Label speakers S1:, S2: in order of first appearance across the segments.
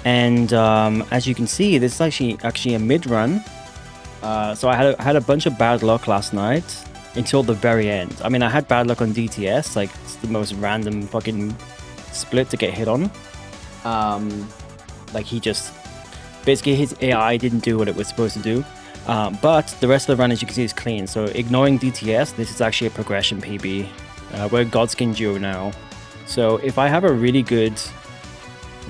S1: And as you can see, this is actually a mid run. So I had a bunch of bad luck last night until the very end. I mean, I had bad luck on DTS, like it's the most random fucking split to get hit on. Like he just basically his AI didn't do what it was supposed to do. But the rest of the run, as you can see, is clean. So ignoring DTS, this is actually a progression PB. We're Godskin Duo now. So if I have a really good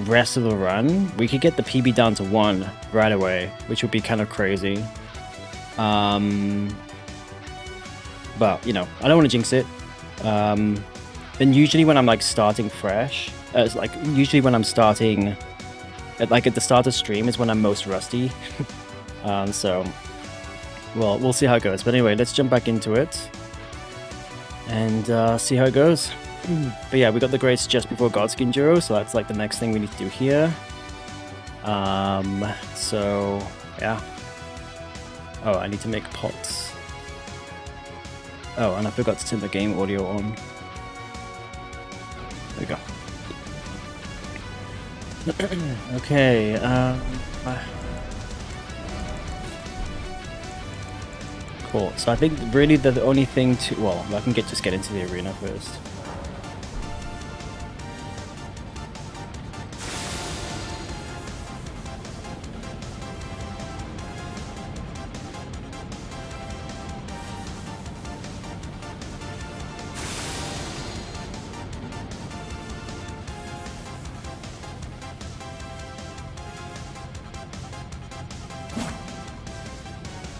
S1: rest of the run, we could get the PB down to 1 right away, which would be kind of crazy. But, you know, I don't want to jinx it. And usually when I'm like starting fresh, it's like usually when I'm starting at the start of stream is when I'm most rusty. So, well, we'll see how it goes. But anyway, let's jump back into it and see how it goes. But yeah, we got the grades just before Godskin Duo, so that's like the next thing we need to do here. So yeah. Oh, I need to make pots. Oh, and I forgot to turn the game audio on. There we go. Okay, cool. So I think really the only thing to... Well, I can just get into the arena first.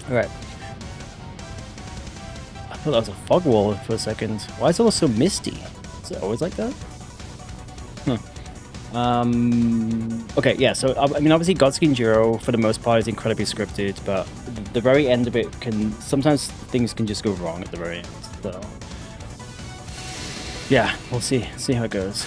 S1: Alright. I thought that was a fog wall for a second. Why is it all so misty? Is it always like that? Huh. Okay, yeah, so I mean obviously Godskin Duo for the most part is incredibly scripted, but the very end of it can... Sometimes things can just go wrong at the very end, so... Yeah, we'll see how it goes.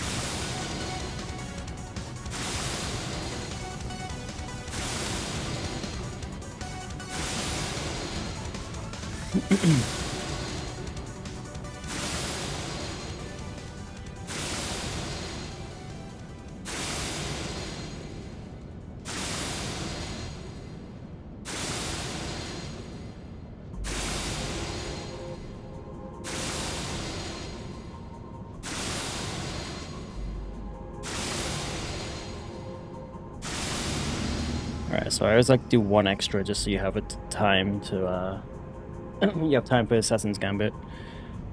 S1: Alright, so I always like to do 1 extra just so you have time to you have time for Assassin's Gambit.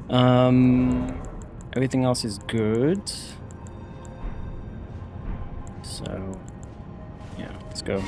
S1: Everything else is good. So yeah, let's go.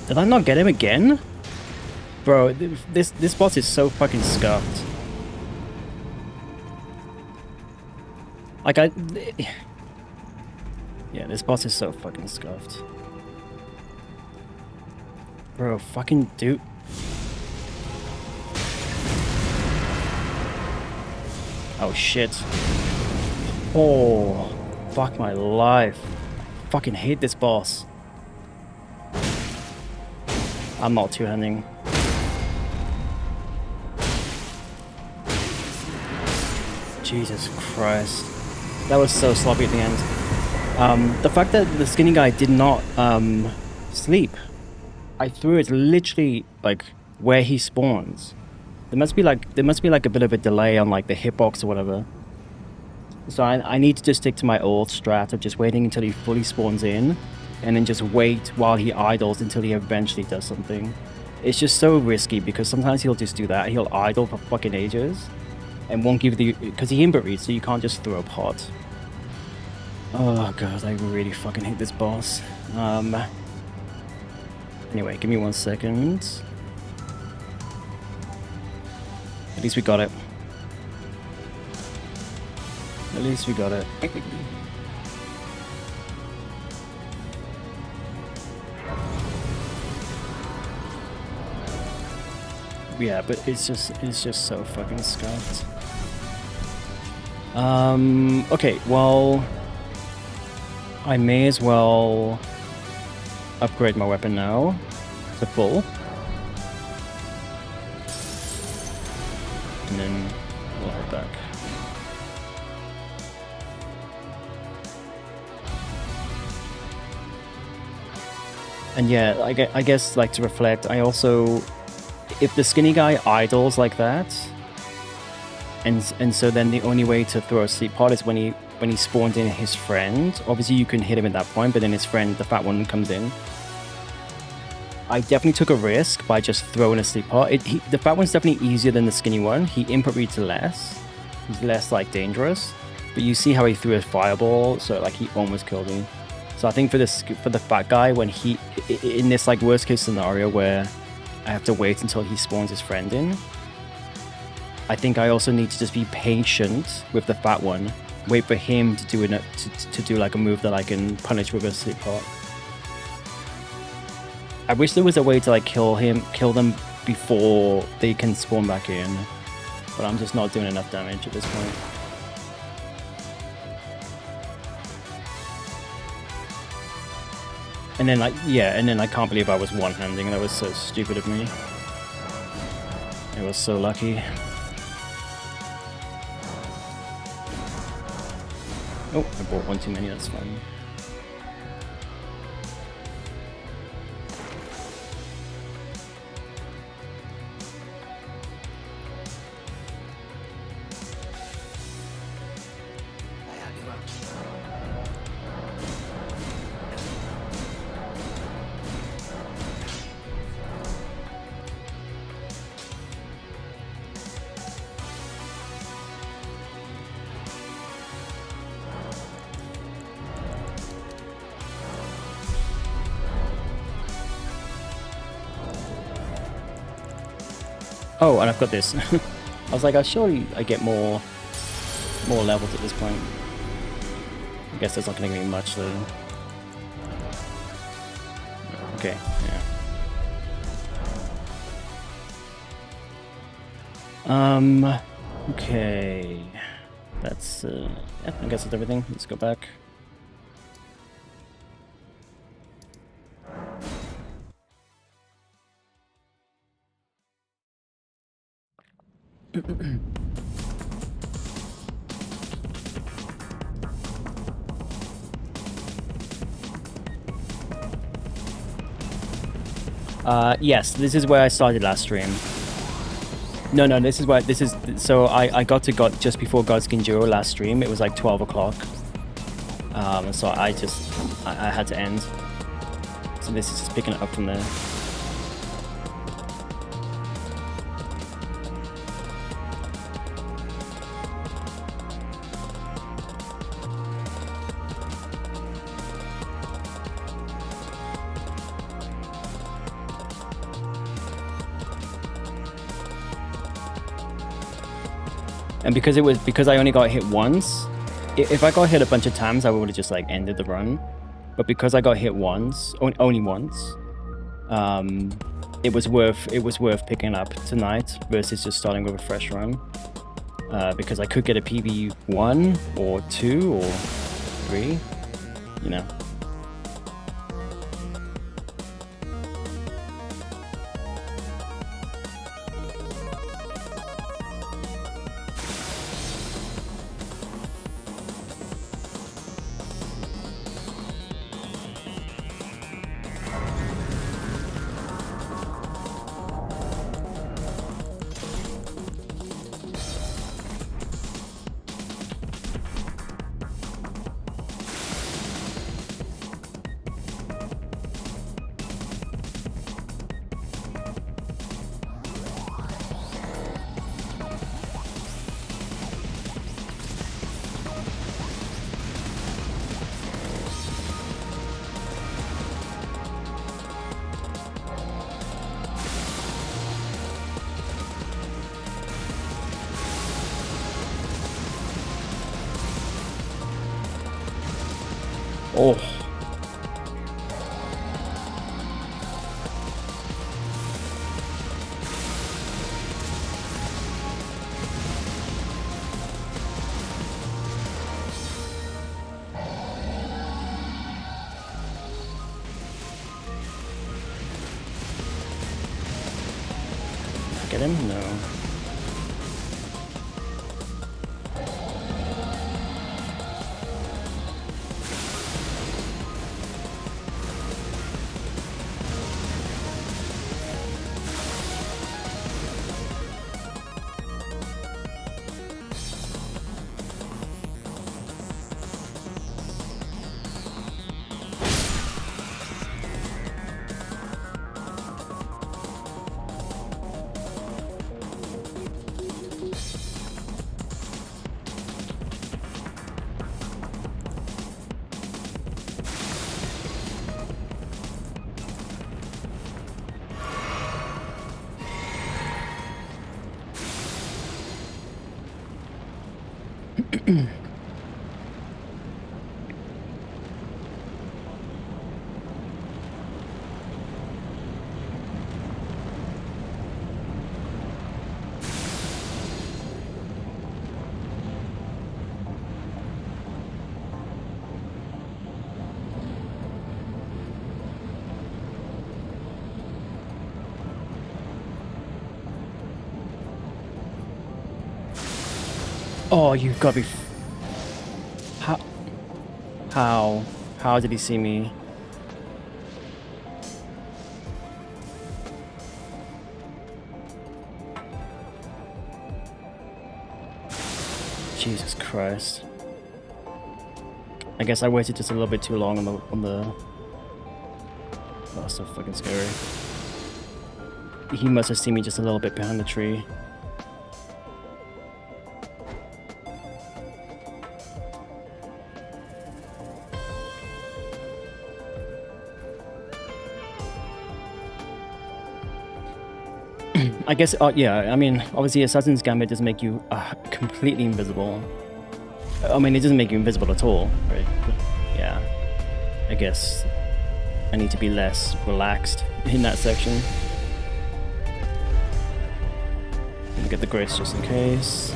S1: Did I not get him again? Bro, this boss is so fucking scuffed. Like yeah, this boss is so fucking scuffed. Bro, fucking dude. Oh shit. Oh, fuck my life. Fucking hate this boss. I'm not two-handing. Jesus Christ. That was so sloppy at the end. The fact that the skinny guy did not sleep. I threw it literally like where he spawns. There must be like a bit of a delay on like the hitbox or whatever. So I need to just stick to my old strat of just waiting until he fully spawns in, and then just wait while he idles until he eventually does something. It's just so risky because sometimes he'll just do that. He'll idle for fucking ages, and won't give the because he input reads, so you can't just throw a pot. Oh god, I really fucking hate this boss. Anyway, give me 1 second. At least we got it. At least we got it. Yeah, but it's just so fucking scuffed. Okay, well, I may as well upgrade my weapon now to full. And then we'll head back. And yeah, I guess like to reflect, I also, if the skinny guy idles like that, and so then the only way to throw a sleep pot is when he spawns in his friend. Obviously you can hit him at that point, but then his friend, the fat one, comes in. I definitely took a risk by just throwing a sleep pot. The fat one's definitely easier than the skinny one. He input reads less. He's less like dangerous. But you see how he threw a fireball, so like he almost killed me. So I think for the fat guy, when he in this like worst case scenario where I have to wait until he spawns his friend in, I think I also need to just be patient with the fat one. Wait for him to do to do like a move that I can punish with a sleep pot. I wish there was a way to like kill them before they can spawn back in, but I'm just not doing enough damage at this point. And then I can't believe I was one-handing. That was so stupid of me. I was so lucky. Oh, I bought one too many, that's fine. Oh, and I've got this. I was like, surely I get more levels at this point. I guess that's not going to give me much though. Okay, yeah. Okay. That's, yeah, I guess that's everything. Let's go back. Yes, this is where I started last stream. No, so I got to God just before Godskin Duo last stream. It was like 12 o'clock. So I had to end. So this is just picking it up from there. And because I only got hit once, if I got hit a bunch of times, I would have just like ended the run. But because I got hit once, only once, it was worth picking up tonight versus just starting with a fresh run. Because I could get a PB 1 or 2 or 3, you know. Oh. Get him? No. Oh, you've got to be... How? How did he see me? Jesus Christ. I guess I waited just a little bit too long on the... Oh, that's so fucking scary. He must have seen me just a little bit behind the tree. I guess, yeah, I mean, obviously Assassin's Gambit doesn't make you completely invisible. I mean, it doesn't make you invisible at all, right? But, yeah. I guess I need to be less relaxed in that section. Get the grace just in case.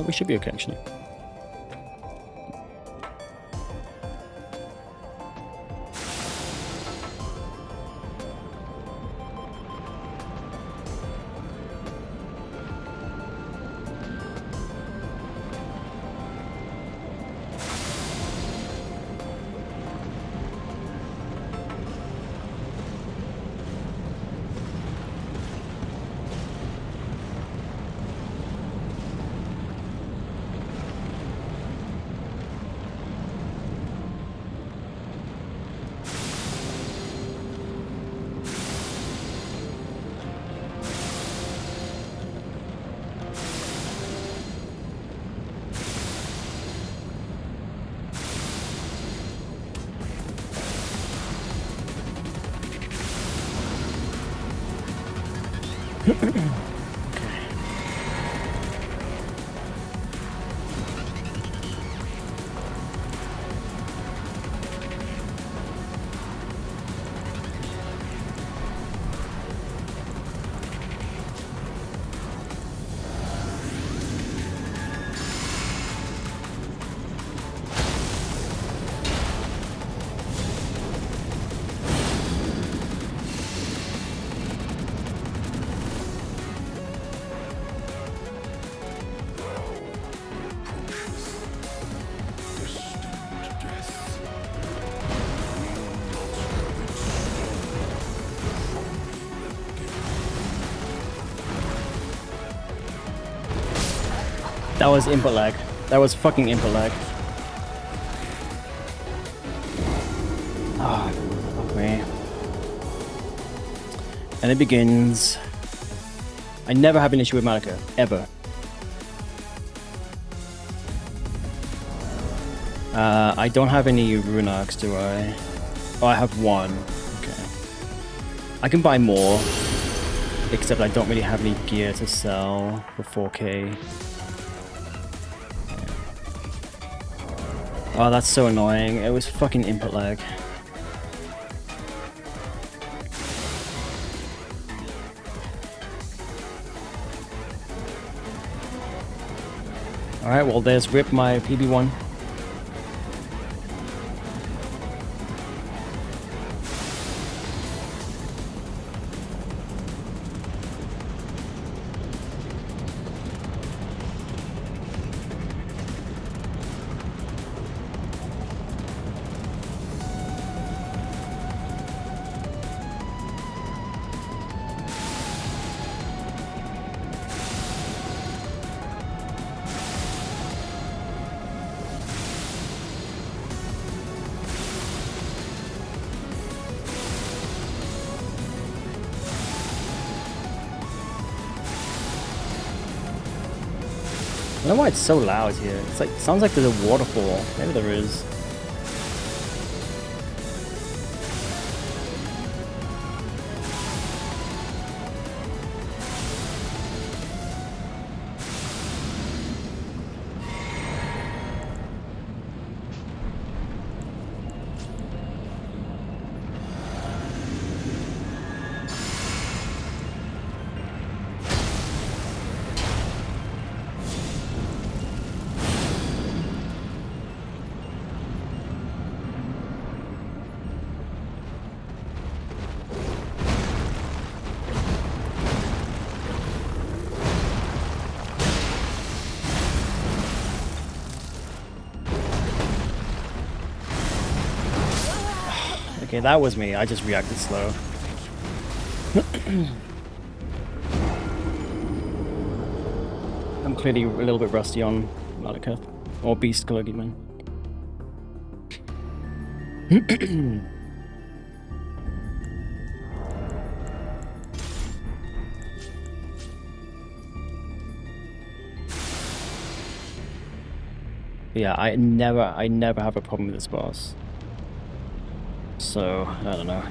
S1: We should be okay, actually. That was input lag. That was fucking input lag. Ah, fuck me. And it begins. I never have an issue with Malika, ever. I don't have any rune arcs, do I? Oh, I have one. Okay. I can buy more, except I don't really have any gear to sell for 4K. Oh, that's so annoying. It was fucking input lag. Alright, well there's Rip, my PB1. I don't know why it's so loud here. It's like, sounds like there's a waterfall. Maybe there is. Okay, that was me. I just reacted slow. I'm clearly a little bit rusty on Malekith. Or Beast Clergyman. Yeah, I never have a problem with this boss. So, I don't know.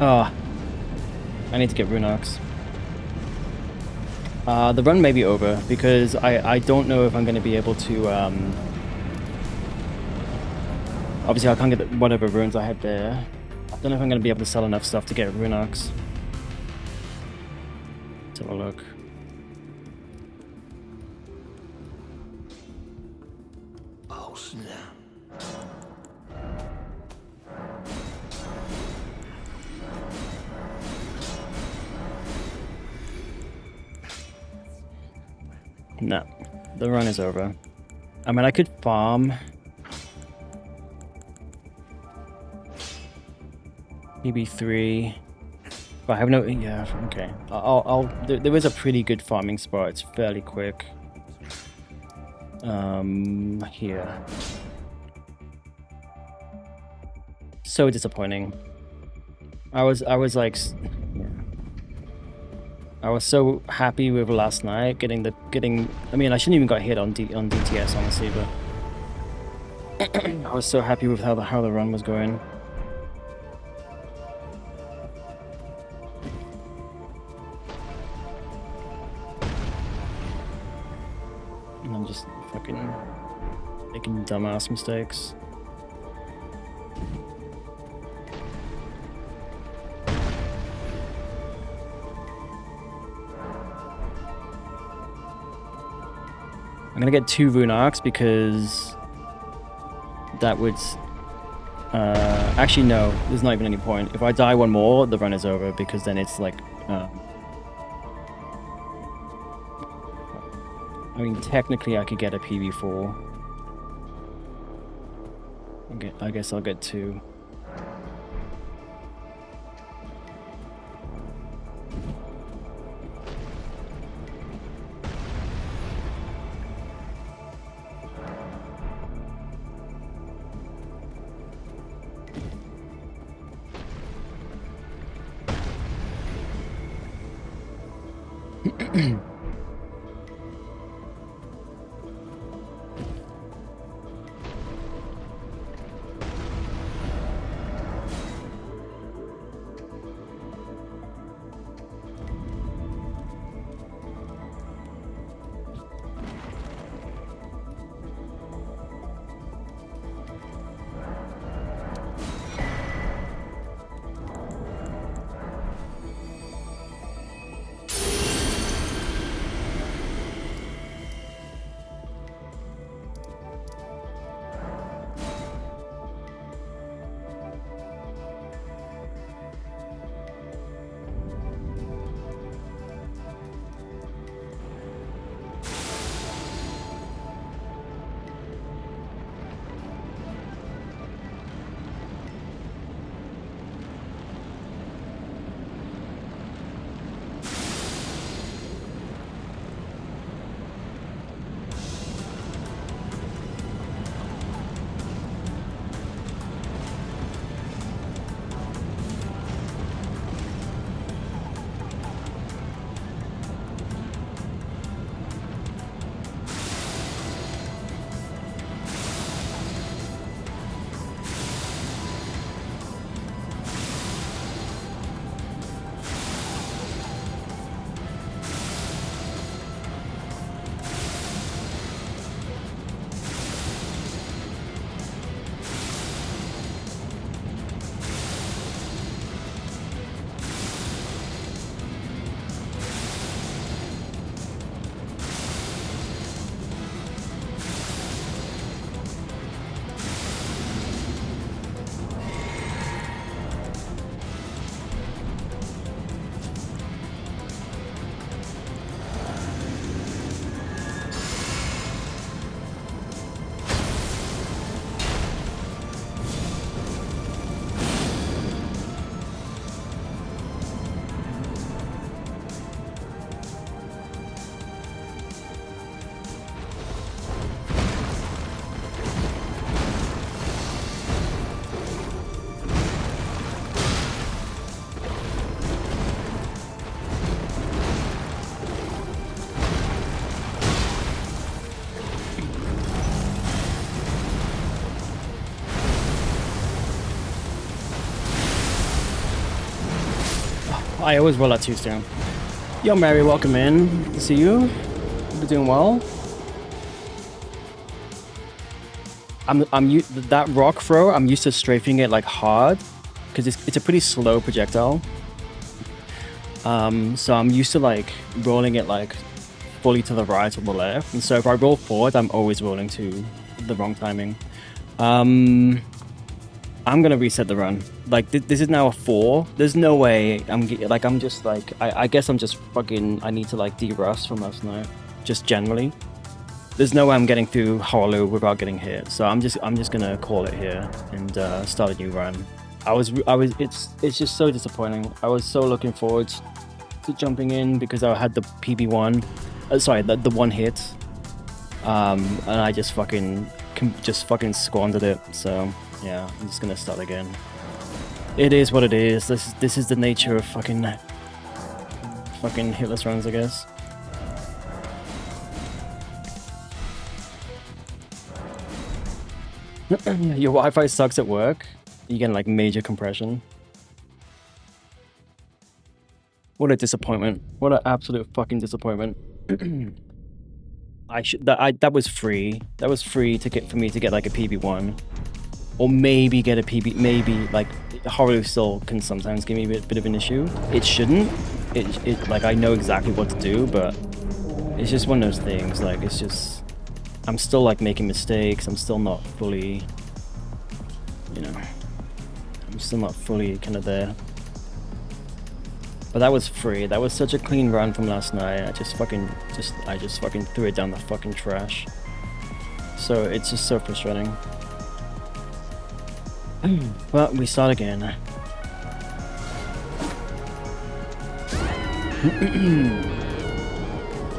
S1: Oh, I need to get Rune Arcs. The run may be over because I don't know if I'm going to be able to. Obviously, I can't get whatever runes I had there. I don't know if I'm going to be able to sell enough stuff to get Rune Arcs. Let's have a look.
S2: Oh snap.
S1: No, the run is over. I mean, I could farm. PB3. But I have no. Yeah, okay. There is a pretty good farming spot. It's fairly quick. Here. So disappointing. I was like. I was so happy with last night getting. I mean, I shouldn't even got hit on DTS honestly, but I was so happy with how the run was going. And I'm just fucking making dumbass mistakes. I'm gonna get 2 Rune Arcs because that would... actually no, there's not even any point. If I die one more, the run is over because then it's like... I mean, technically I could get a PB4. I guess I'll get 2. I always roll out too soon. Yo, Mary, welcome in. Good to see you. Hope you're doing well. That rock throw, I'm used to strafing it like hard because it's a pretty slow projectile. So I'm used to like rolling it like fully to the right or the left, and so if I roll forward, I'm always rolling to the wrong timing. I'm gonna reset the run. Like this is now a 4. There's no way I guess I'm just fucking. I need to like de-rust from last night, just generally. There's no way I'm getting through Hollow without getting hit, so I'm just gonna call it here and start a new run. It's just so disappointing. I was so looking forward to jumping in because I had the PB1, the one hit, and I just fucking squandered it. So yeah, I'm just gonna start again. It is what it is. This is the nature of fucking hitless runs, I guess. Your Wi-Fi sucks at work. You get like major compression. What a disappointment. What an absolute fucking disappointment. That was free. That was free for me to get like a PB1. Or maybe get a PB, maybe like Horror still can sometimes give me a bit of an issue. It shouldn't. It like I know exactly what to do, but it's just one of those things. Like it's just I'm still like making mistakes. I'm still not fully, you know, I'm still not fully kind of there. But that was free. That was such a clean run from last night. I just fucking threw it down the fucking trash. So it's just so frustrating. But we start again.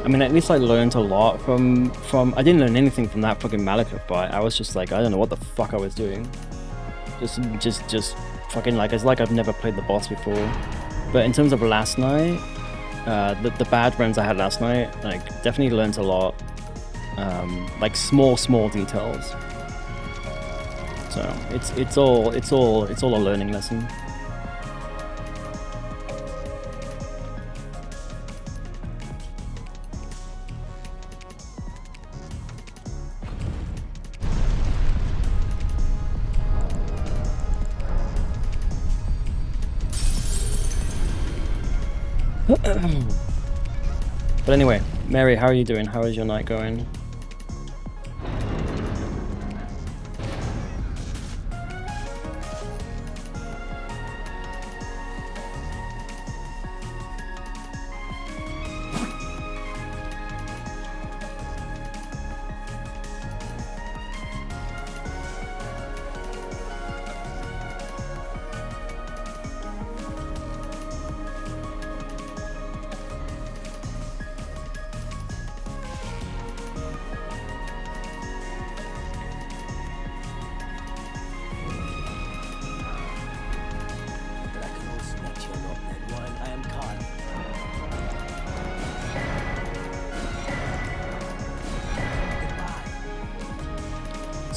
S1: I mean, at least I learned a lot from I didn't learn anything from that fucking Malekith fight. I was just like, I don't know what the fuck I was doing. Just fucking like, it's like I've never played the boss before. But in terms of last night, the bad runs I had last night, like definitely learned a lot. Like small details. So it's all a learning lesson. But anyway, Mary, how are you doing? How is your night going?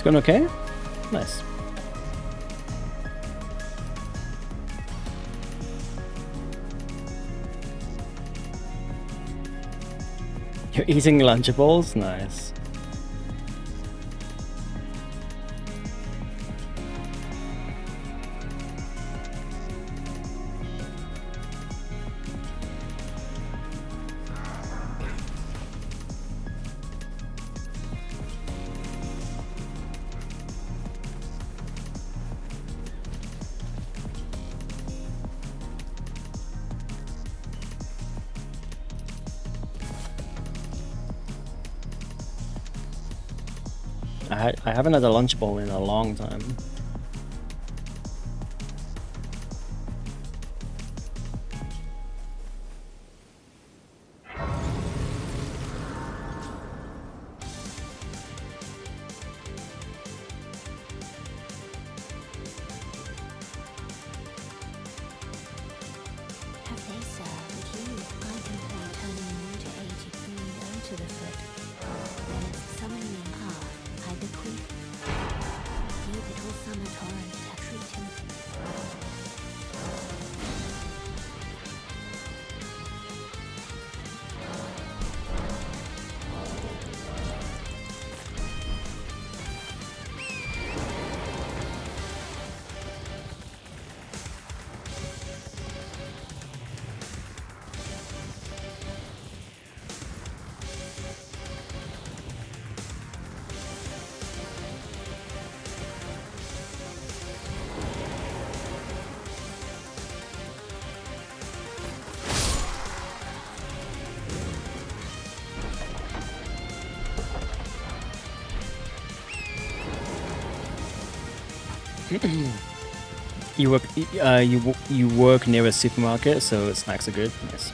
S1: Going okay? Nice. You're eating Lunchables? Nice. I haven't had a Lunchable in a long time. You work near a supermarket, so snacks are good. Yes.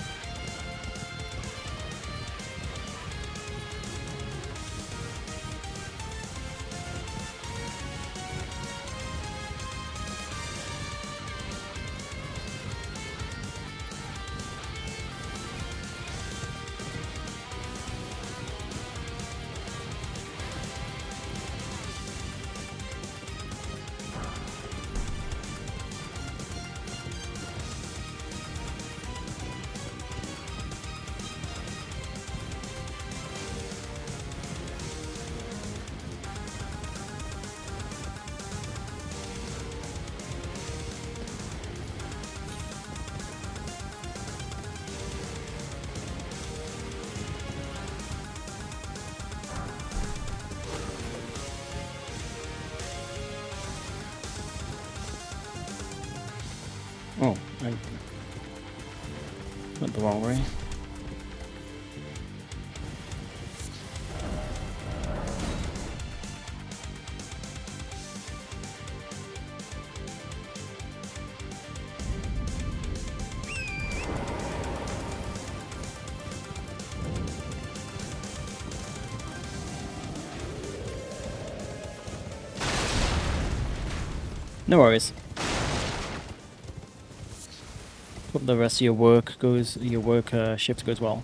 S1: Oh, I went the wrong way. No worries. Hope the rest of your work shift goes well.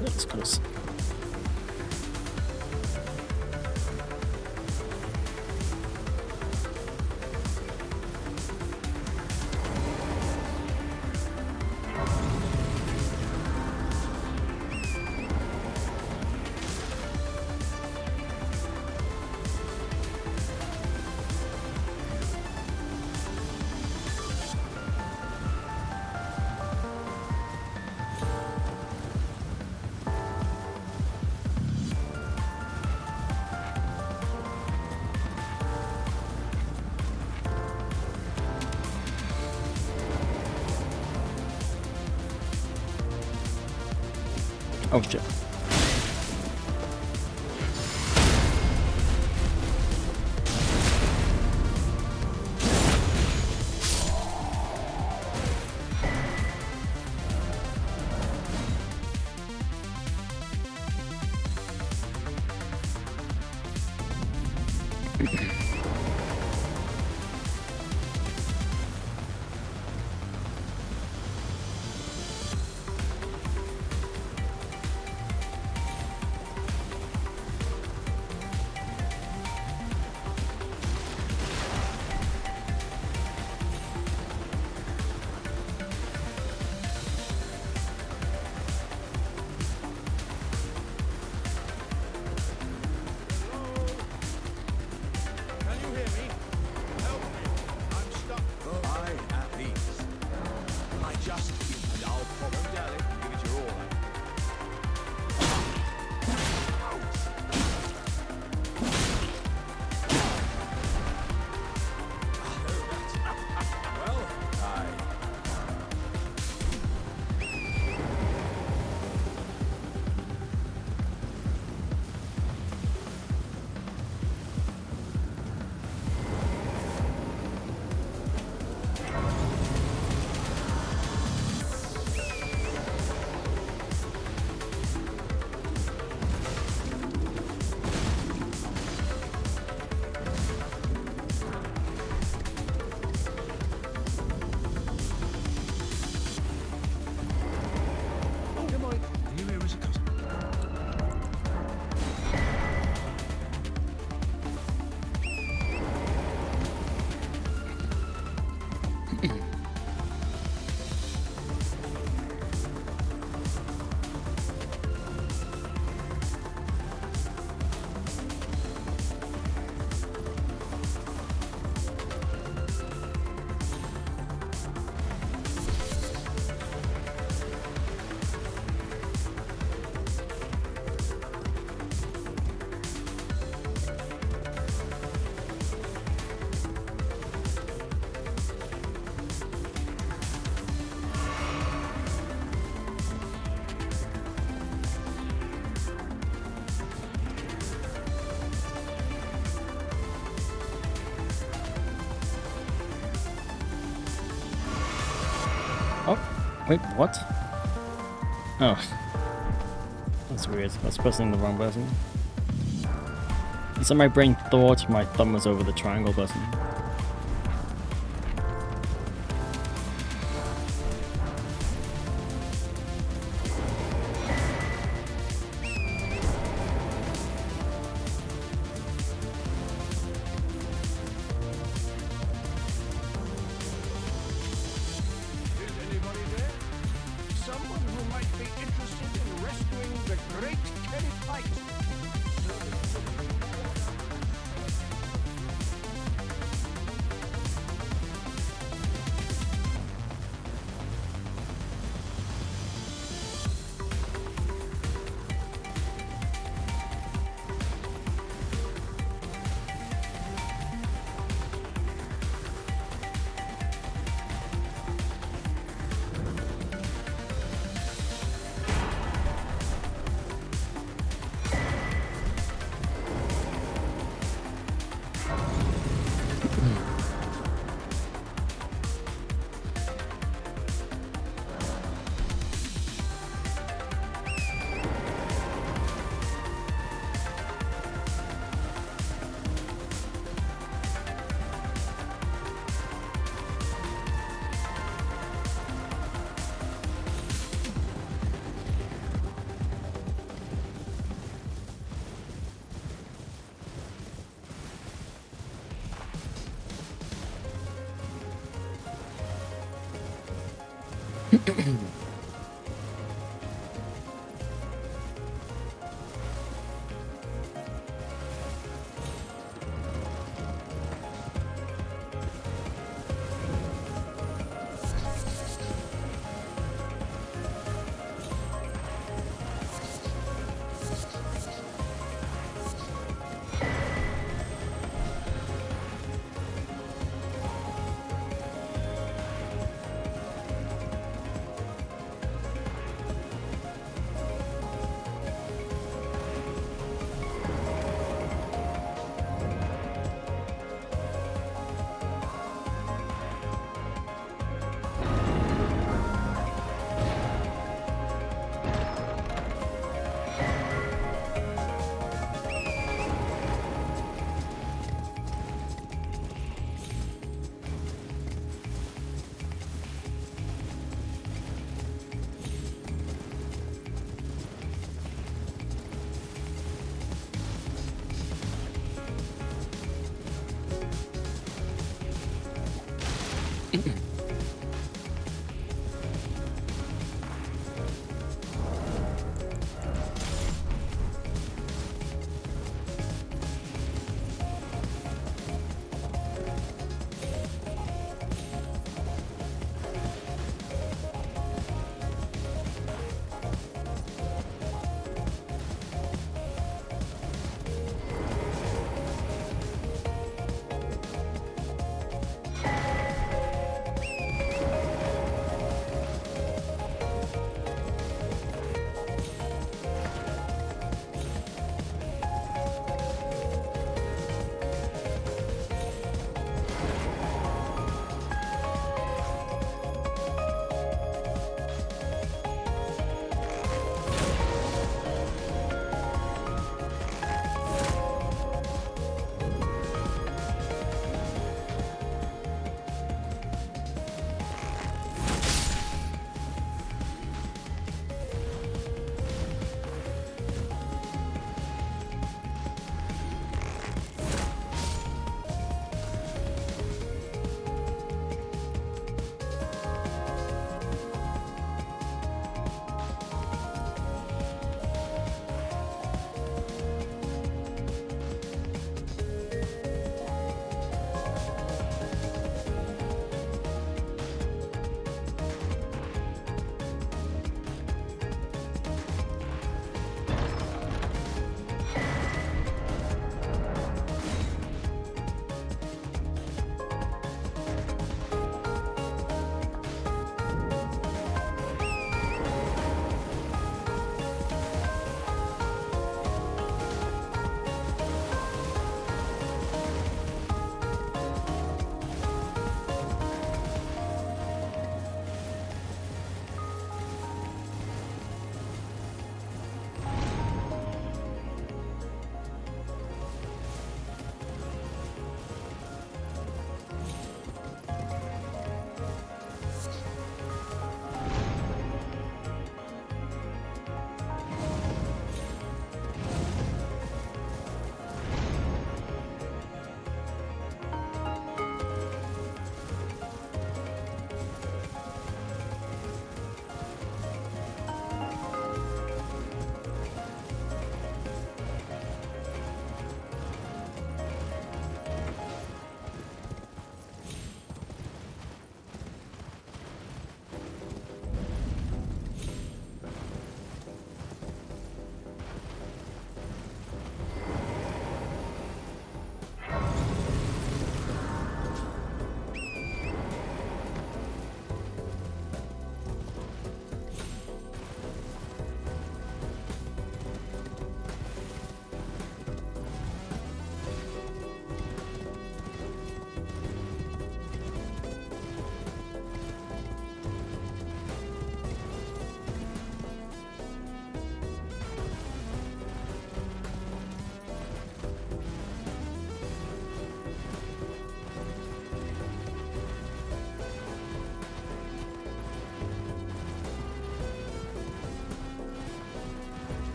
S1: That's close. Oh shit. Oh, wait, what? Oh. That's weird. I was pressing the wrong button. So my brain thought my thumb was over the triangle button.
S2: Is anybody there? Someone who might be interested in rescuing the great Kenny Pike.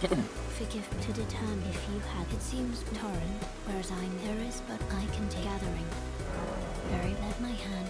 S3: Forgive me to determine if you had. It seems torrent, whereas I'm there is, but I can take gathering. Very let my hand.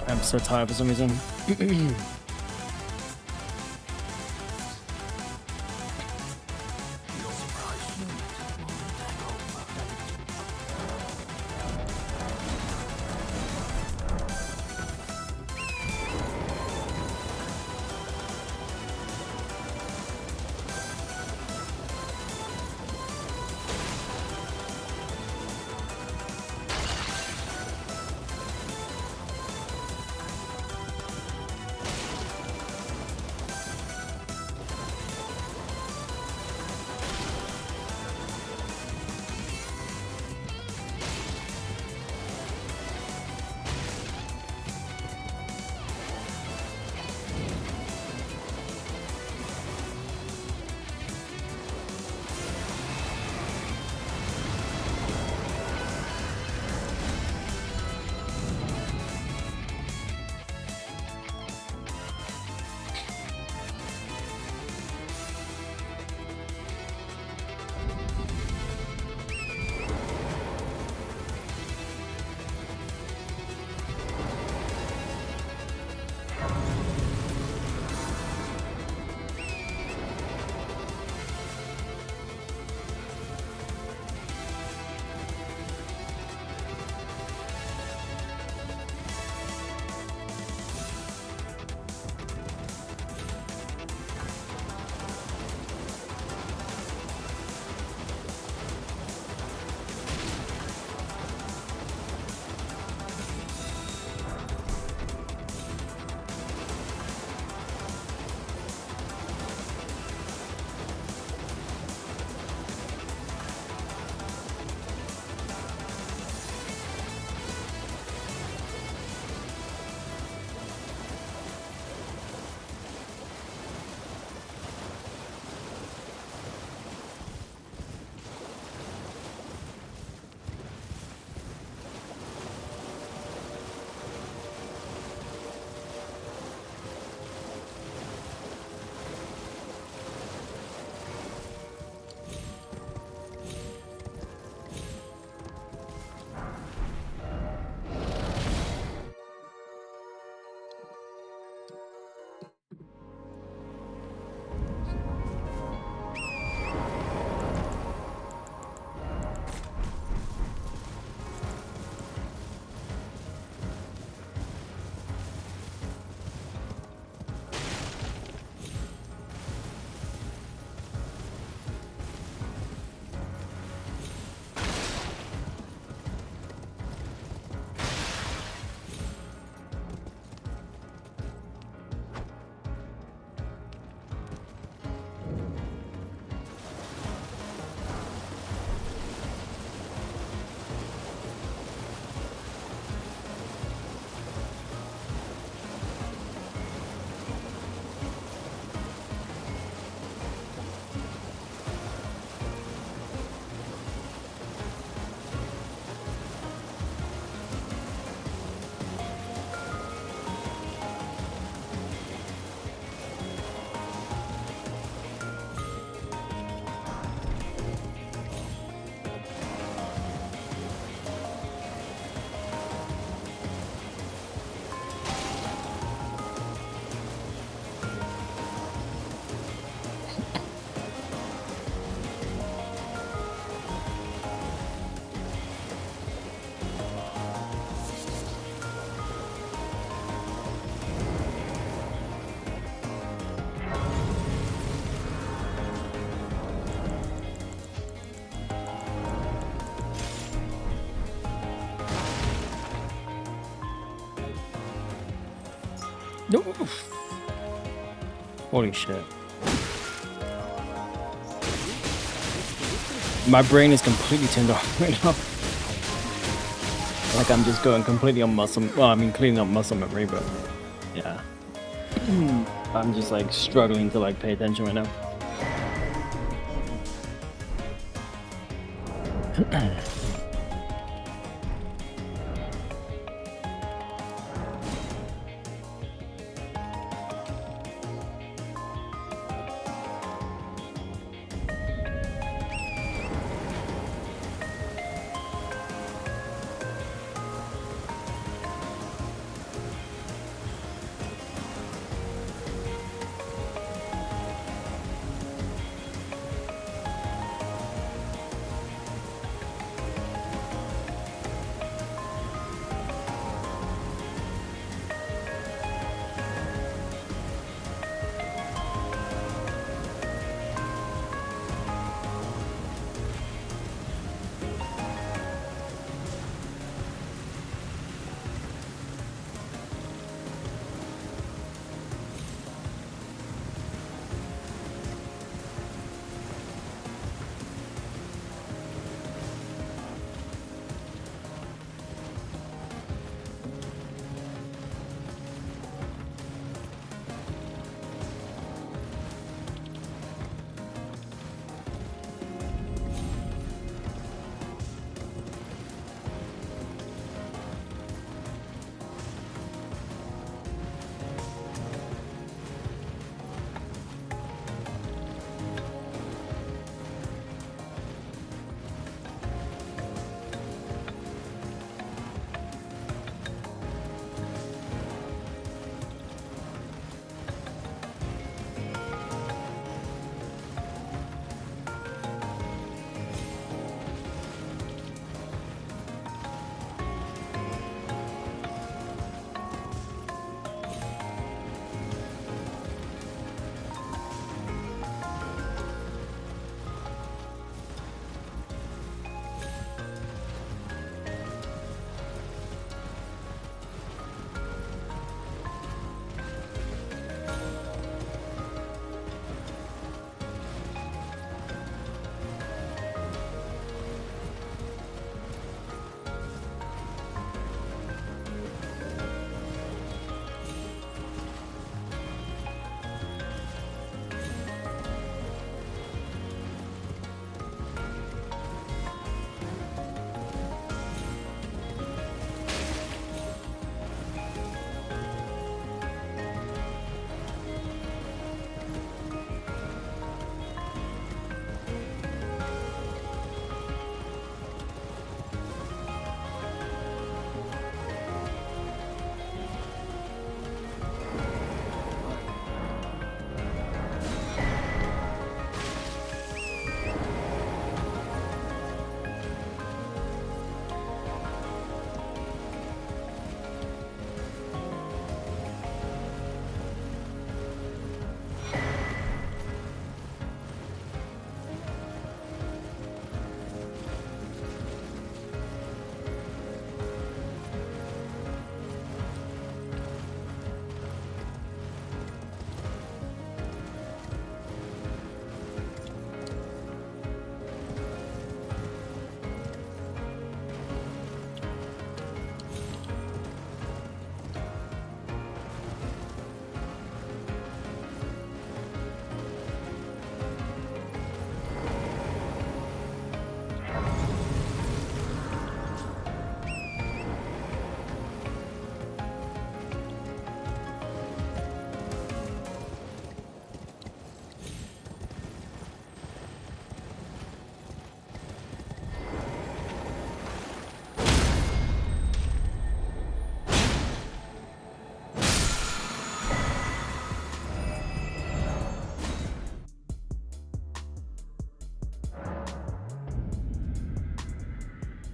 S1: I'm so tired for some reason. Oof. Holy shit. My brain is completely turned off right now. Like I'm just going completely on muscle. Well, I mean, cleaning up muscle memory, but yeah. I'm just like struggling to like pay attention right now.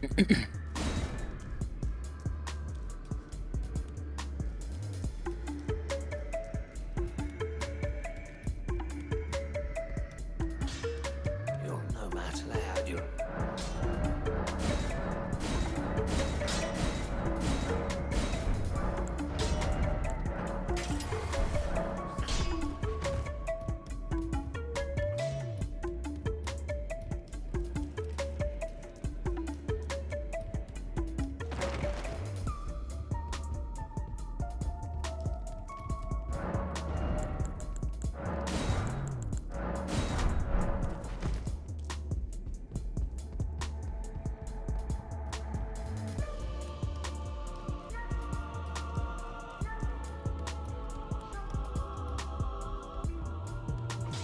S2: You're no match, lad. You're...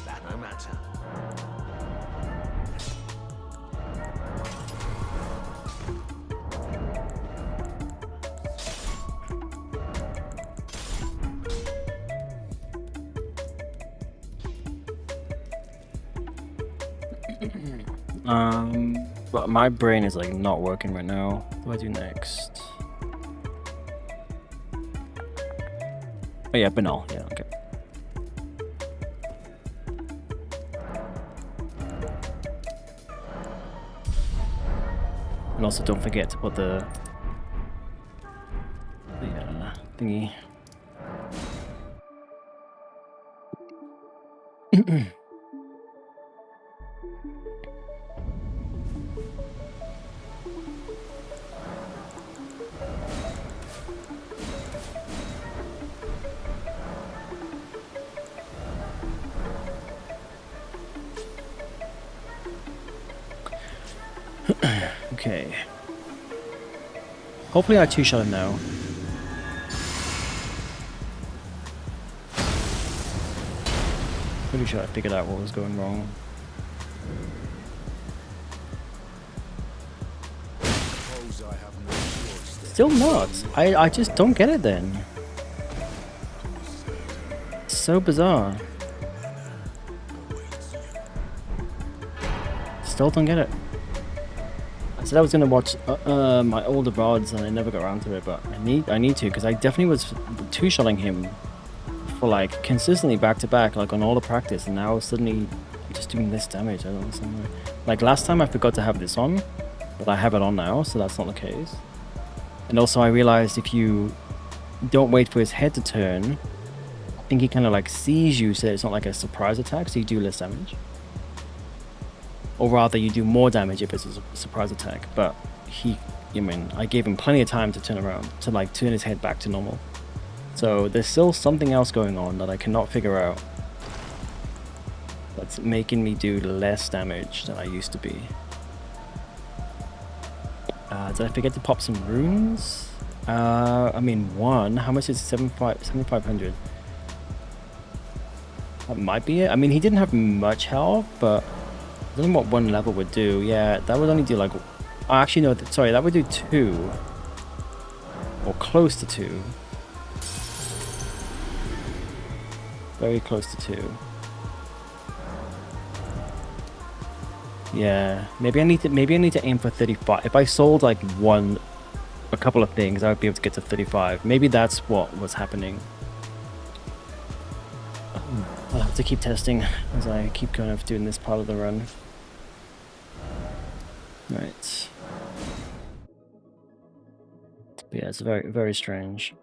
S2: That no matter.
S1: But my brain is like not working right now. What do I do next? Oh yeah, banal. Yeah, okay. And also don't forget to put the thingy. Okay. Hopefully I two-shot him now. Pretty sure I figured out what was going wrong.
S2: Suppose I have no choice then.
S1: Still not. I just don't get it then. So bizarre. Still don't get it. I said I was gonna watch my older VODs and I never got around to it, but I need to, because I definitely was two-shotting him for like consistently back to back, like on all the practice, and now suddenly I'm just doing this damage. I don't understand why. Like last time I forgot to have this on, but I have it on now, so that's not the case. And also I realized if you don't wait for his head to turn, I think he kind of like sees you, so it's not like a surprise attack, so you do less damage. Or rather, you do more damage if it's a surprise attack, but I gave him plenty of time to turn around, to like turn his head back to normal. So there's still something else going on that I cannot figure out. That's making me do less damage than I used to be. Did I forget to pop some runes? I mean, one. How much is 7,500? That might be it. I mean, he didn't have much health, but I don't know what one level would do. Yeah, that would only do like... actually, no, sorry, that would do 2. Or close to 2. Very close to 2. Yeah, maybe I need to aim for 35. If I sold like a couple of things, I would be able to get to 35. Maybe that's what was happening. I'll have to keep testing as I keep kind of doing this part of the run. Right. But yeah, it's very, very strange.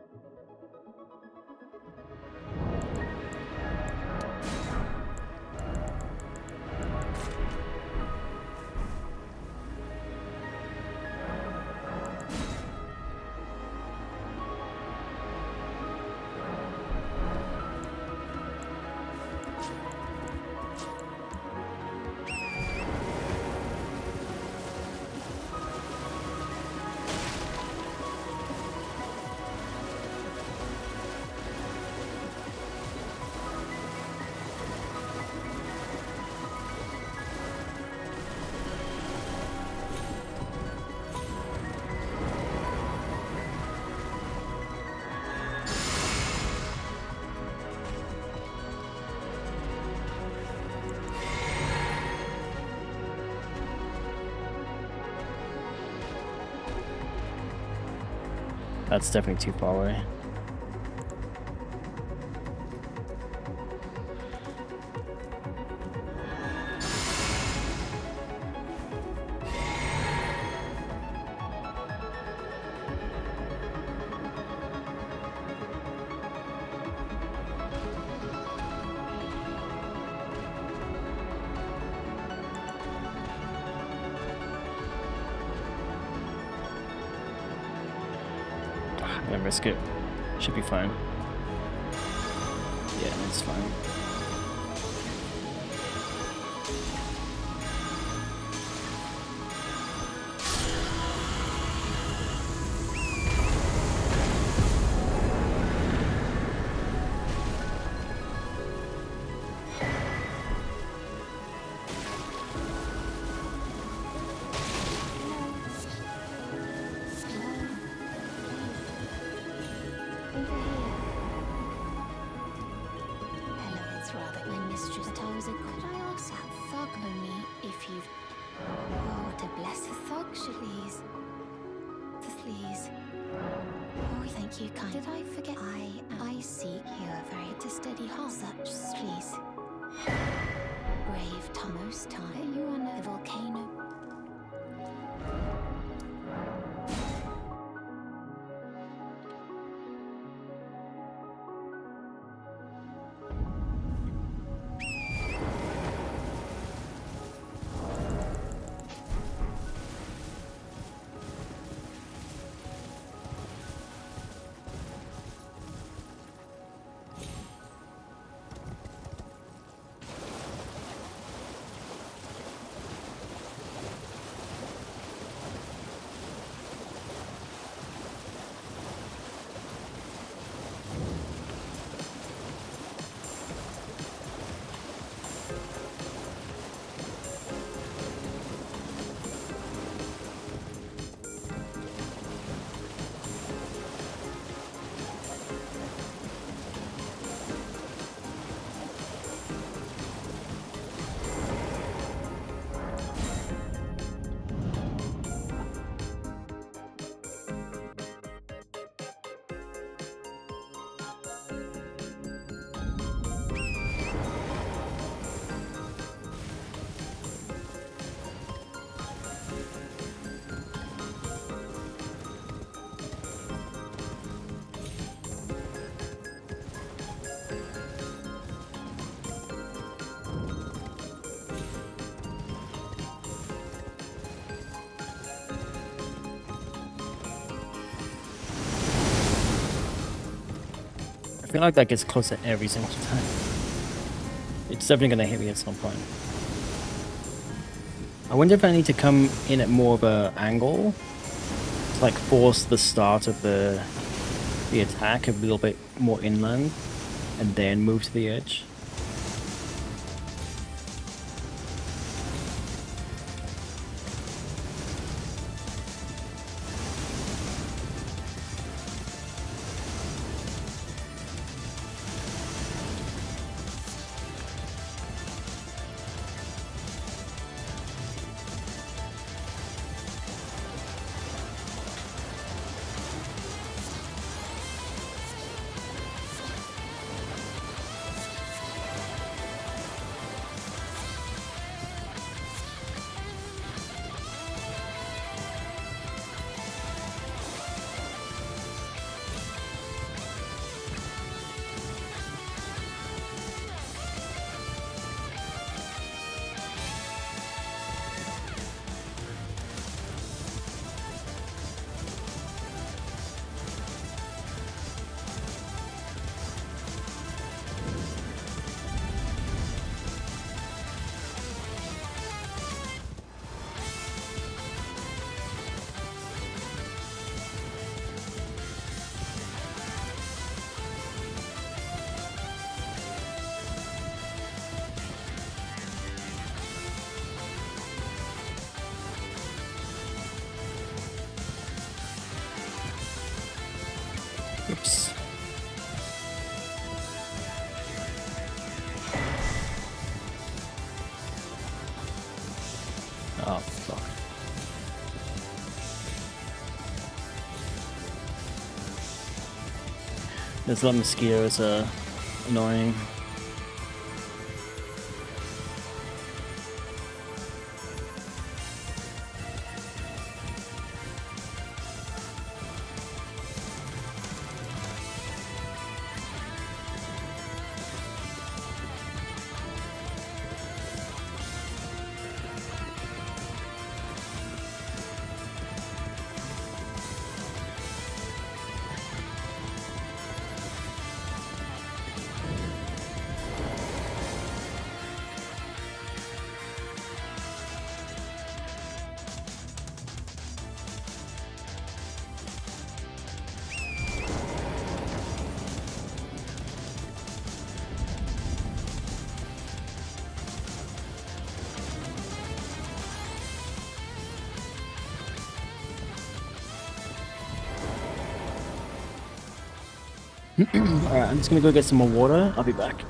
S1: That's definitely too far away. I'm gonna risk it. Should be fine. Yeah, it's fine.
S3: Hello, it's rather my mistress tells it. Could I ask that thug only if you've... Oh, to bless the thug, please. Please. Oh, thank you, kind. Did I forget? I seek you are very to steady heart. Such, please. Brave Thomas time. Are you on the volcano?
S1: I feel like that gets closer every single time. It's definitely gonna hit me at some point. I wonder if I need to come in at more of a angle to like force the start of the attack a little bit more inland and then move to the edge. Oops. Oh, fuck. There's a lot of mosquitoes, annoying. Alright, I'm just gonna go get some more water. I'll be back.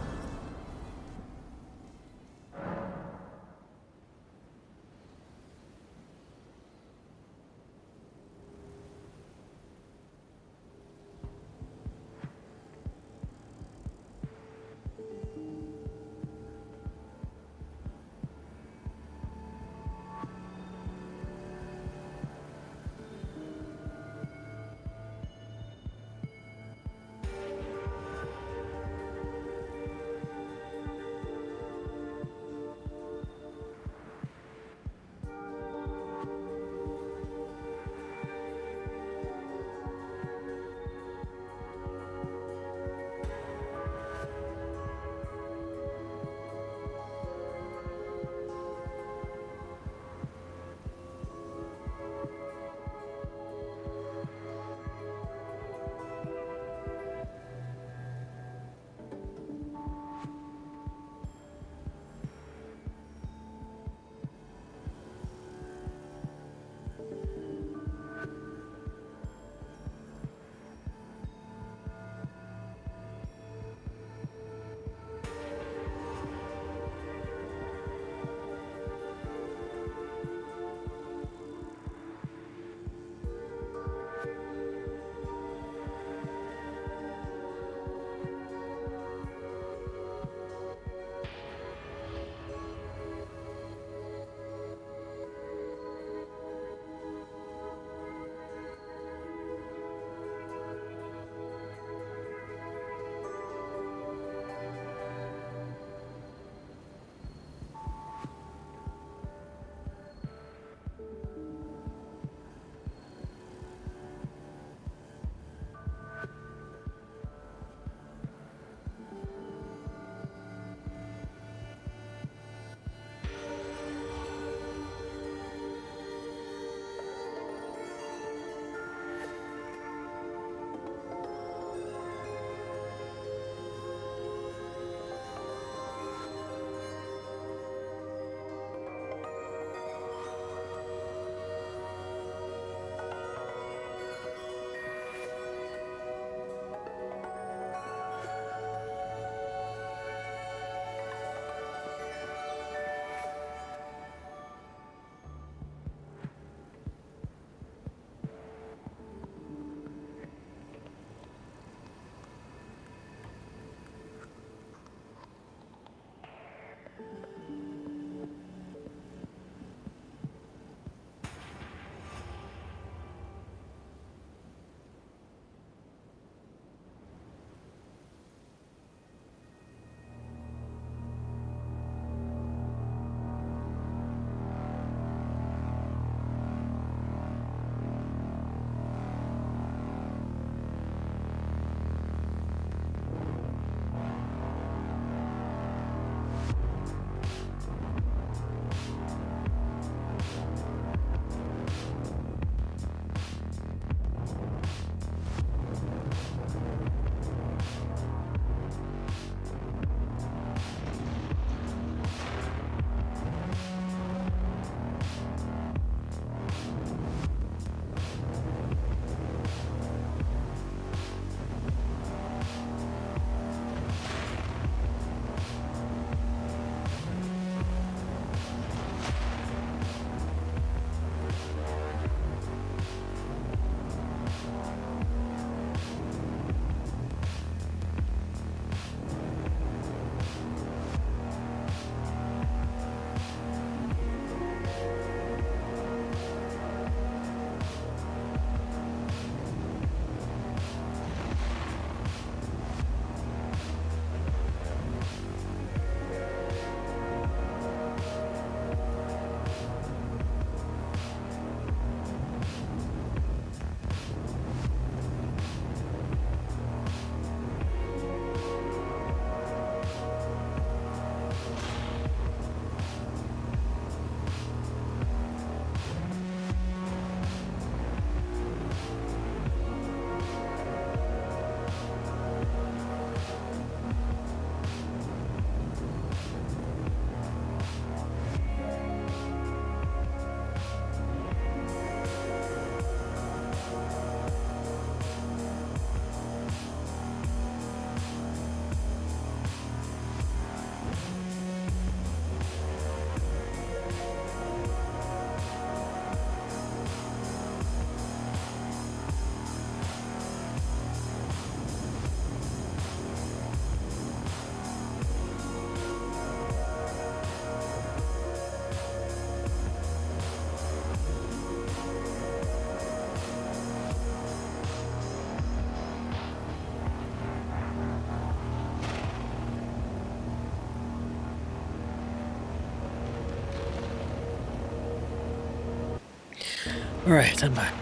S1: Alright, I'm back.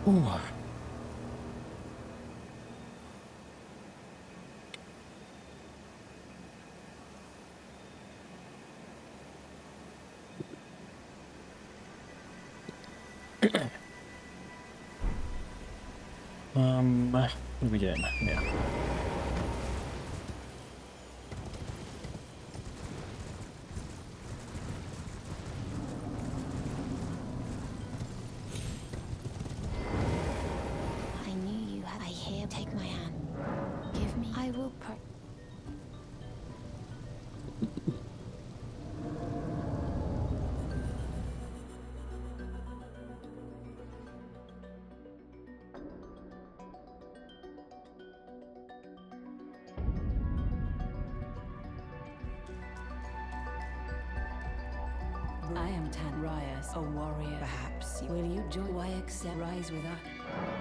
S1: Ooh. What are we doing? Yeah.
S3: I knew you had. I hear. Take my hand. Give me. I will.
S4: I am Tan Rias, a warrior. Perhaps will you join? Why accept rise with us?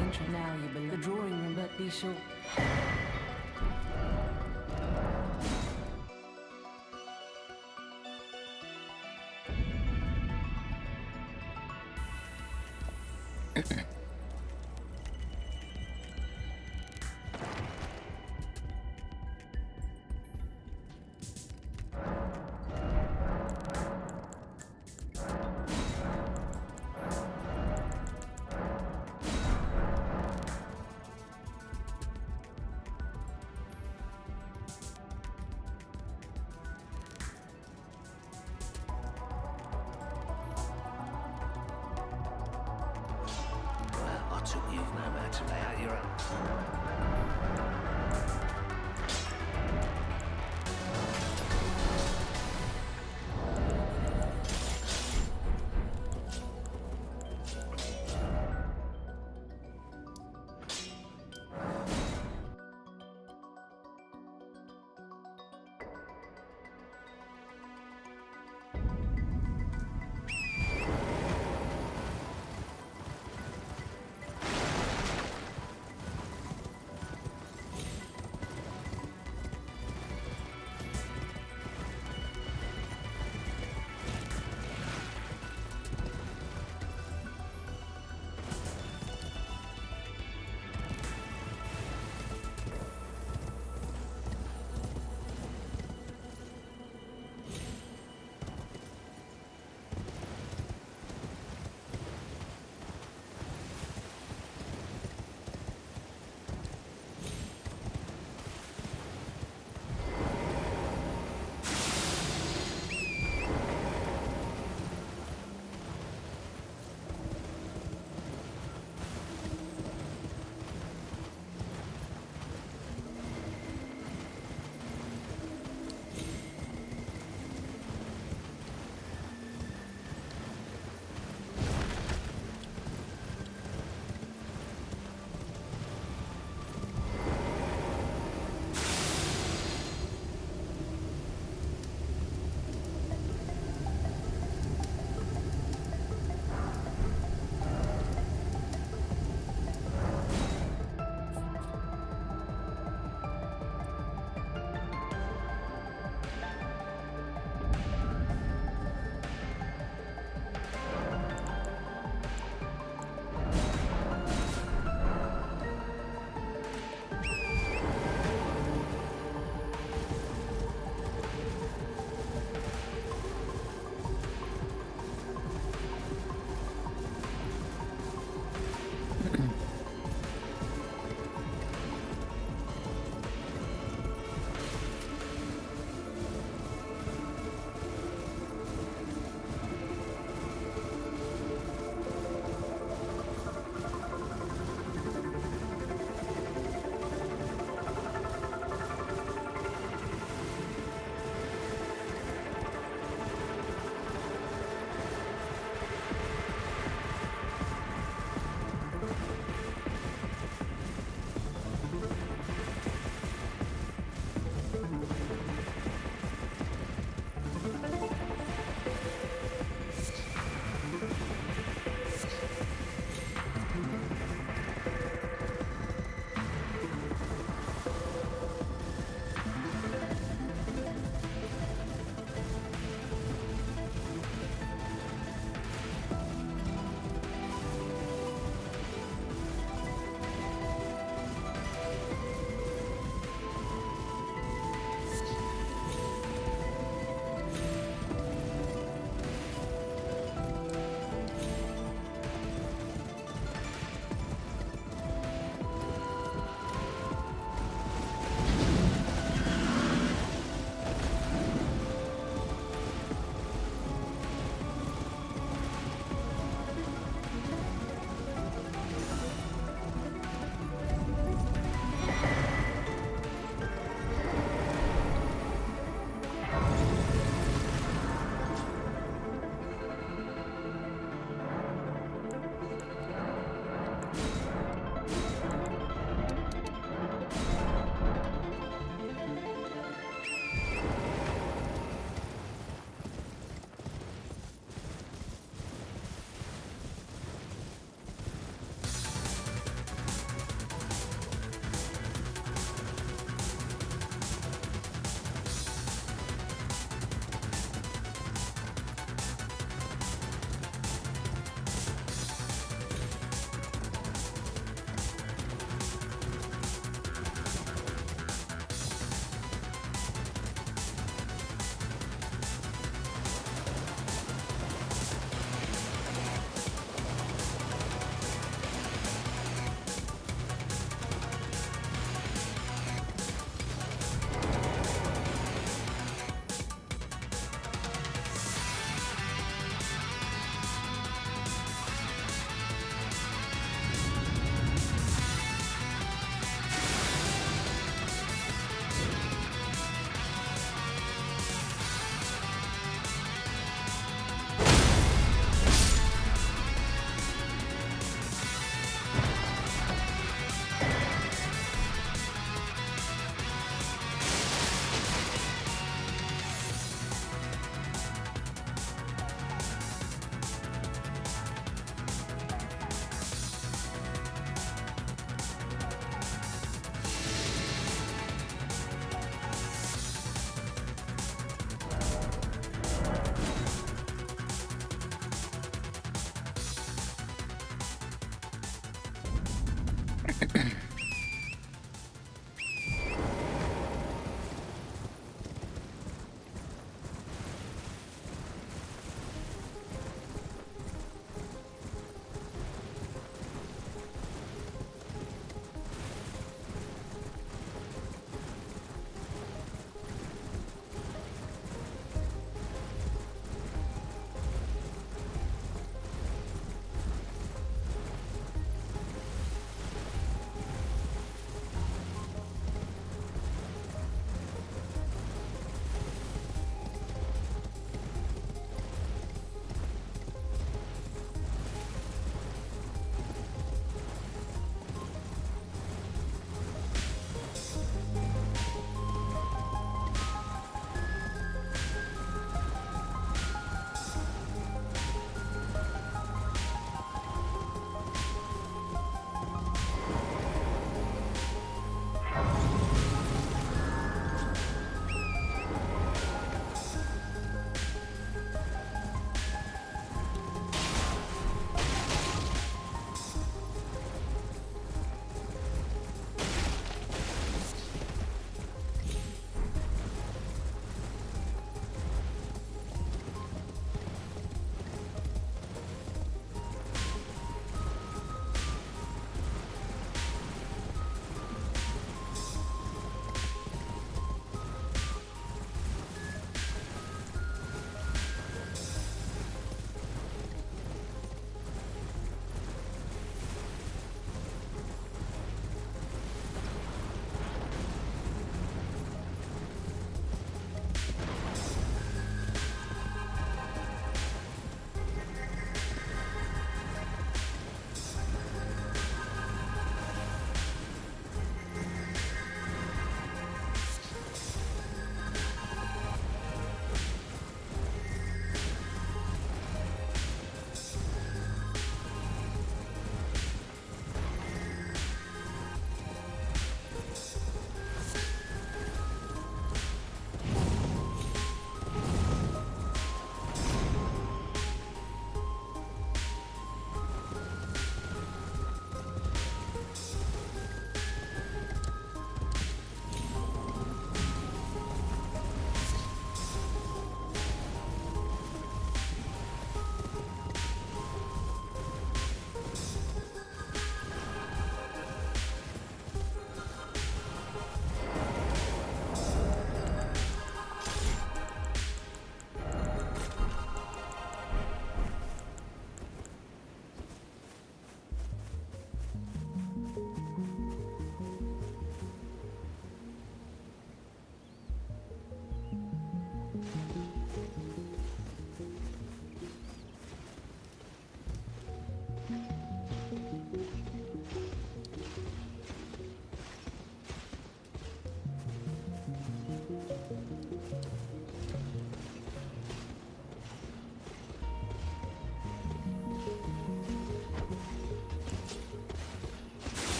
S4: Intro now you belong the drawing room, but be sure.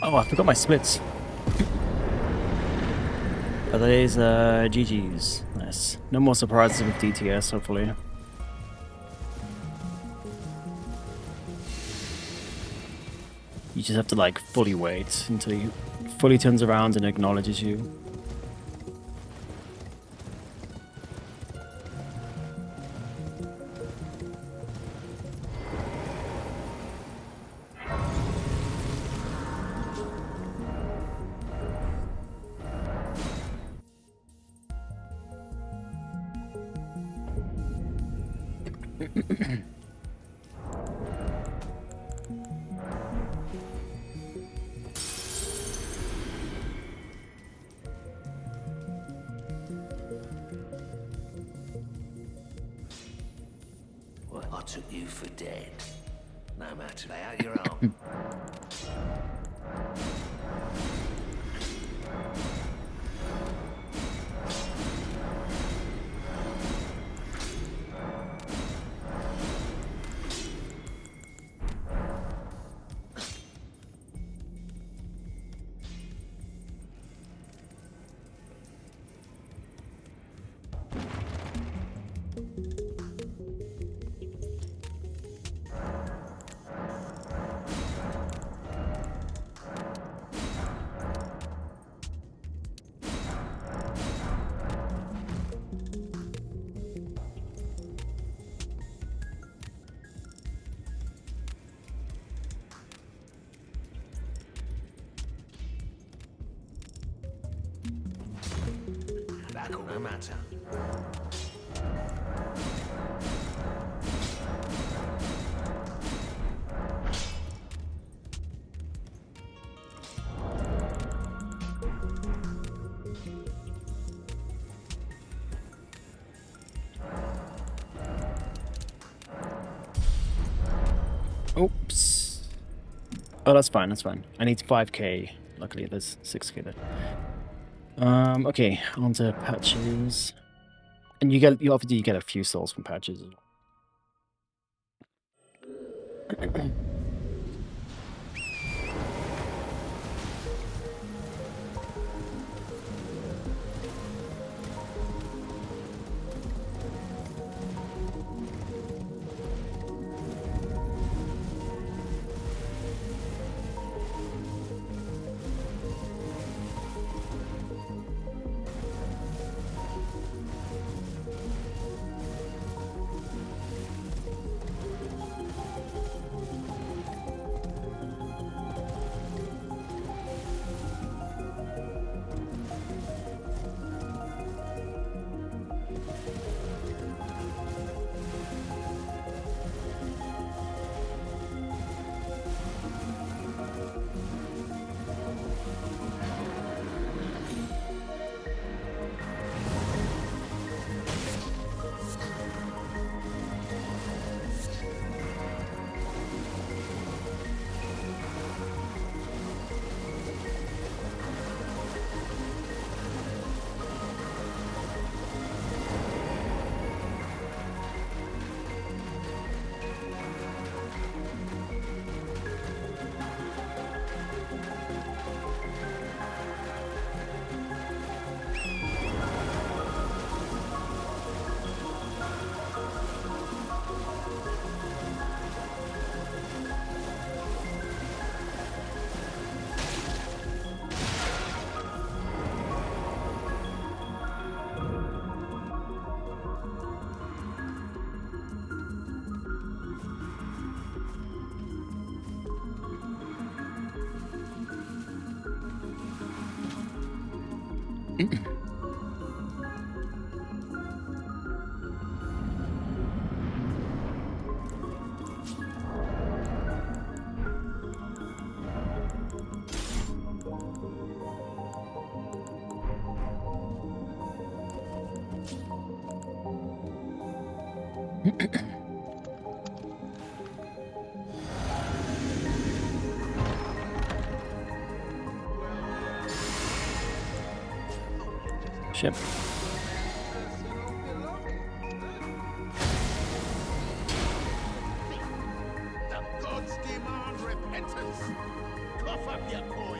S1: Oh, I forgot my splits. But that is GG's. Nice. No more surprises with DTS, hopefully. You just have to like fully wait until he fully turns around and acknowledges you.
S5: Well, I took you for dead. No matter, lay out your arm. matter.
S1: Oops. Oh, that's fine. That's fine. I need 5k. Luckily, there's 6k there. Okay, on to patches. And you obviously get a few souls from patches as well. Ship.
S2: The gods demand repentance. Cough up your coin.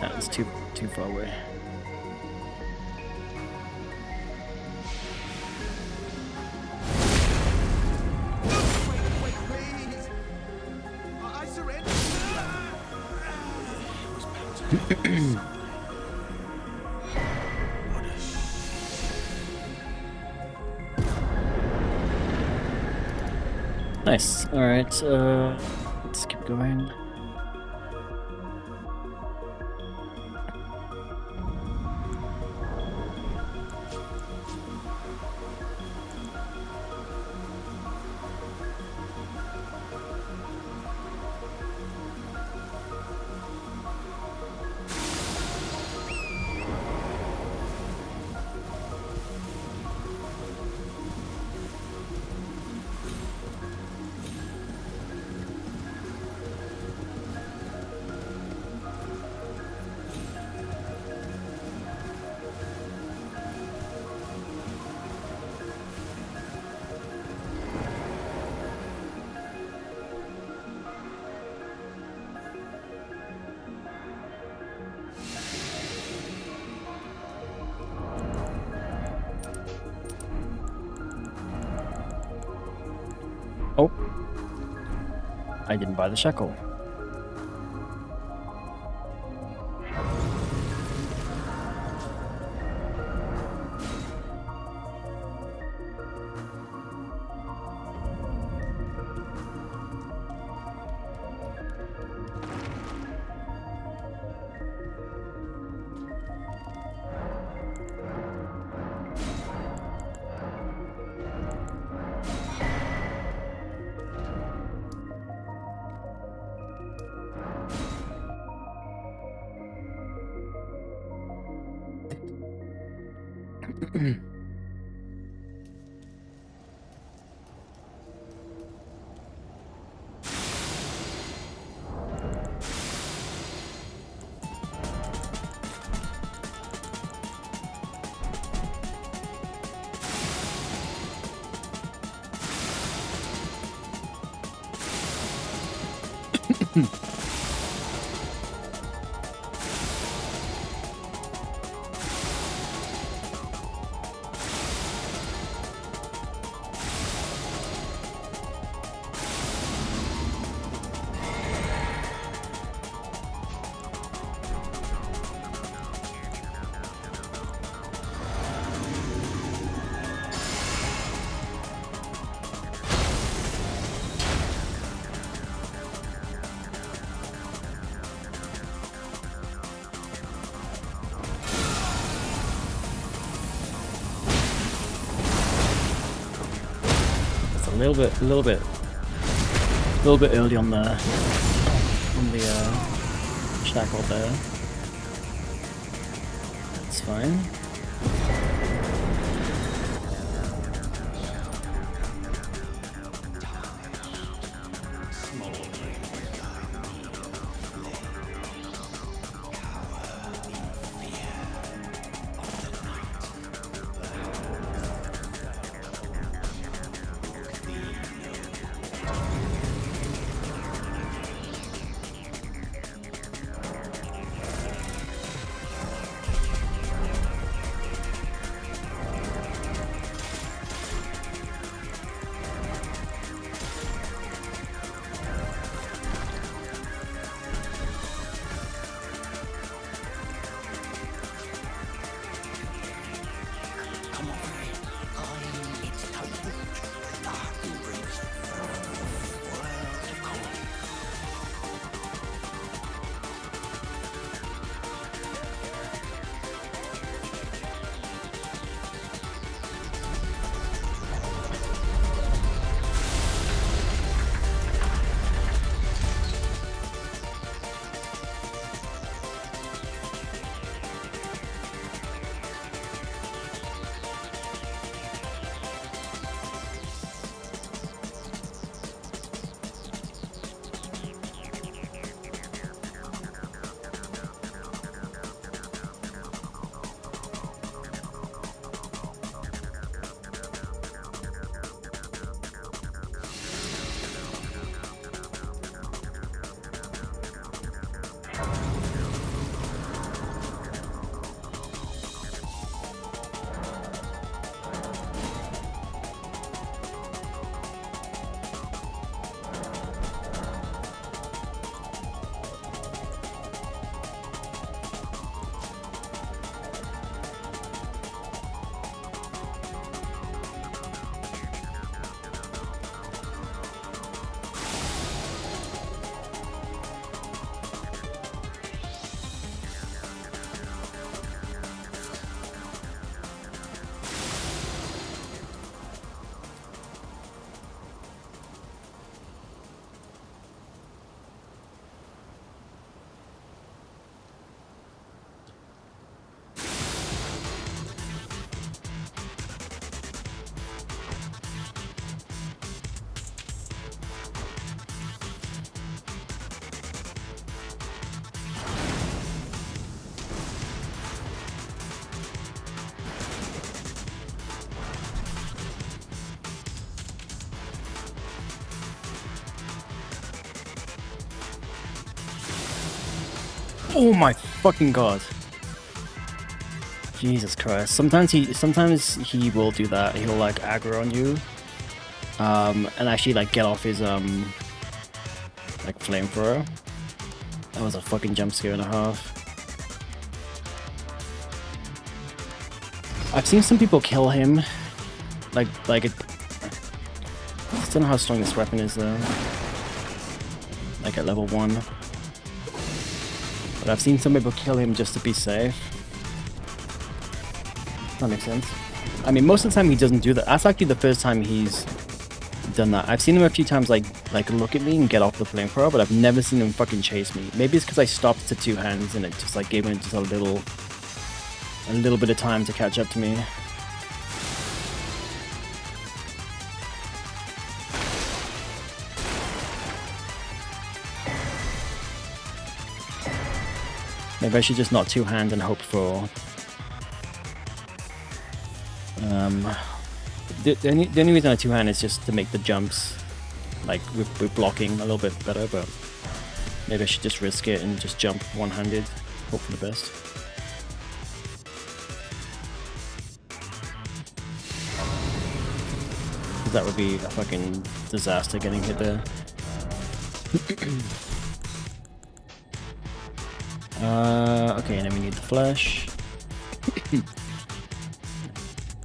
S1: That was too far away.
S2: Wait, please. I surrender.
S1: Nice. All right. Let's keep going. Oh, I didn't buy the shekel. A little bit early on the shackle there. That's fine. Oh my fucking god. Jesus Christ. Sometimes he will do that. He'll like aggro on you. And actually like get off his like flamethrower. That was a fucking jump scare and a half. I've seen some people kill him. Like it, I still don't know how strong this weapon is though. Like at level 1. But I've seen some people kill him just to be safe. That makes sense. I mean, most of the time he doesn't do that. That's actually the first time he's done that. I've seen him a few times like look at me and get off the flamethrower, but I've never seen him fucking chase me. Maybe it's because I stopped to 2 hands and it just like gave him just a little bit of time to catch up to me. Maybe I should just not two-hand and hope for... the only reason I two-hand is just to make the jumps, like, with blocking a little bit better, but maybe I should just risk it and just jump one-handed, hope for the best. That would be a fucking disaster getting hit there. Okay, and then we need the flash.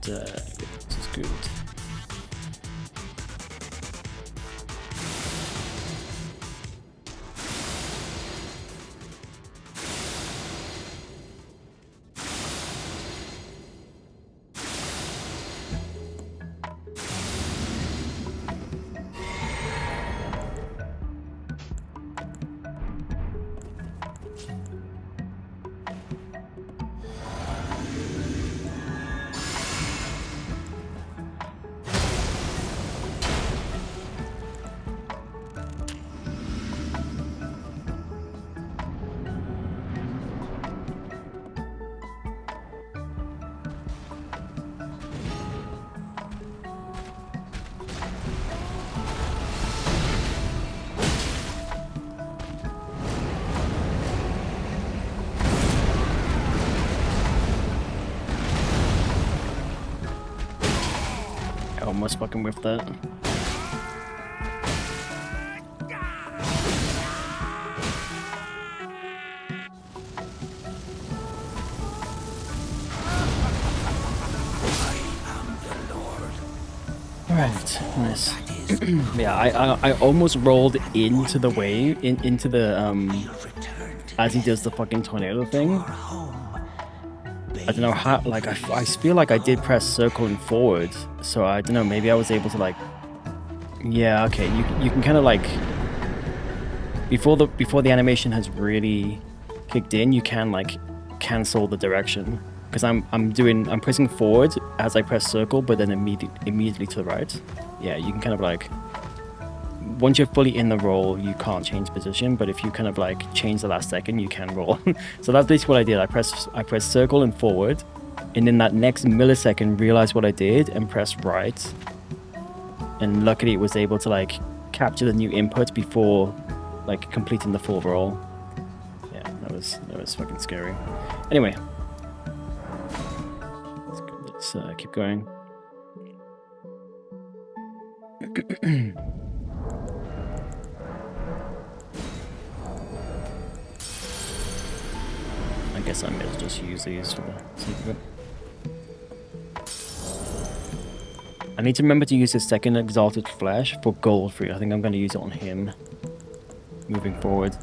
S1: This is good. I almost fucking whiffed that. Alright, nice. Yeah, I almost rolled into the wave, into the, as he does the fucking tornado thing. I don't know how, like, I feel like I did press circle and forward, so I don't know, maybe I was able to, like, yeah, okay, you can kind of, like, before the animation has really kicked in, you can, like, cancel the direction, because I'm pressing forward as I press circle, but then immediately to the right. Yeah, you can kind of, like, once you're fully in the roll, you can't change position, but if you kind of like change the last second, you can roll. So that's basically what I did. I pressed circle and forward, and in that next millisecond realized what I did and pressed right. And luckily it was able to like capture the new input before like completing the full roll. Yeah, that was fucking scary. Anyway, let's keep going. I guess I may as well just use these for the sake of it. I need to remember to use his second Exalted Flash for Goldfree. I think I'm going to use it on him moving forward.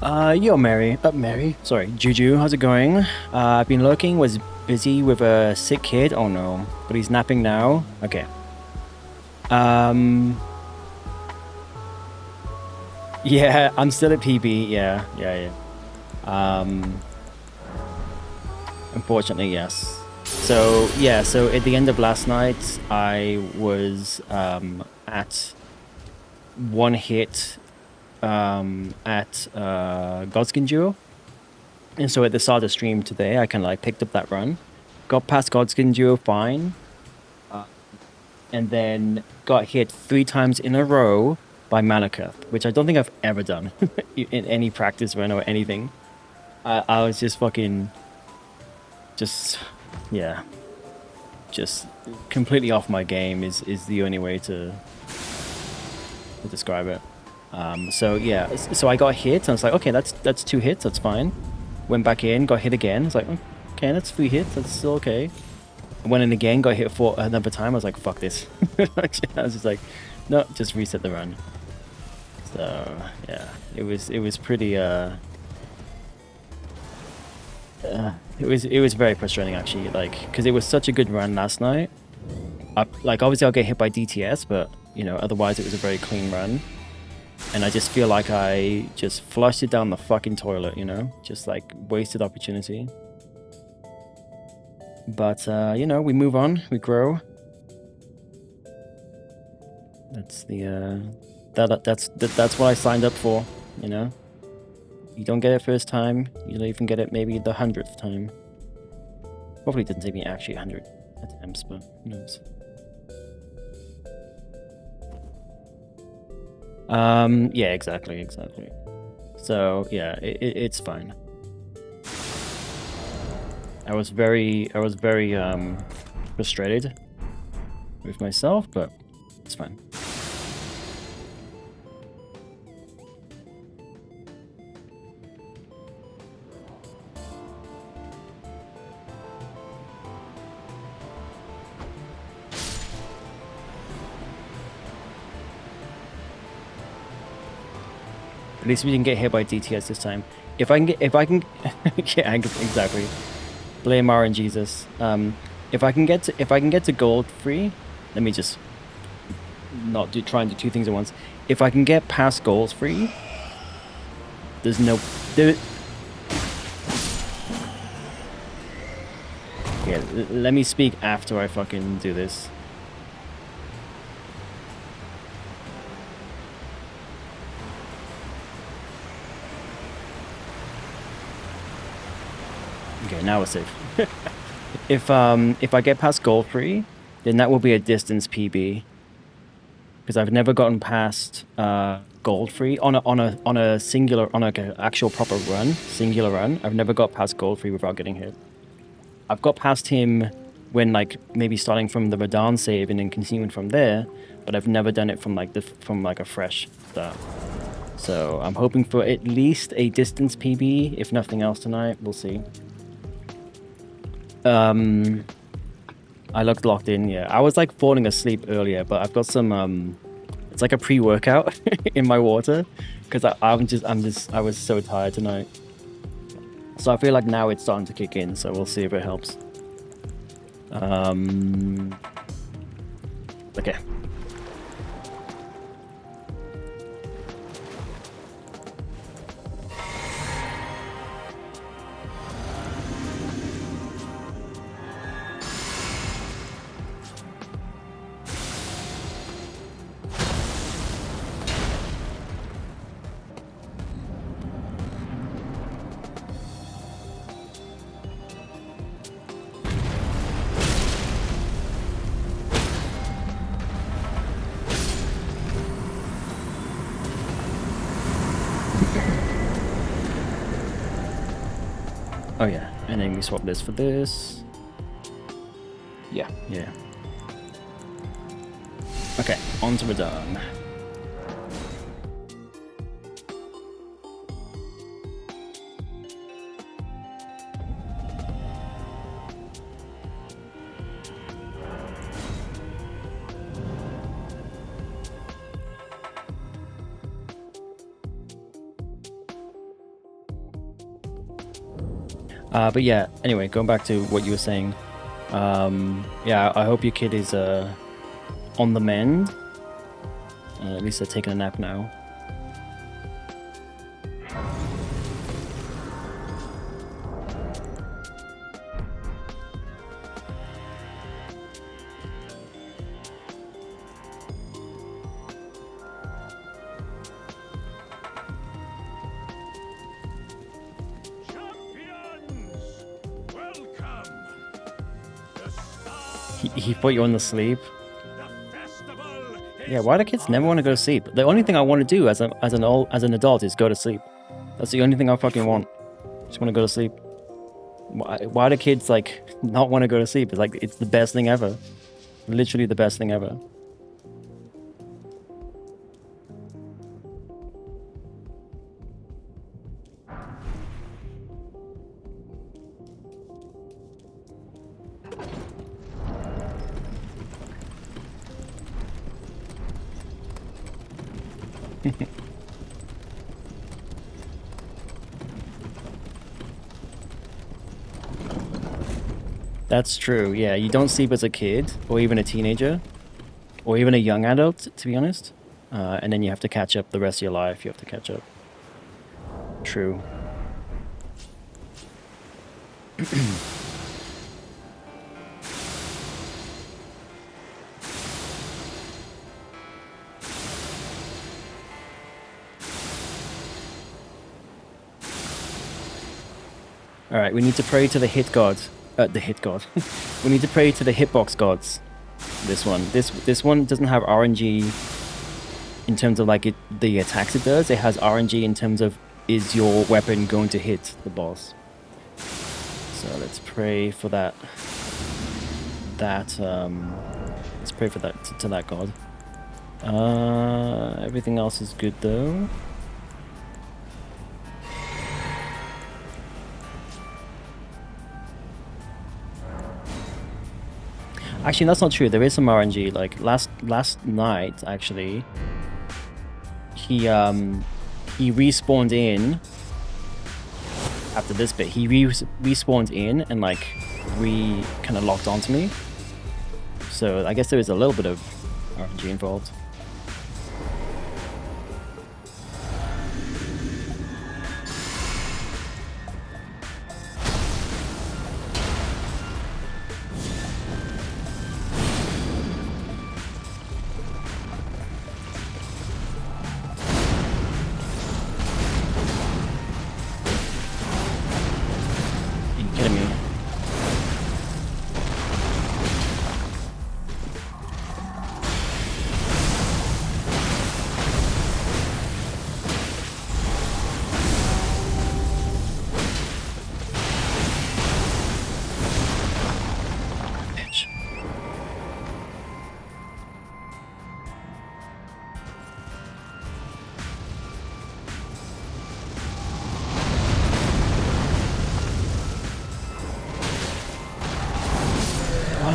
S1: Yo, Mary. Mary. Sorry, Juju. How's it going? I've been lurking. Was busy with a sick kid. Oh no, but he's napping now. Okay. Yeah, I'm still at PB. Yeah. Unfortunately, yes. So yeah. So at the end of last night, I was at one hit at Godskin Duo. And so at the start of the stream today, I kind of like picked up that run, got past Godskin Duo fine, and then got hit 3 times in a row by Malakath, which I don't think I've ever done in any practice run or anything. I was just fucking, just completely off my game is the only way to describe it. So yeah, so I got hit, and I was like, okay, that's 2 hits, that's fine. Went back in, got hit again. I was like, okay, that's 3 hits, that's still okay. Went in again, got hit for another time. I was like, fuck this. I was just like, no, just reset the run. So yeah, it was pretty it was very frustrating actually, like, because it was such a good run last night. Like obviously I'll get hit by DTS, but you know, otherwise it was a very clean run. And I just feel like I just flushed it down the fucking toilet, you know? Just like wasted opportunity. But, you know, we move on, we grow. That's the, that's what I signed up for, you know? You don't get it first time, you'll even get it maybe the 100th time. Probably didn't take me actually 100 attempts, but who knows? Yeah, exactly. So yeah, it's fine. I was very frustrated with myself, but it's fine. At least we didn't get hit by DTS this time. If I can, yeah, exactly. Blame RNGesus. If I can get to gold free, let me just not try and do 2 things at once. If I can get past gold free, there's no yeah. Let me speak after I fucking do this. Okay, now we're safe. If I get past gold free, then that will be a distance PB. Because I've never gotten past gold free on a singular, on like an actual proper run, singular run. I've never got past gold free without getting hit. I've got past him when like maybe starting from the Radahn save and then continuing from there, but I've never done it from like a fresh start. So I'm hoping for at least a distance PB, if nothing else tonight. We'll see. I looked locked in, yeah. I was like falling asleep earlier, but I've got some it's like a pre-workout in my water because I was so tired tonight. So I feel like now it's starting to kick in, so we'll see if it helps. Okay. Oh yeah, and then we swap this for this. Yeah. Okay, on to Radahn. But yeah, anyway, going back to what you were saying. Yeah, I hope your kid is on the mend. At least they're taking a nap now.
S2: Champions, welcome. The star,
S1: He put you on the sleep.
S2: the festival is
S1: Yeah, why do kids never want to go to sleep? The only thing I want to do as an adult is go to sleep. That's the only thing I fucking want. Just want to go to sleep. Why do kids like not want to go to sleep? It's like it's the best thing ever. Literally the best thing ever. That's true. Yeah, you don't sleep as a kid or even a teenager or even a young adult, to be honest. And then you have to catch up the rest of your life. You have to catch up. True. All right, we need to pray to the hit god. The hit god. We need to pray to the hitbox gods. This one. This one doesn't have RNG in terms of like the attacks it does. It has RNG in terms of is your weapon going to hit the boss. So let's pray for that. Let's pray for that to that god. Everything else is good though. Actually, that's not true. There is some RNG. Like last night, actually, he respawned in after this bit. He respawned in and like kind of locked onto me. So I guess there is a little bit of RNG involved.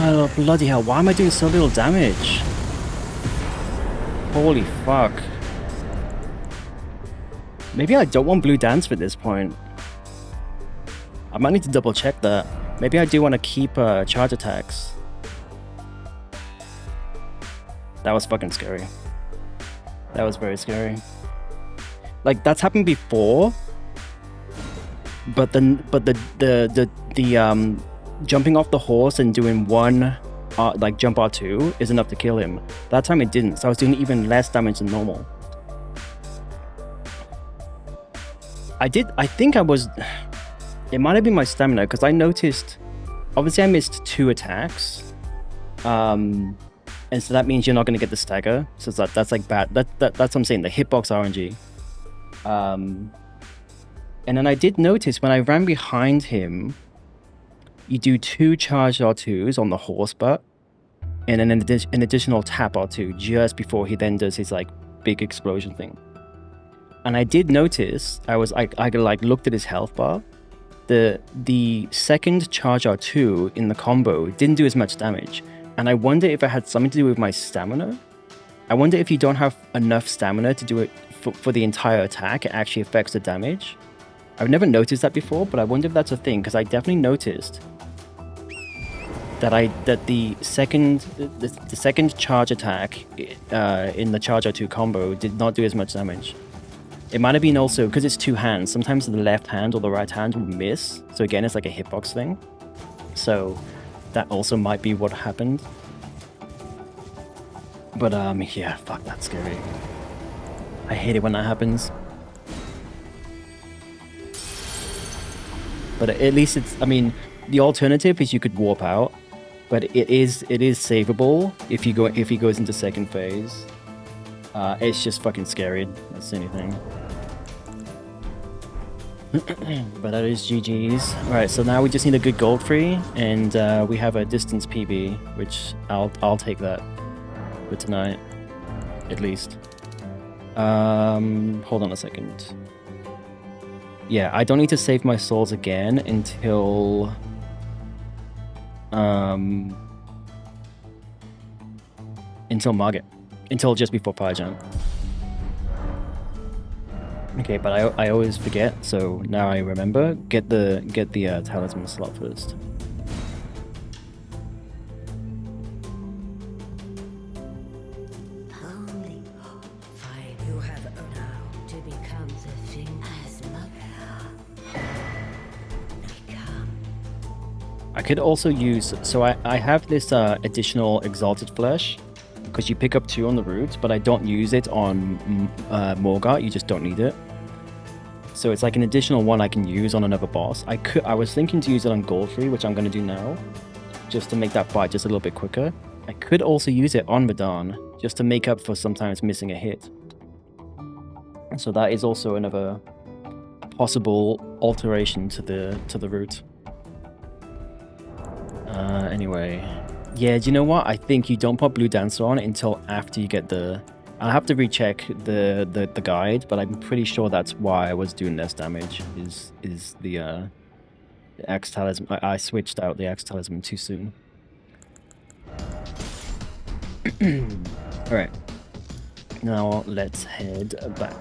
S1: Oh, bloody hell, why am I doing so little damage? Holy fuck. Maybe I don't want blue dance at this point. I might need to double check that. Maybe I do want to keep charge attacks. That was fucking scary. That was very scary. Like, that's happened before. But the jumping off the horse and doing one like jump R2 is enough to kill him. That time it didn't, so I was doing even less damage than normal. I think I was, it might have been my stamina, because I noticed, obviously I missed 2 attacks, and so that means you're not going to get the stagger, so that's like bad. That's what I'm saying, the hitbox RNG. And then I did notice when I ran behind him, you do 2 charged R2s on the horse butt, and then an additional tap R2 just before he then does his like big explosion thing. And I did notice, I like looked at his health bar. The second charge R2 in the combo didn't do as much damage, and I wonder if it had something to do with my stamina. I wonder if you don't have enough stamina to do it for the entire attack, it actually affects the damage. I've never noticed that before, but I wonder if that's a thing, because I definitely noticed that the second charge attack in the charge R2 combo did not do as much damage. It might have been also because it's two hands. Sometimes the left hand or the right hand will miss. So again, it's like a hitbox thing. So that also might be what happened. But yeah, fuck, that's scary. I hate it when that happens. But at least it's, I mean, the alternative is you could warp out, but it is savable if he goes into second phase. It's just fucking scary. That's the only thing. But that is GG's. Alright, so now we just need a good gold free, and we have a distance PB, which I'll take that for tonight, at least. Hold on a second. Yeah, I don't need to save my souls again until Margit. Until just before Fire Jump. Okay, but I always forget, so now I remember. Get the talisman slot first.
S6: Only fine. You have now to become the thing as mother. Become.
S1: I could also use, so I have this additional Exalted Flesh, because you pick up 2 on the route, but I don't use it on Morgart. You just don't need it. So it's like an additional one I can use on another boss. I was thinking to use it on Godfrey, which I'm going to do now, just to make that fight just a little bit quicker. I could also use it on Madan, just to make up for sometimes missing a hit. So that is also another possible alteration to the route. Anyway. Yeah, do you know what? I think you don't put Blue Dancer on until after you get the... I'll have to recheck the guide, but I'm pretty sure that's why I was doing less damage, is the Axe Talisman. I switched out the Axe Talisman too soon. Alright. Now let's head back.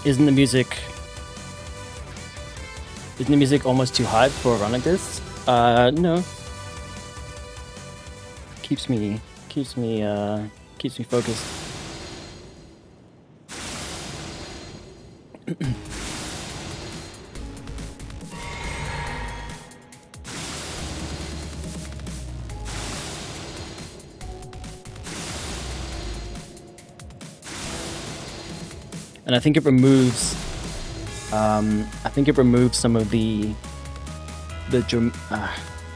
S1: Isn't the music almost too hype for a run like this? No. Keeps me focused. And I think it removes some of the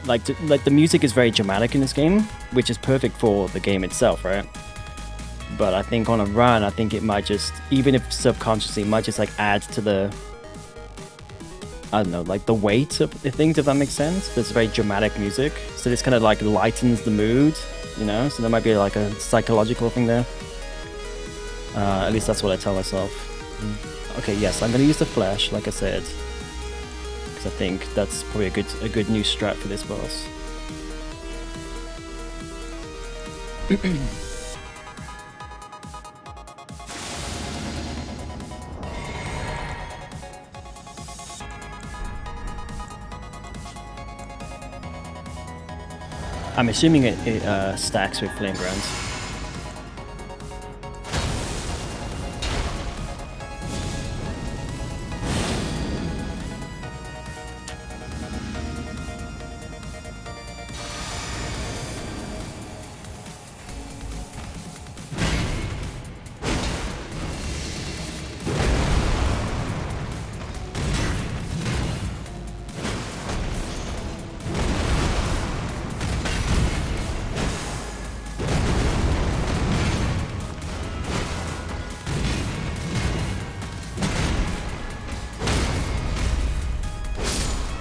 S1: the music is very dramatic in this game, which is perfect for the game itself, right? But I think on a run, I think it might just, even if subconsciously, it might just like add to the, I don't know, like the weight of the things, if that makes sense. There's very dramatic music, so this kind of like lightens the mood, you know? So there might be like a psychological thing there. At least that's what I tell myself. Okay, yes, I'm gonna use the flash, like I said, because I think that's probably a good new strat for this boss. I'm assuming it stacks with flame grounds.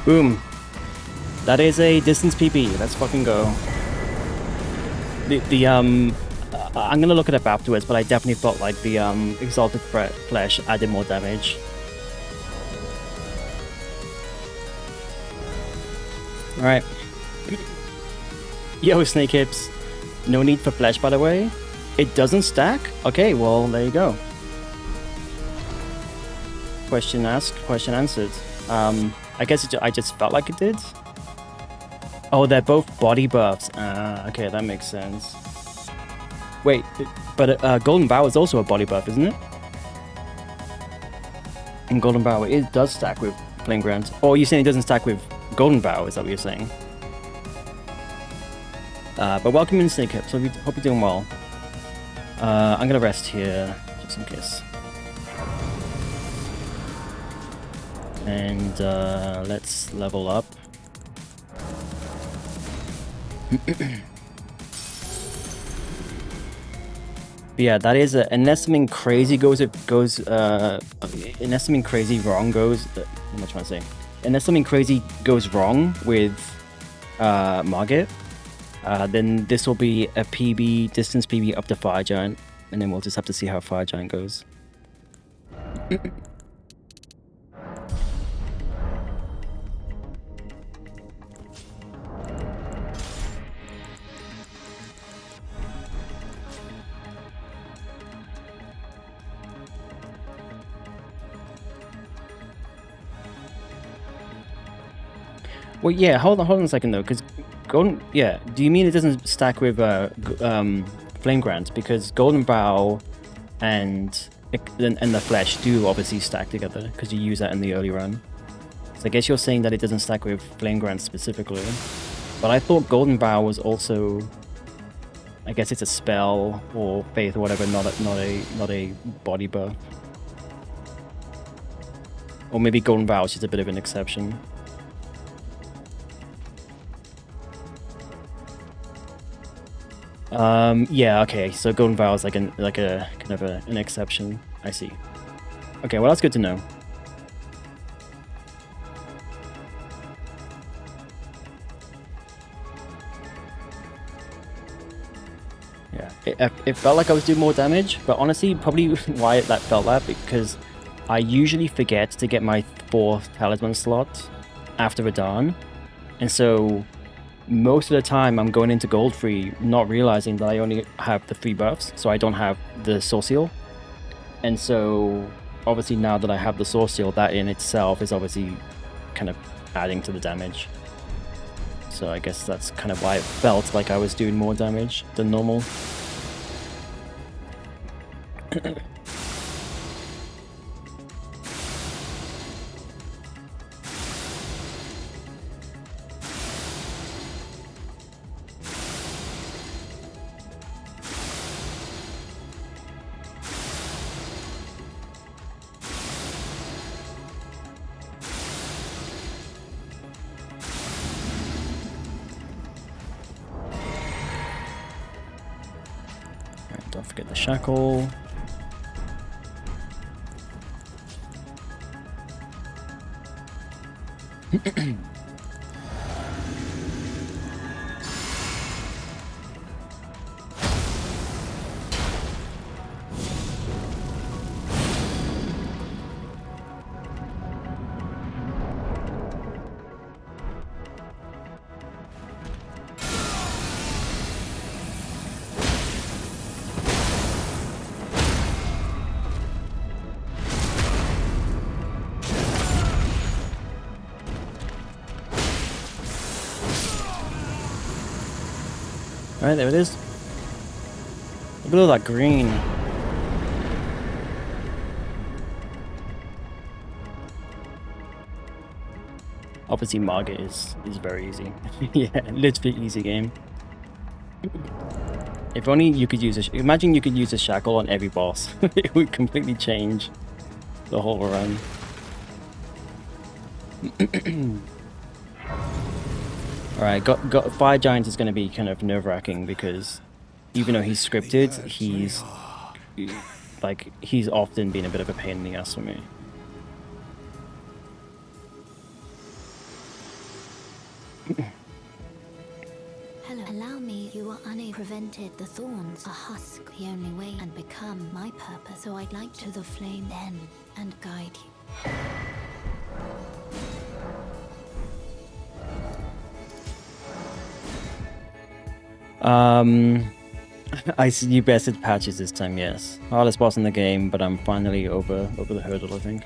S1: Boom. That is a distance PP. Let's fucking go. I'm gonna look it up afterwards, but I definitely felt like the Exalted Flesh added more damage. Alright. Yo, Snake Hips. No need for flesh, by the way. It doesn't stack? Okay, well, there you go. Question asked, question answered. I guess I just felt like it did. Oh, they're both body buffs. Okay, that makes sense. Wait, but Golden Bow is also a body buff, isn't it? And Golden Bow, it does stack with Flame Ground. Or you're saying it doesn't stack with Golden Bow, is that what you're saying? But welcome in, Snake Hips. Hope you're doing well. I'm gonna rest here, just in case. And let's level up. Yeah, that is unless something crazy unless something crazy wrong goes. What am I trying to say? Unless something crazy goes wrong with Margit, then this will be a PB distance PB up to Fire Giant, and then we'll just have to see how Fire Giant goes. Well, yeah, hold on a second though, because Golden, yeah, do you mean it doesn't stack with Flame Grant? Because Golden Bow and the Flesh do obviously stack together, because you use that in the early run. So I guess you're saying that it doesn't stack with Flame Grant specifically. But I thought Golden Bow was also, I guess it's a spell or faith or whatever, not a body buff. Or maybe Golden Bow is just a bit of an exception. Yeah, okay, so Golden Vow is like a kind of an exception. I see. Okay, well that's good to know. Yeah, it felt like I was doing more damage, but honestly, probably why that felt that, because I usually forget to get my 4th talisman slot after Radahn, and so most of the time I'm going into gold free not realizing that I only have the 3 buffs, so I don't have the soul seal. And so obviously now that I have the source seal, that in itself is obviously kind of adding to the damage. So I guess that's kind of why it felt like I was doing more damage than normal. Don't forget the shackle. Alright, there it is. Look at all that green. Obviously Margit is very easy. Yeah, literally easy game. If only you could use a... Imagine you could use a shackle on every boss. It would completely change the whole run. Alright, got Fire Giant is going to be kind of nerve-wracking because even though he's scripted, he's often been a bit of a pain in the ass for me.
S3: Hello. Allow me. You are unable prevented the thorns. A husk, the only way, and become my purpose. So I'd like to the flame then and guide you.
S1: I see you bested patches this time, yes. Hardest boss in the game, but I'm finally over the hurdle, I think.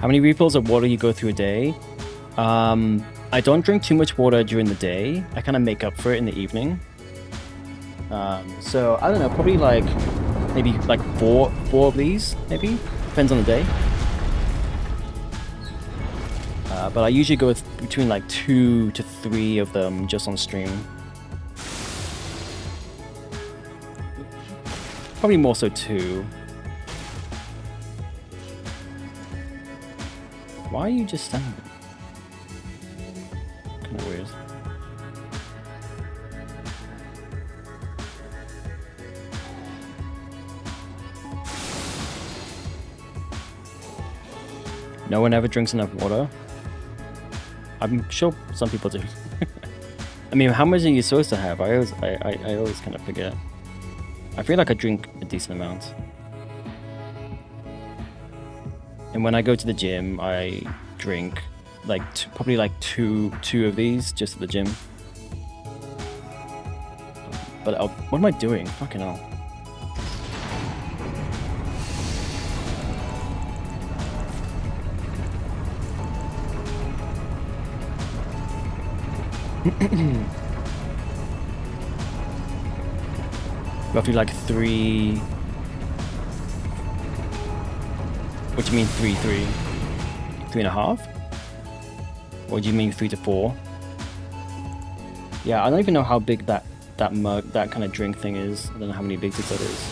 S1: How many refills of water you go through a day? I don't drink too much water during the day. I kind of make up for it in the evening. So I don't know, probably like maybe like four of these, maybe depends on the day. But I usually go with between like 2 to 3 of them just on stream. Probably more so 2. Why are you just standing there? Kind of weird. No one ever drinks enough water. I'm sure some people do. I mean, how much are you supposed to have? I always kind of forget. I feel like I drink a decent amount. And when I go to the gym, I drink like probably like two of these just at the gym. But what am I doing? Fucking hell. Roughly like 3. What do you mean 3, 3.5? Or do you mean 3 to 4? Yeah, I don't even know how big that mug, that kind of drink thing is. I don't know how many liters that is.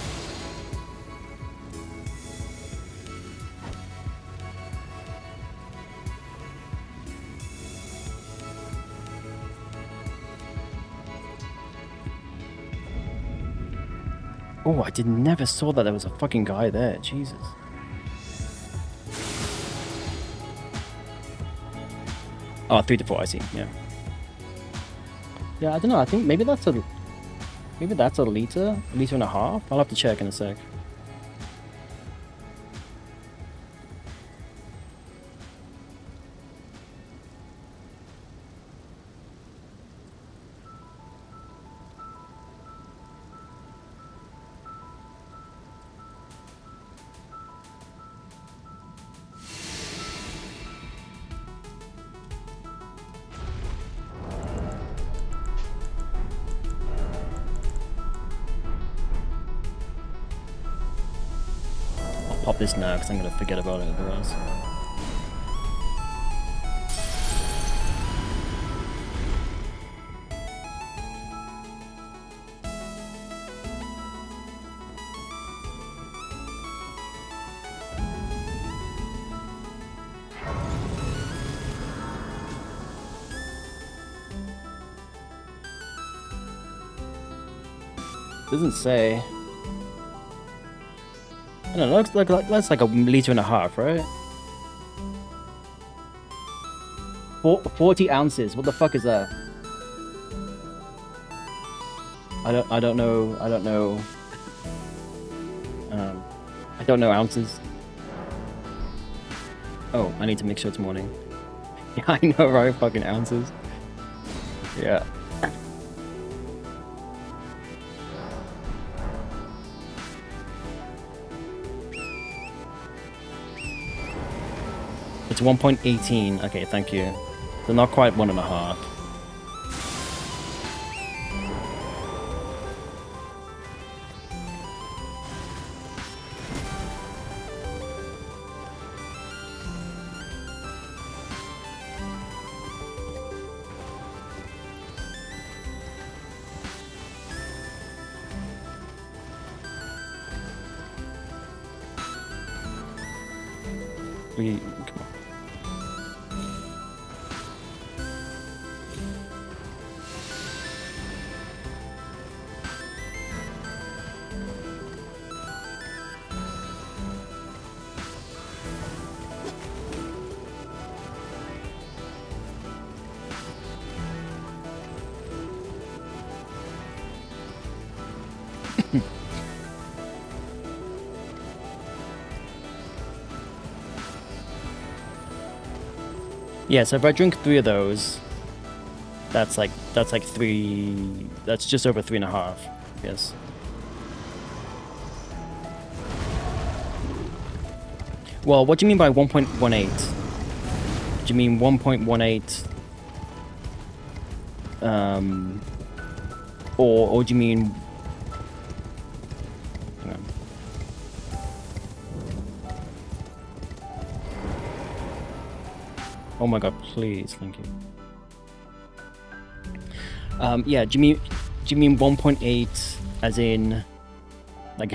S1: Oh, I never saw that there was a fucking guy there. Jesus. Oh, 3 to 4, I see. Yeah. Yeah, I don't know. I think maybe that's a liter and a half. I'll have to check in a sec. Pop this now because I'm gonna forget about it otherwise. Doesn't say. I don't know, looks like that's like a liter and a half, right? 40 ounces. What the fuck is that? I don't know. I don't know ounces. Oh, I need to make sure it's morning. Yeah, I know, right? Fucking ounces. Yeah. It's 1.18. Okay, thank you. So not quite 1.5. Come on. Yeah, so if I drink 3 of those, that's like 3. That's just over 3.5, I guess. Well, what do you mean by 1.18? Do you mean 1.18? Or do you mean? Hang on. Oh my god, please, thank you. Yeah, do you mean 1.8 as in like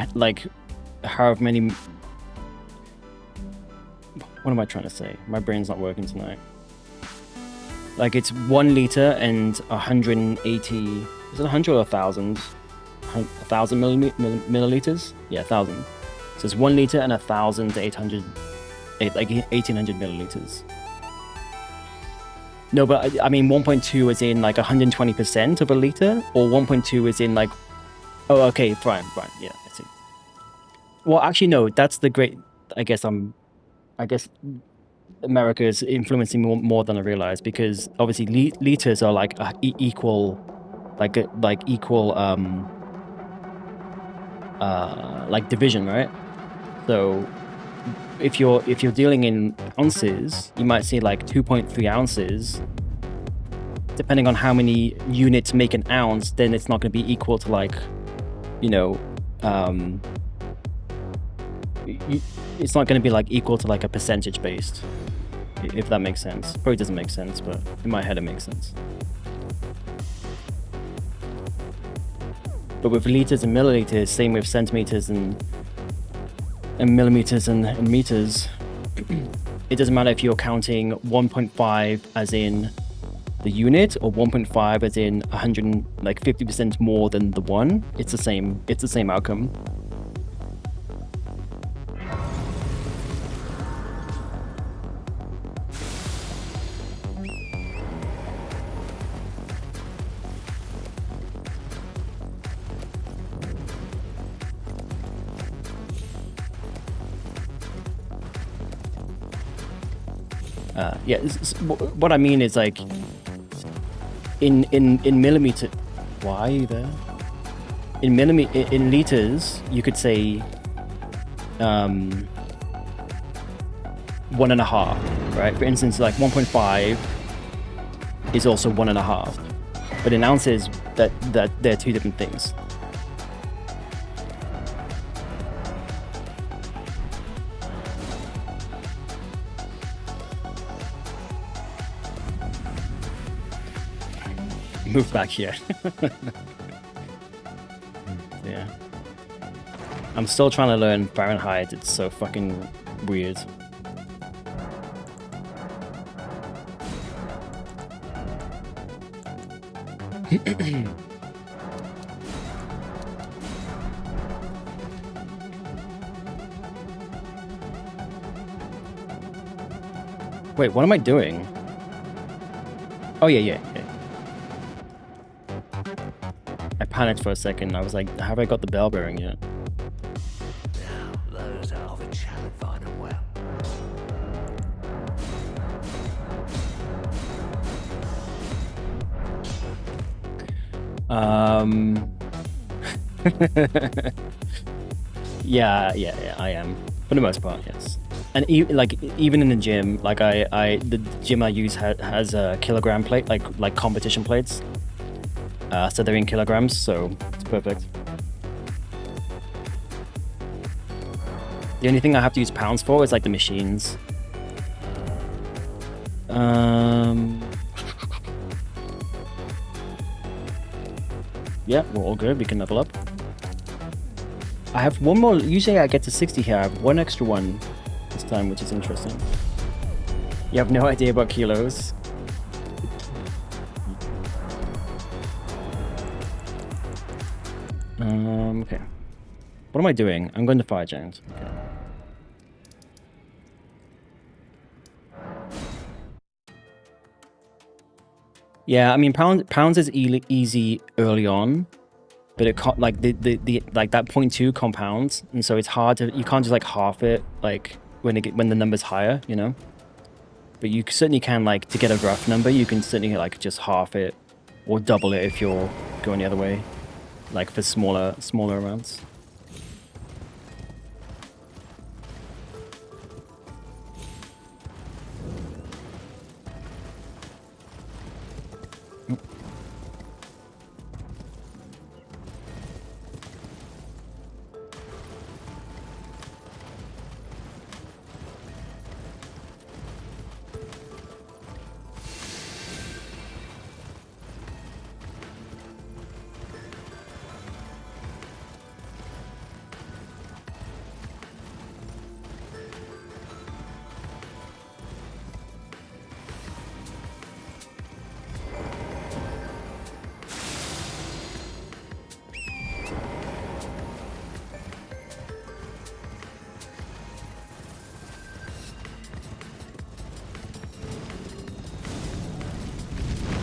S1: however many? What am I trying to say? My brain's not working tonight. Like it's 1 liter and 180. Is it 100 or 1,000? 1,000 milliliters? Yeah, 1,000. So it's 1 liter and 1,800, like 1,800 milliliters. No, but I mean 1.2 is in like 120% of a liter, or 1.2 is in like. Oh, okay, fine, yeah, I see. Well, actually, no. That's the great. I guess America is influencing more than I realize, because obviously liters are like equal, like division, right? So if you're dealing in ounces, you might see like 2.3 ounces. Depending on how many units make an ounce, then it's not going to be equal to like, it's not going to be like equal to like a percentage based, if that makes sense. Probably doesn't make sense, but in my head it makes sense. But with liters and milliliters, same with centimeters and millimeters and meters, it doesn't matter if you're counting 1.5 as in the unit, or 1.5 as in 150% more than the 1, it's the same outcome. Yeah, what I mean is like in millimeter. Why are you there? In liters, you could say 1.5, right? For instance, like 1.5 is also 1.5, but in ounces, that they're two different things. Move back here. Yeah. I'm still trying to learn Fahrenheit. It's so fucking weird. Wait, what am I doing? Oh, yeah. I panicked for a second. I was like, have I got the bell bearing yet?
S5: Now, those are of a challenge fine and well.
S1: Yeah, I am. For the most part, yes. And even in the gym, like the gym I use has a kilogram plate, like competition plates. So they're in kilograms, so it's perfect. The only thing I have to use pounds for is like the machines. Yeah, we're all good. We can level up. I have one more. Usually I get to 60 here. I have one extra one this time, which is interesting. You have no idea about kilos. Okay. What am I doing? I'm going to fire giant. Okay. Yeah, I mean pounds is easy early on, but it can't like the like that 0.2 compounds, and so it's hard to, you can't just like half it like when the number's higher, you know. But you certainly can, like, to get a rough number, you can certainly like just half it or double it if you're going the other way, like for smaller amounts.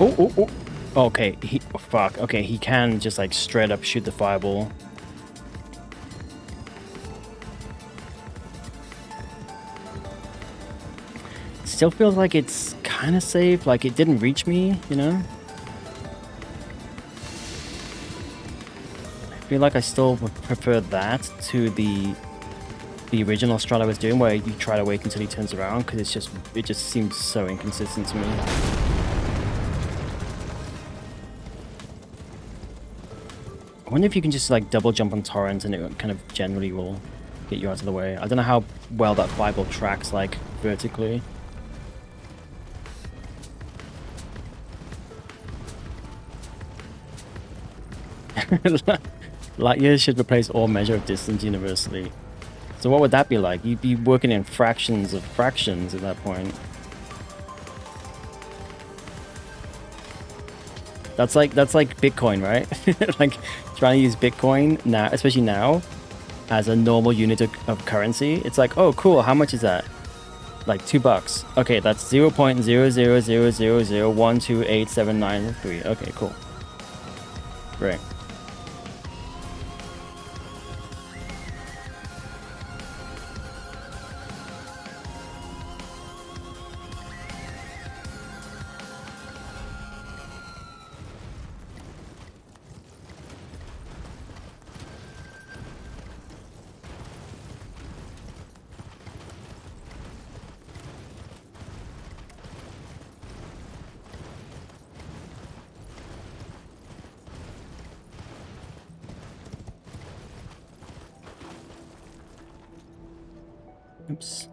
S1: Oh. Okay, fuck. Okay, he can just like straight up shoot the fireball. Still feels like it's kind of safe, like it didn't reach me, you know? I feel like I still would prefer that to the original strat I was doing, where you try to wait until he turns around, because it just seems so inconsistent to me. I wonder if you can just like double jump on torrents and it kind of generally will get you out of the way. I don't know how well that fireball tracks like vertically. Light years should replace all measure of distance universally. So what would that be like? You'd be working in fractions of fractions at that point. That's like Bitcoin, right? Like trying to use Bitcoin now, especially now, as a normal unit of currency. It's like, oh, cool. How much is that? Like $2. Okay, that's 0.000012879. Okay, cool. Great. Oops.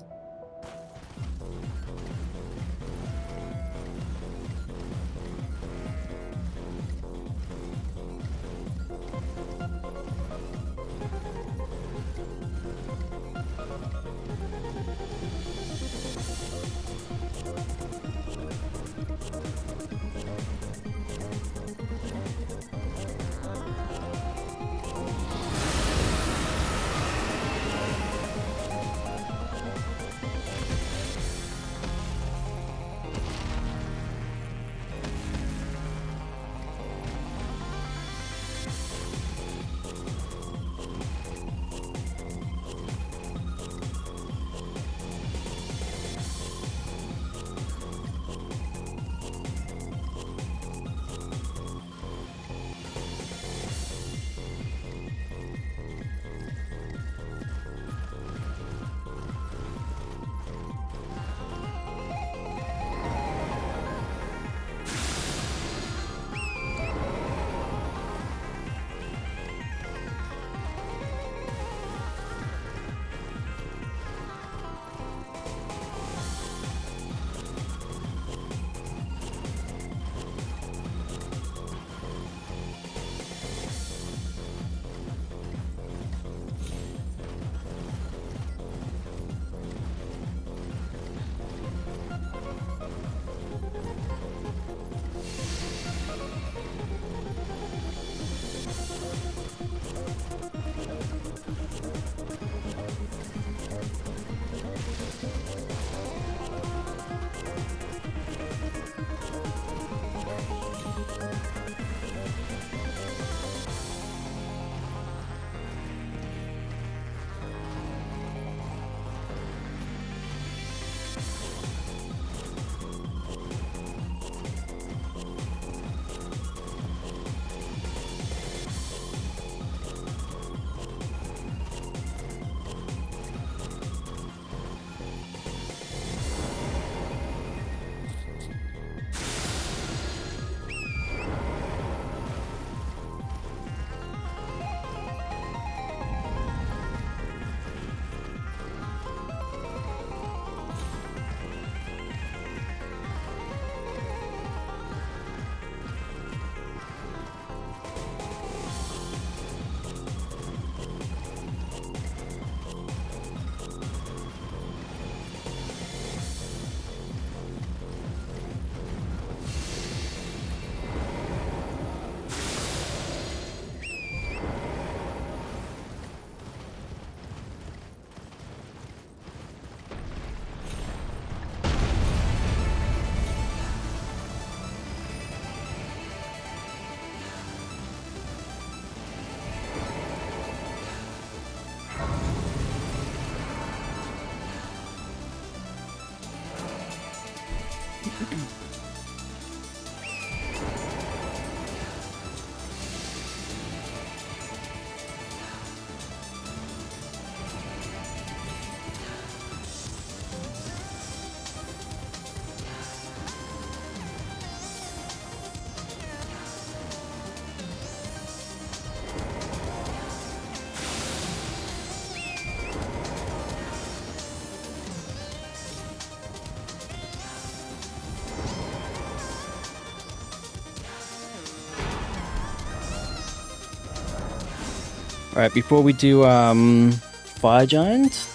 S1: Alright, before we do Fire Giant,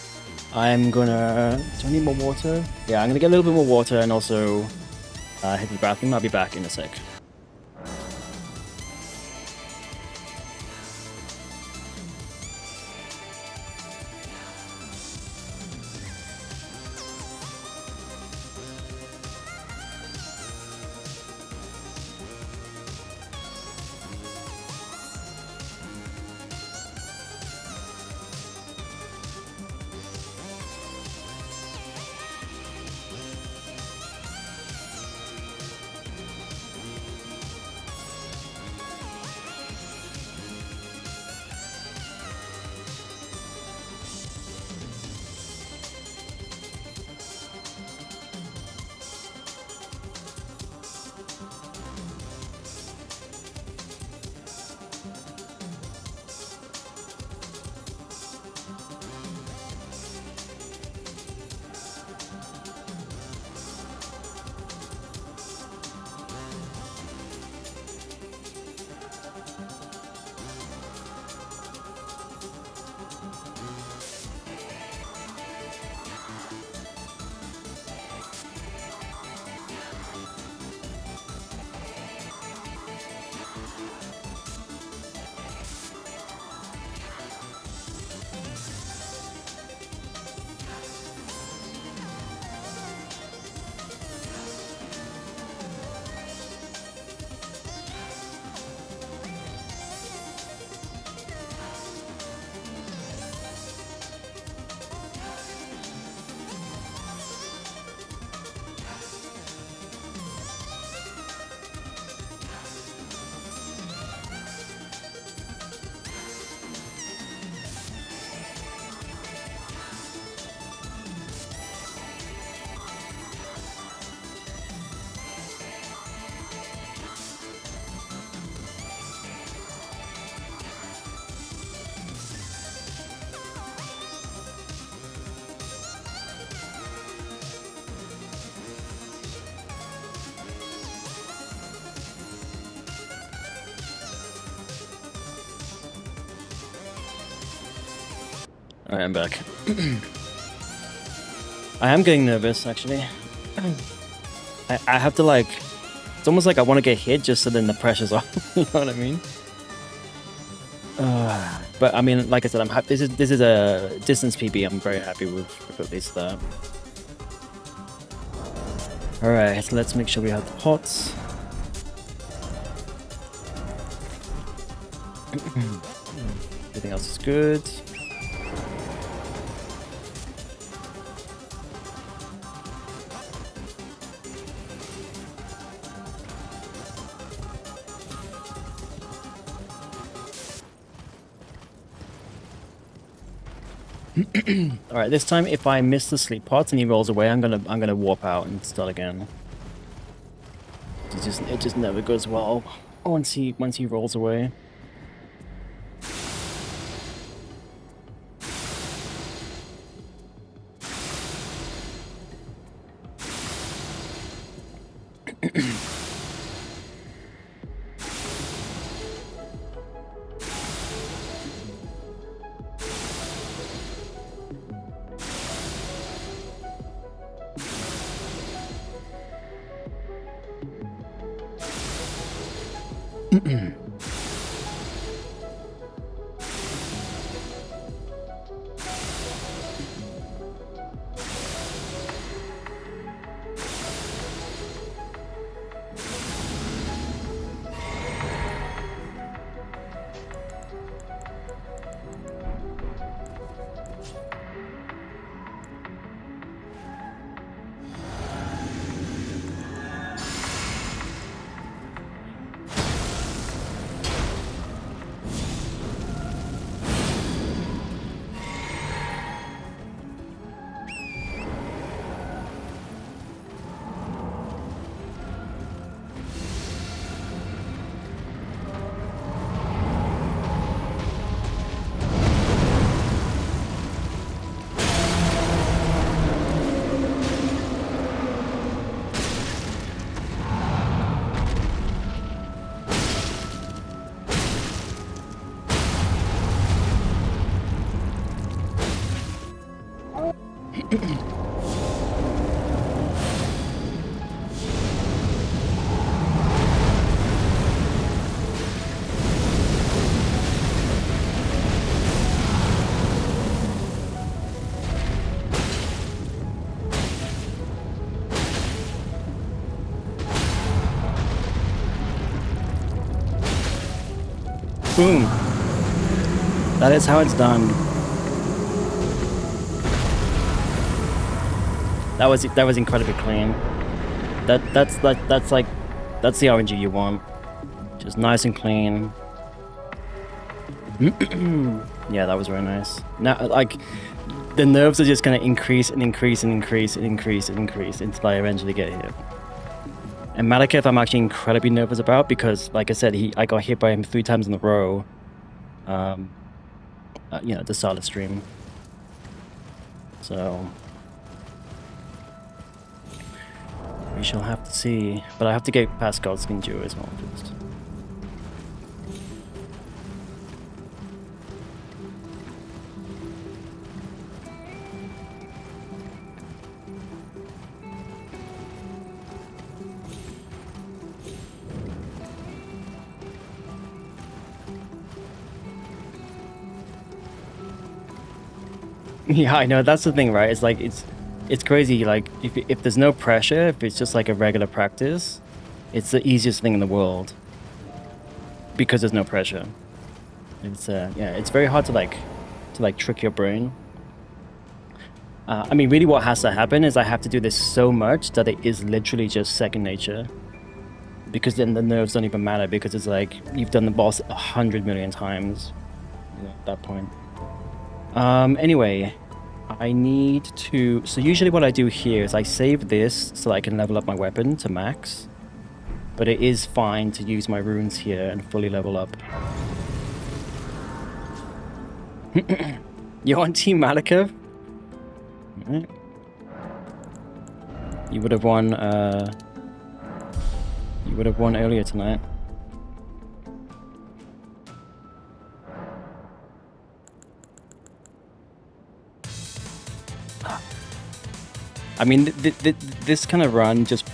S1: I'm gonna... Do I need more water? Yeah, I'm gonna get a little bit more water and also hit the bathroom. I'll be back in a sec. Alright, I'm back. I am getting nervous, actually. I have to, like... It's almost like I want to get hit just so then the pressure's off. You know what I mean? But, I mean, like I said, I'm happy. This is a distance PB I'm very happy with at least that. Alright, so let's make sure we have the pots. Everything else is good. All right, this time if I miss the sleep pot and he rolls away, I'm gonna warp out and start again. It just never goes well once he rolls away. Boom. That is how it's done. That was incredibly clean. That's the RNG you want. Just nice and clean. Yeah, that was very nice. Now, like, the nerves are just gonna increase and increase and increase and increase and increase until I eventually get hit. And Malekith, I'm actually incredibly nervous about because, like I said, I got hit by him 3 times in a row. You know, at the start of the stream. So we shall have to see. But I have to get past Godskin Duo as well first. Yeah, I know, that's the thing, right? It's like, it's crazy, like, if there's no pressure, if it's just like a regular practice, it's the easiest thing in the world. Because there's no pressure. It's, yeah, it's very hard to trick your brain. I mean, really what has to happen is I have to do this so much that it is literally just second nature. Because then the nerves don't even matter, because it's like, you've done the boss 100 million times, you know, at that point. Anyway, I need to... So usually what I do here is I save this so I can level up my weapon to max. But it is fine to use my runes here and fully level up. You're on Team Malekith? Alright. You would have won, earlier tonight. I mean, this kind of run just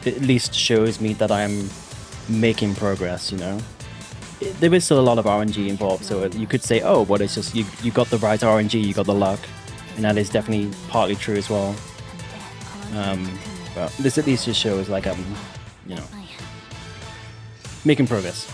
S1: at least shows me that I'm making progress. You know, there is still a lot of RNG involved, so you could say, oh, well, it's just you got the right RNG, you got the luck, and that is definitely partly true as well. But this at least just shows like I'm, you know, making progress.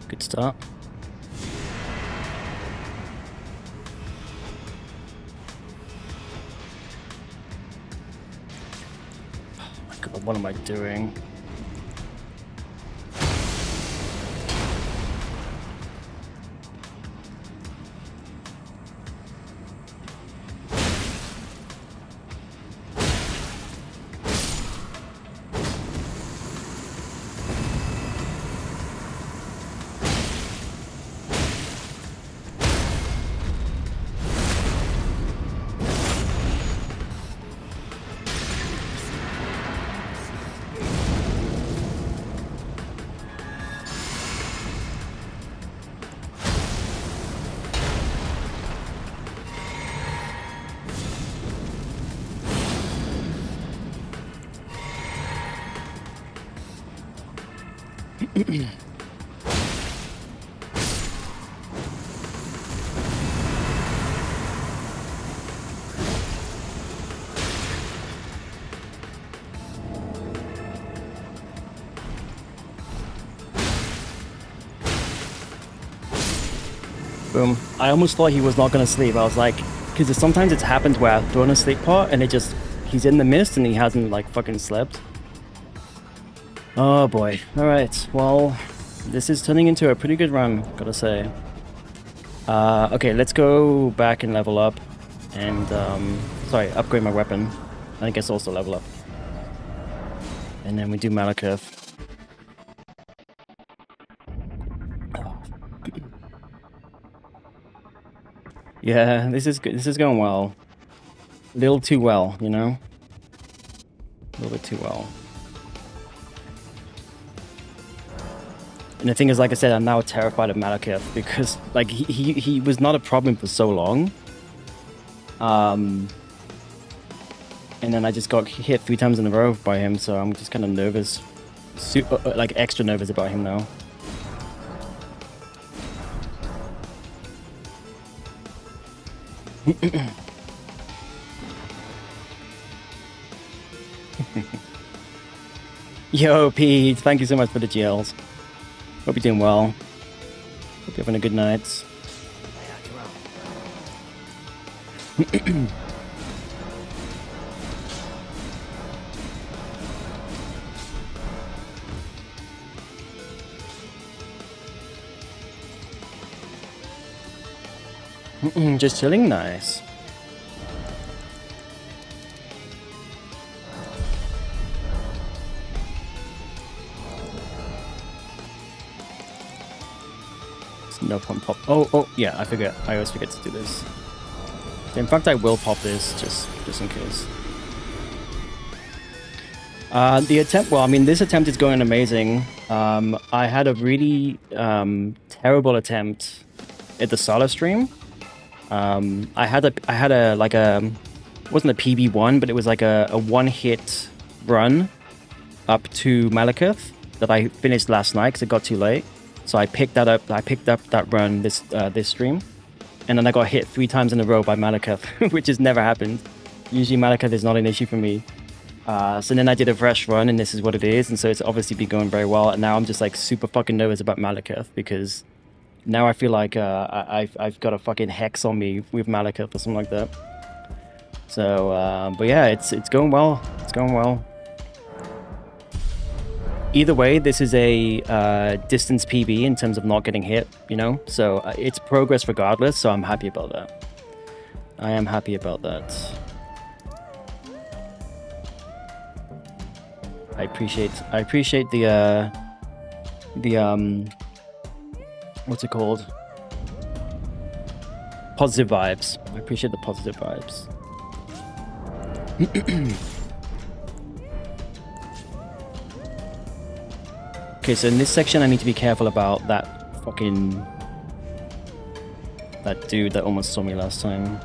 S1: Good start. Oh my god, what am I doing? Boom. I almost thought he was not gonna sleep. I was like, because sometimes it's happened where I've thrown a sleep pot and he's in the mist and he hasn't like fucking slept. Oh boy. Alright, well, this is turning into a pretty good run, gotta say. Okay, let's go back and level up and, sorry, upgrade my weapon. And I guess also level up. And then we do Malekith. Yeah, this is good. This is going well. A little too well, you know? A little bit too well. And the thing is, like I said, I'm now terrified of Malekith because, like, he was not a problem for so long. And then I just got hit 3 times in a row by him, so I'm just kind of nervous. Super, like, extra nervous about him now. Yo, Pete, thank you so much for the GLs. Hope you're doing well. Hope you're having a good night. Just chilling, nice. No point pop. Oh, yeah, I forget. I always forget to do this. In fact, I will pop this just in case. The attempt, well, I mean, this attempt is going amazing. I had a really terrible attempt at the solo stream. I had a like a, it wasn't a PB1, but it was like a one-hit run up to Malekith that I finished last night because it got too late. So I picked that up. I picked up that run this stream, and then I got hit 3 times in a row by Malekith, which has never happened. Usually Malekith is not an issue for me. So then I did a fresh run, and this is what it is. And so it's obviously been going very well. And now I'm just like super fucking nervous about Malekith because now I feel like I've got a fucking hex on me with Malekith or something like that. So, but yeah, it's going well. It's going well. Either way, this is a distance PB in terms of not getting hit, you know? So it's progress regardless, so I'm happy about that. I am happy about that. I appreciate the what's it called? Positive vibes. I appreciate the positive vibes. Okay, so in this section, I need to be careful about that dude that almost saw me last time.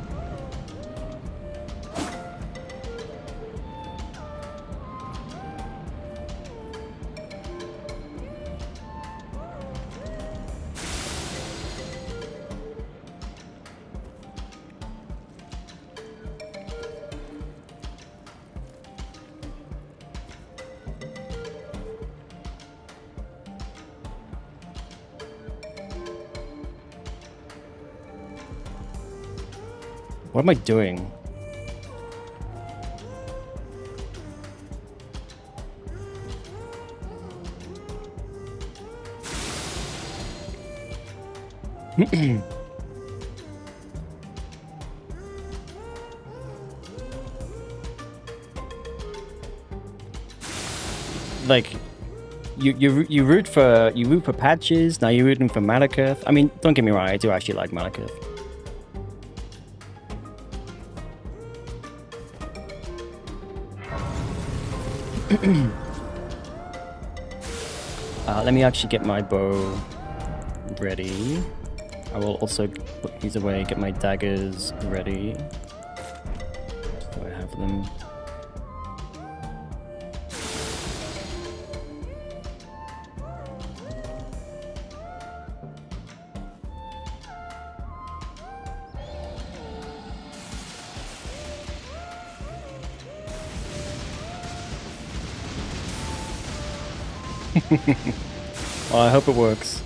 S1: What am I doing? Like, you root for Patches. Now you're rooting for Malekith. I mean, don't get me wrong, I do actually like Malekith. Let me actually get my bow ready. I will also put these away, get my daggers ready. So I have them. Well, I hope it works.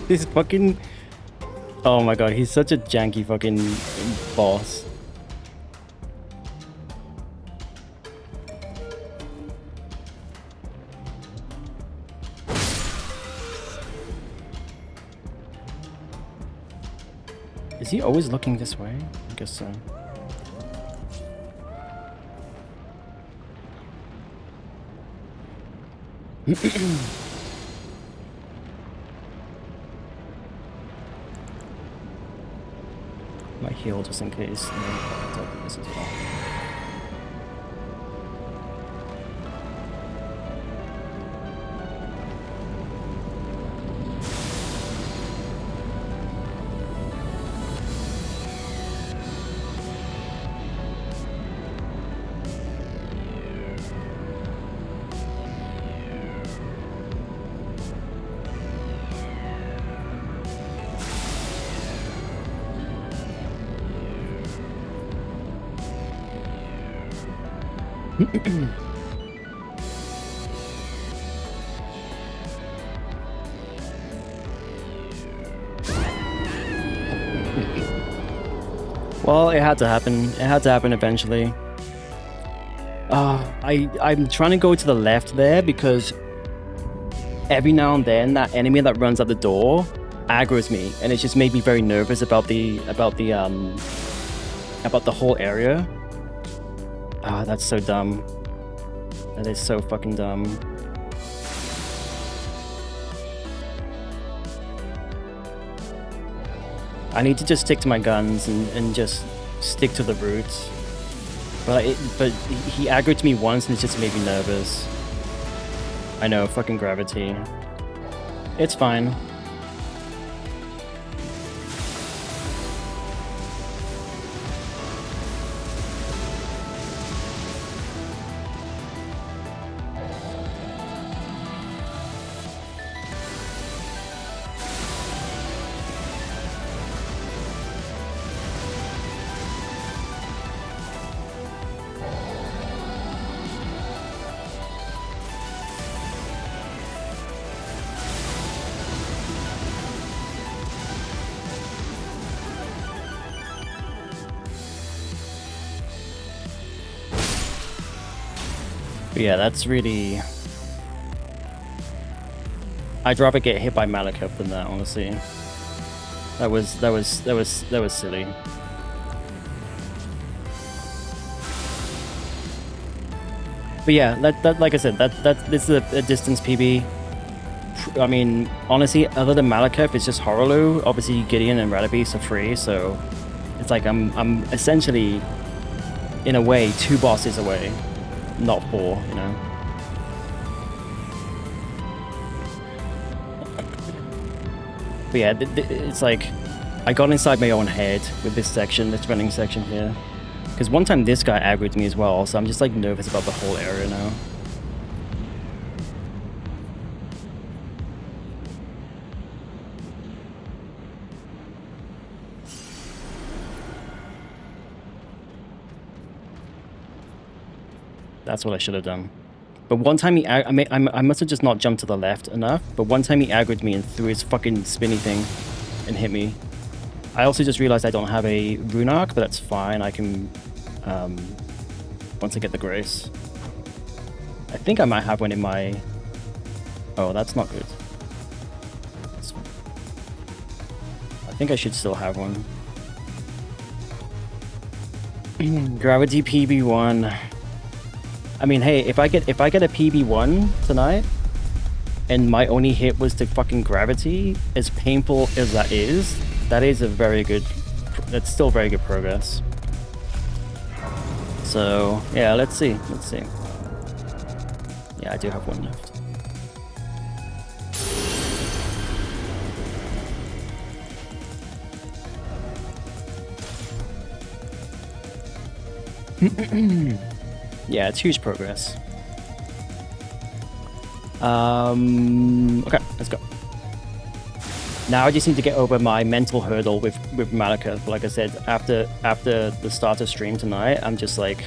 S1: He's fucking... Oh my god, he's such a janky fucking boss. Is he always looking this way? I guess so. My heal just in case. And then I'll do this as well. Well, it had to happen. It had to happen eventually. I'm trying to go to the left there because every now and then that enemy that runs out the door aggroes me, and it just made me very nervous about the whole area. Ah, that's so dumb. That is so fucking dumb. I need to just stick to my guns and just stick to the roots. But he aggroed me once and it just made me nervous. I know, fucking gravity. It's fine. But yeah, that's really... I'd rather get hit by Malekith than that, honestly. That was silly. But yeah, that like I said, this is a distance PB. I mean, honestly, other than Malekith, it's just Horolu. Obviously, Gideon and Radabeast are free, so it's like I'm essentially, in a way, 2 bosses away. Not 4, you know. But yeah, it's like I got inside my own head with this section, this running section here. Because one time this guy aggroed me as well, so I'm just like nervous about the whole area now. That's what I should have done. But one time I must have just not jumped to the left enough, but one time he aggroed me and threw his fucking spinny thing and hit me. I also just realized I don't have a rune arc, but that's fine. I can, once I get the grace. I think I might have one in my... Oh, that's not good. That's fine. I think I should still have one. Gravity PB1. I mean, hey, if I get a PB1 tonight, and my only hit was to fucking gravity, as painful as that is a very good, that's still very good progress. So, yeah, let's see. Yeah, I do have one left. Yeah, it's huge progress. Okay, let's go. Now I just need to get over my mental hurdle with Malika. Like I said, after the start of stream tonight, I'm just like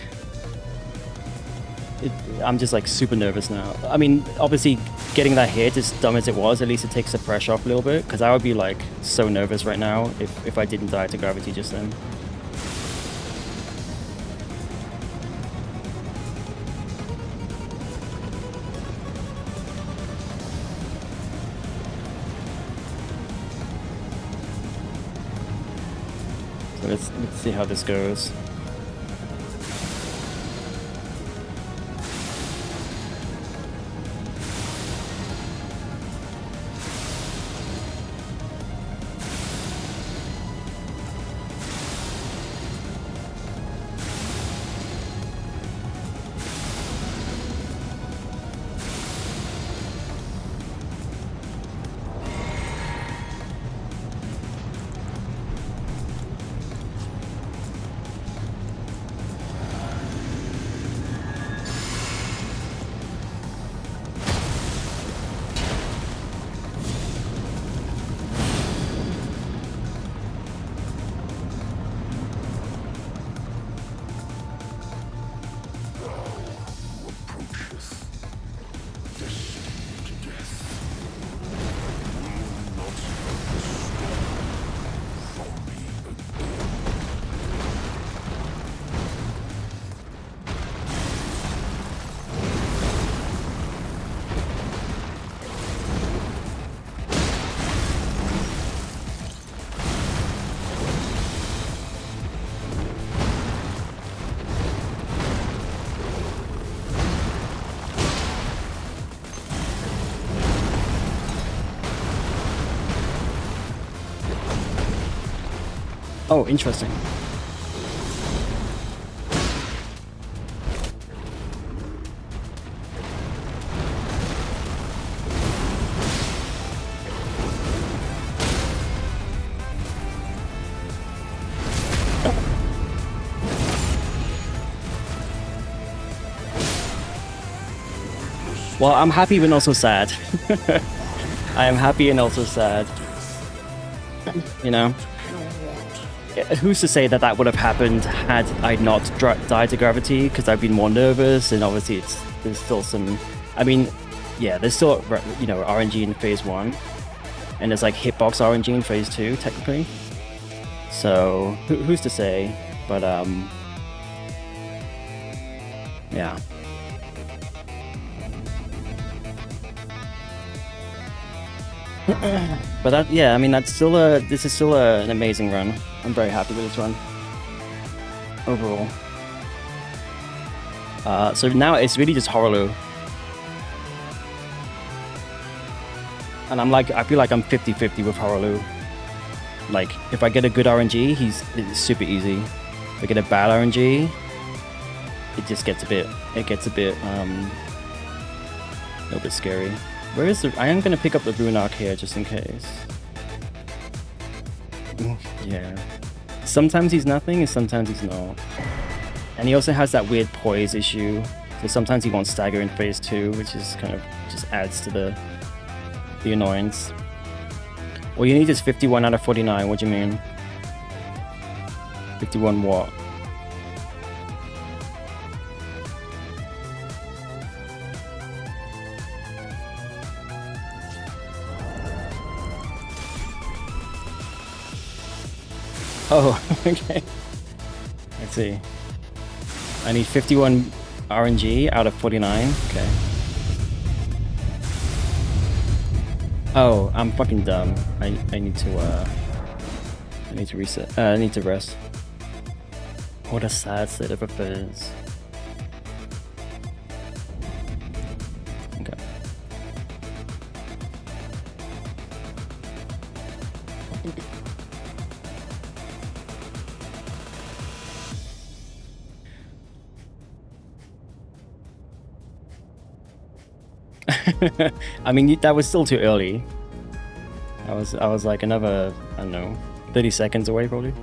S1: super nervous now. I mean, obviously getting that hit, as dumb as it was, at least it takes the pressure off a little bit, because I would be like so nervous right now if I didn't die to gravity just then. Let's see how this goes. Oh, interesting. Well, I'm happy but also sad. I am happy and also sad. You know? Who's to say that that would have happened had I not died to gravity, because I've been more nervous, and obviously there's still some, I mean, yeah, there's still, you know, RNG in phase 1, and there's like hitbox RNG in phase 2 technically, so who's to say, but yeah. But that, yeah, I mean, this is still an amazing run. I'm very happy with this run overall. So now it's really just Horolu. And I feel like I'm 50-50 with Horolu. Like, if I get a good RNG, it's super easy. If I get a bad RNG, it just gets a bit, a little bit scary. Where is the, I am going to pick up the rune arc here just in case. Yeah. Sometimes he's nothing, and sometimes he's not. And he also has that weird poise issue. So sometimes he won't stagger in phase 2, which is kind of just adds to the annoyance. All you need is 51 out of 49. What do you mean? 51 what? Oh, okay. Let's see. I need 51 RNG out of 49. Okay. Oh, I'm fucking dumb. I need to reset. I need to rest. What a sad state of affairs. Okay. I mean, that was still too early. I was like another, I don't know, 30 seconds away probably.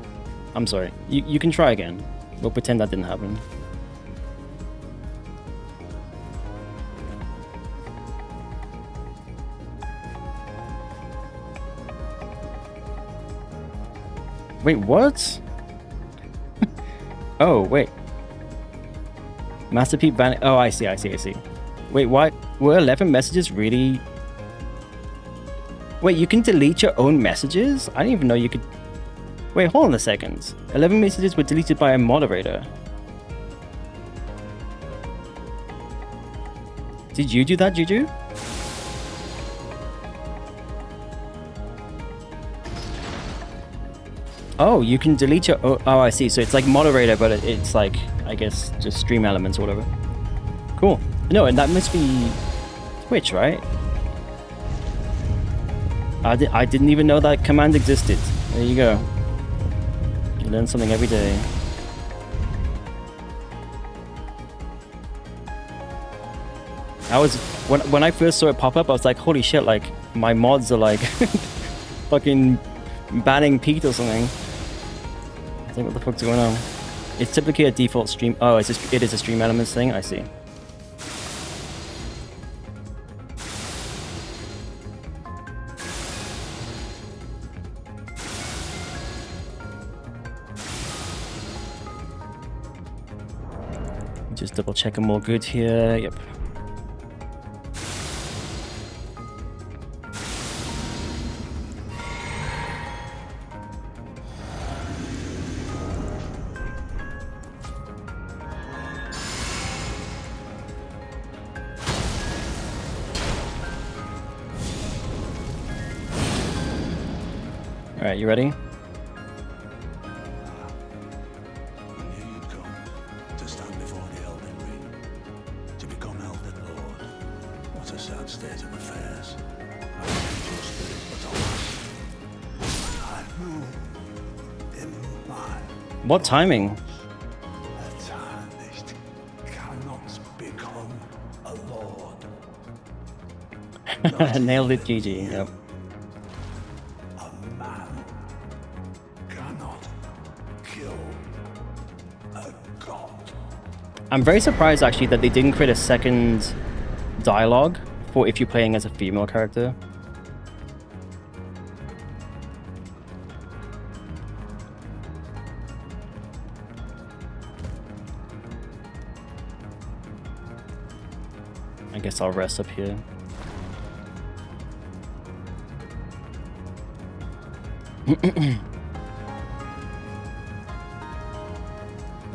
S1: I'm sorry. You can try again. We'll pretend that didn't happen. Wait, what? Oh, wait. Master Pete ban. Oh, I see. Wait, what? Were 11 messages really... Wait, you can delete your own messages? I didn't even know you could... Wait, hold on a second. 11 messages were deleted by a moderator. Did you do that, Juju? Oh, you can delete your... Oh, I see. So it's like moderator, but it's like, I guess, just stream elements or whatever. Cool. No, and that must be Twitch, right? I didn't even know that command existed. There you go. You learn something every day. I was when I first saw it pop up, I was like, holy shit! Like my mods are like fucking banning Pete or something. I think what the fuck's going on? It's typically a default stream. Oh, it is a stream elements thing. I see. Just double check I'm all good here. Yep. All right, you ready? What timing?
S2: A tarnished cannot become a lord.
S1: Nailed it, GG. Yep.
S2: A man cannot kill a god.
S1: I'm very surprised actually that they didn't create a second dialogue for if you're playing as a female character. I guess I'll rest up here.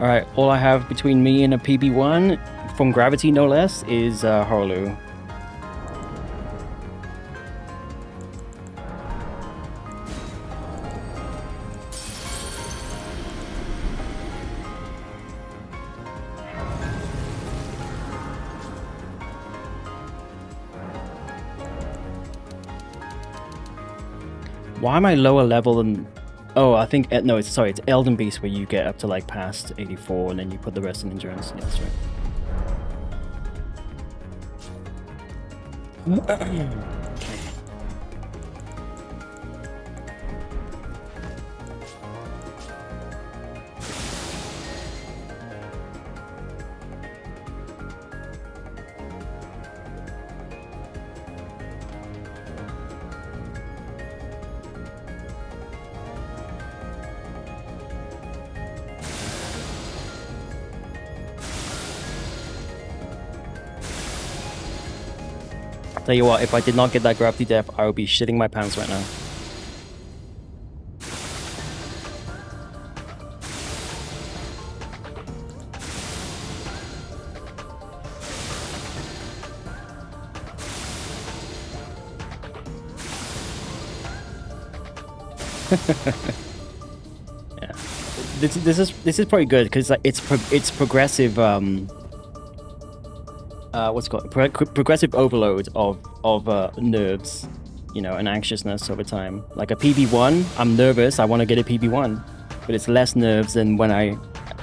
S1: Alright, all I have between me and a PB1, from Gravity no less, is Horlu. Why am I lower level than... Oh, I think... No, it's Elden Beast where you get up to like past 84 and then you put the rest in endurance. Yeah, that's right. Tell you what, if I did not get that gravity death, I would be shitting my pants right now. Yeah, this is probably good because like it's progressive. What's it called progressive overload of nerves, you know, and anxiousness over time. Like a PB1, I'm nervous. I want to get a PB1, but it's less nerves than when I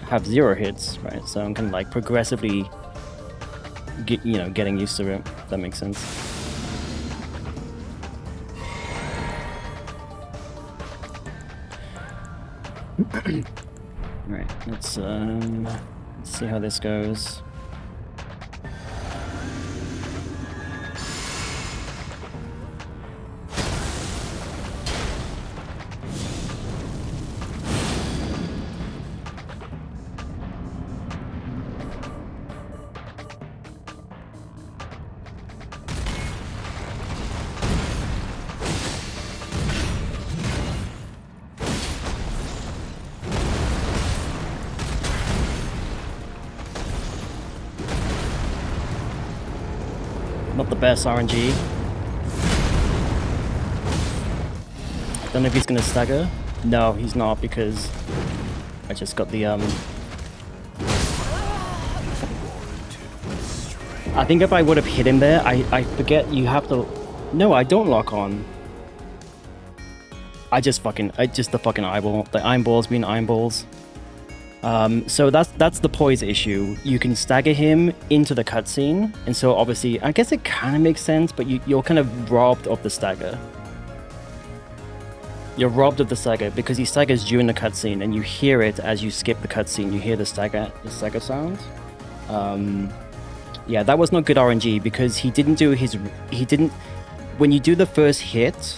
S1: have 0 hits, right? So I'm kind of like progressively, getting used to it. If that makes sense. Right, let's see how this goes. Not the best RNG. Don't know if he's gonna stagger. No, he's not because I just got the I think if I would have hit him there, I forget you have to. No, I don't lock on. I just the fucking eyeball. The eyeballs being eyeballs. So that's the poise issue. You can stagger him into the cutscene, and so obviously, I guess it kind of makes sense, but you're kind of robbed of the stagger. You're robbed of the stagger because he staggers during the cutscene, and you hear it as you skip the cutscene. You hear the stagger sound. Yeah, that was not good RNG because he didn't. When you do the first hit,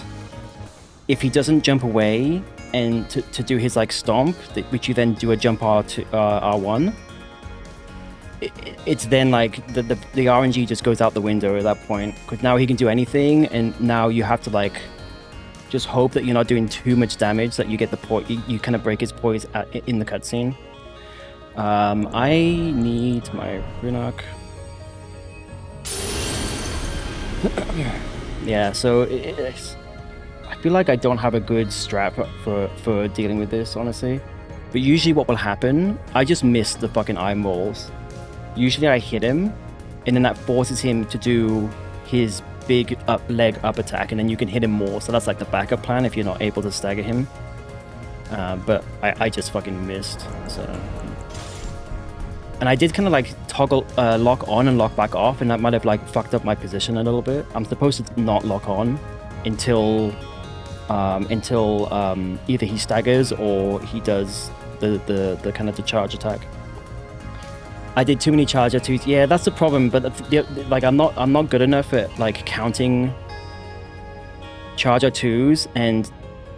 S1: if he doesn't jump away and to do his like stomp, which you then do a jump R to R1, it's then like the RNG just goes out the window at that point because now he can do anything, and now you have to like just hope that you're not doing too much damage, that you get the point. You kind of break his poise in the cutscene. I need my Runok. Yeah, so I feel like I don't have a good strat for dealing with this, honestly. But usually what will happen, I just miss the fucking eyeballs. Usually I hit him, and then that forces him to do his big leg up attack, and then you can hit him more. So that's like the backup plan if you're not able to stagger him. But I just fucking missed, so... And I did kind of like toggle lock on and lock back off, and that might have like fucked up my position a little bit. I'm supposed to not lock on until either he staggers or he does the kind of the charge attack. I did too many charge R2s. Yeah, that's the problem. But like I'm not good enough at like counting charge R2s and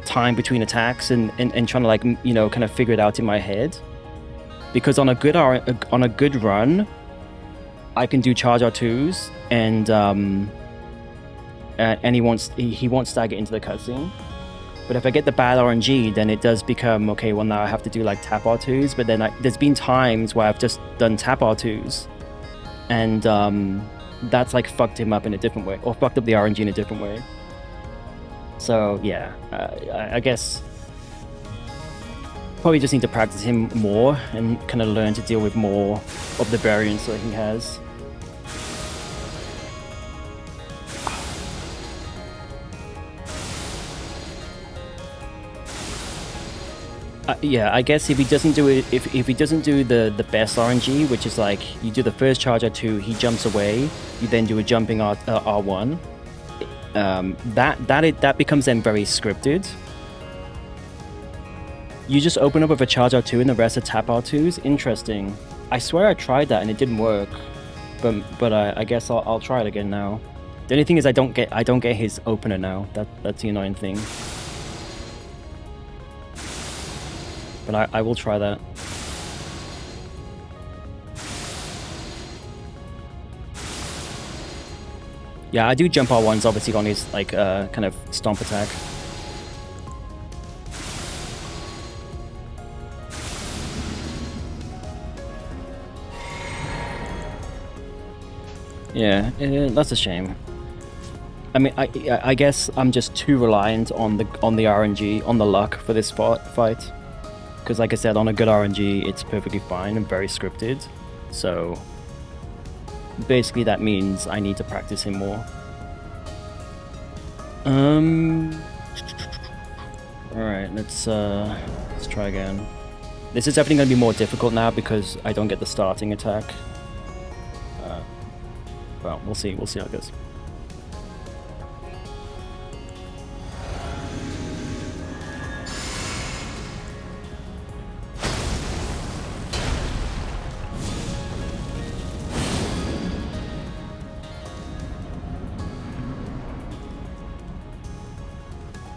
S1: time between attacks and trying to like kind of figure it out in my head. Because on a good run, I can do charge R2s and he won't stagger into the cutscene. But if I get the bad RNG, then it does become okay. Well, now I have to do like tap R2s. But then there's been times where I've just done tap R2s, and that's like fucked him up in a different way, or fucked up the RNG in a different way. So yeah, I guess. Probably just need to practice him more and kind of learn to deal with more of the variants that he has. Yeah, I guess if he doesn't do it, if he doesn't do the best RNG, which is like you do the first charge R2, he jumps away, you then do a jumping R1. That becomes then very scripted. You just open up with a charge R2 and the rest are tap R2s? Interesting. I swear I tried that and it didn't work. But I guess I'll try it again now. The only thing is I don't get his opener now. That's the annoying thing. But I will try that. Yeah, I do jump R1s obviously on his like kind of stomp attack. Yeah, that's a shame. I mean, I guess I'm just too reliant on the RNG, on the luck for this fight. Because like I said, on a good RNG, it's perfectly fine and very scripted. So basically that means I need to practice him more. Alright, let's try again. This is definitely going to be more difficult now because I don't get the starting attack. Well, we'll see how it goes.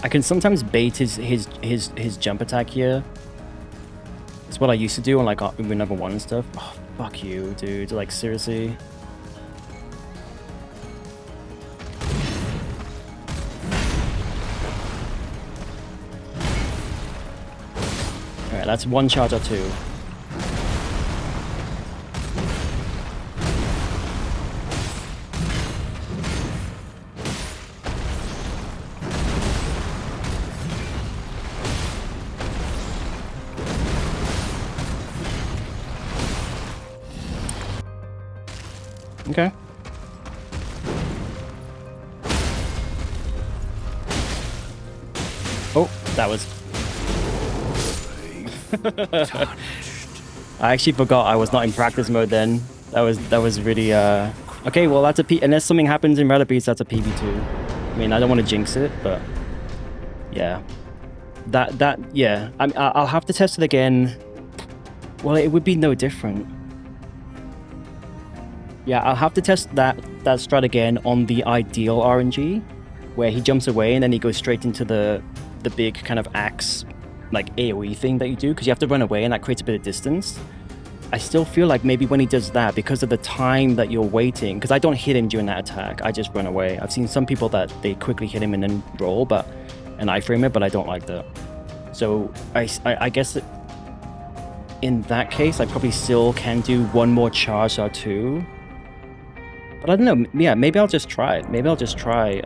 S1: I can sometimes bait his jump attack here. It's what I used to do on like win number 1 and stuff. Oh, fuck you, dude. Like, seriously. Alright, that's 1 charge or 2. Okay. Oh, that was... I actually forgot I was not in practice mode then. That was really okay, well that's a P, unless something happens in Rally Beats, that's a PB2. I mean, I don't want to jinx it, but yeah. Yeah. I'll have to test it again. Well, it would be no different. Yeah, I'll have to test that strat again on the ideal RNG, where he jumps away and then he goes straight into the big kind of axe, like AoE thing that you do, because you have to run away and that creates a bit of distance. I still feel like maybe when he does that, because of the time that you're waiting, because I don't hit him during that attack, I just run away. I've seen some people that they quickly hit him and then roll, and iframe it, but I don't like that. So I guess in that case, I probably still can do 1 more charge or 2. But I don't know, yeah, maybe I'll just try it. Maybe I'll just try,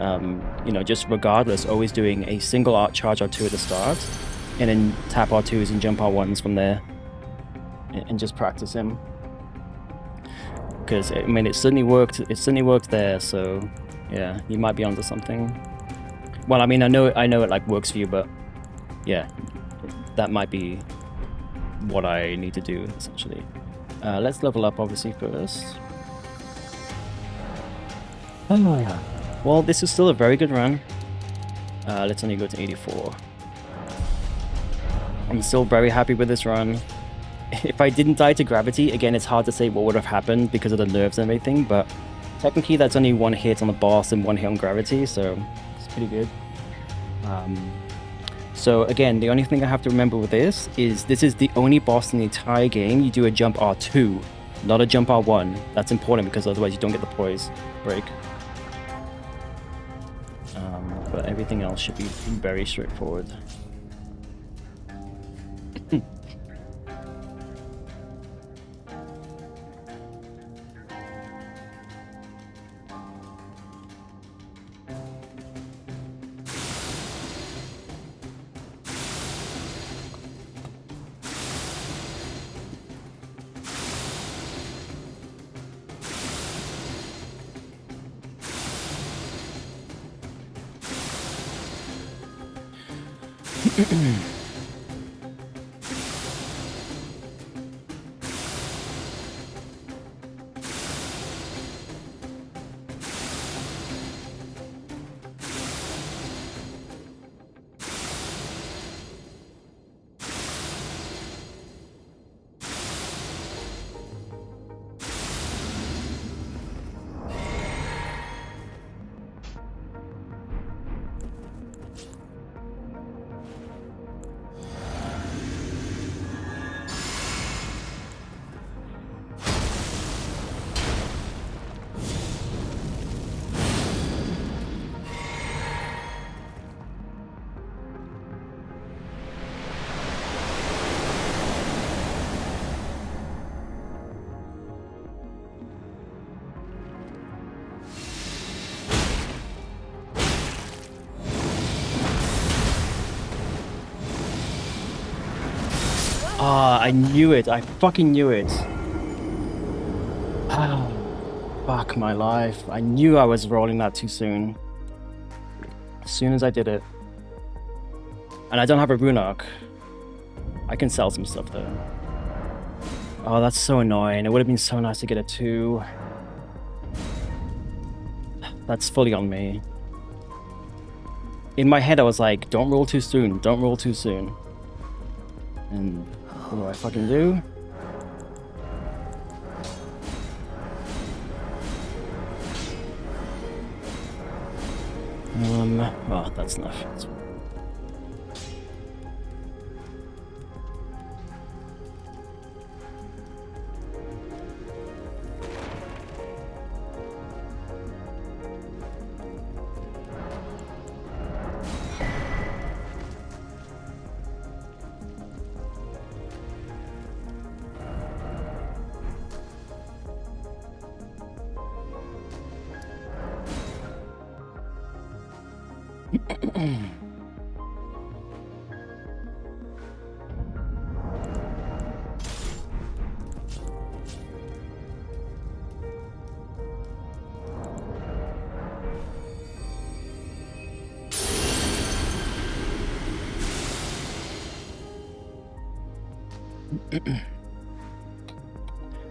S1: you know, just regardless, always doing a single art charge R2 at the start, and then tap R2s and jump R1s from there, and just practice him. Because, I mean, it certainly worked there, so, yeah, you might be onto something. Well, I mean, I know it, like, works for you, but, yeah, that might be what I need to do, essentially. Let's level up, obviously, first. Well, this is still a very good run. Let's only go to 84. I'm still very happy with this run. If I didn't die to gravity, again, it's hard to say what would have happened because of the nerves and everything, but technically that's only 1 hit on the boss and 1 hit on gravity, so it's pretty good. So again, the only thing I have to remember with this is the only boss in the entire game you do a jump R2, not a jump R1. That's important because otherwise you don't get the poise break. But everything else should be very straightforward. Ah, I knew it. I fucking knew it. Ah, fuck my life. I knew I was rolling that too soon. As soon as I did it. And I don't have a rune arc. I can sell some stuff though. Oh, that's so annoying. It would have been so nice to get a 2. That's fully on me. In my head, I was like, don't roll too soon. Don't roll too soon. And what do I fucking do? Oh, that's enough. That's fine.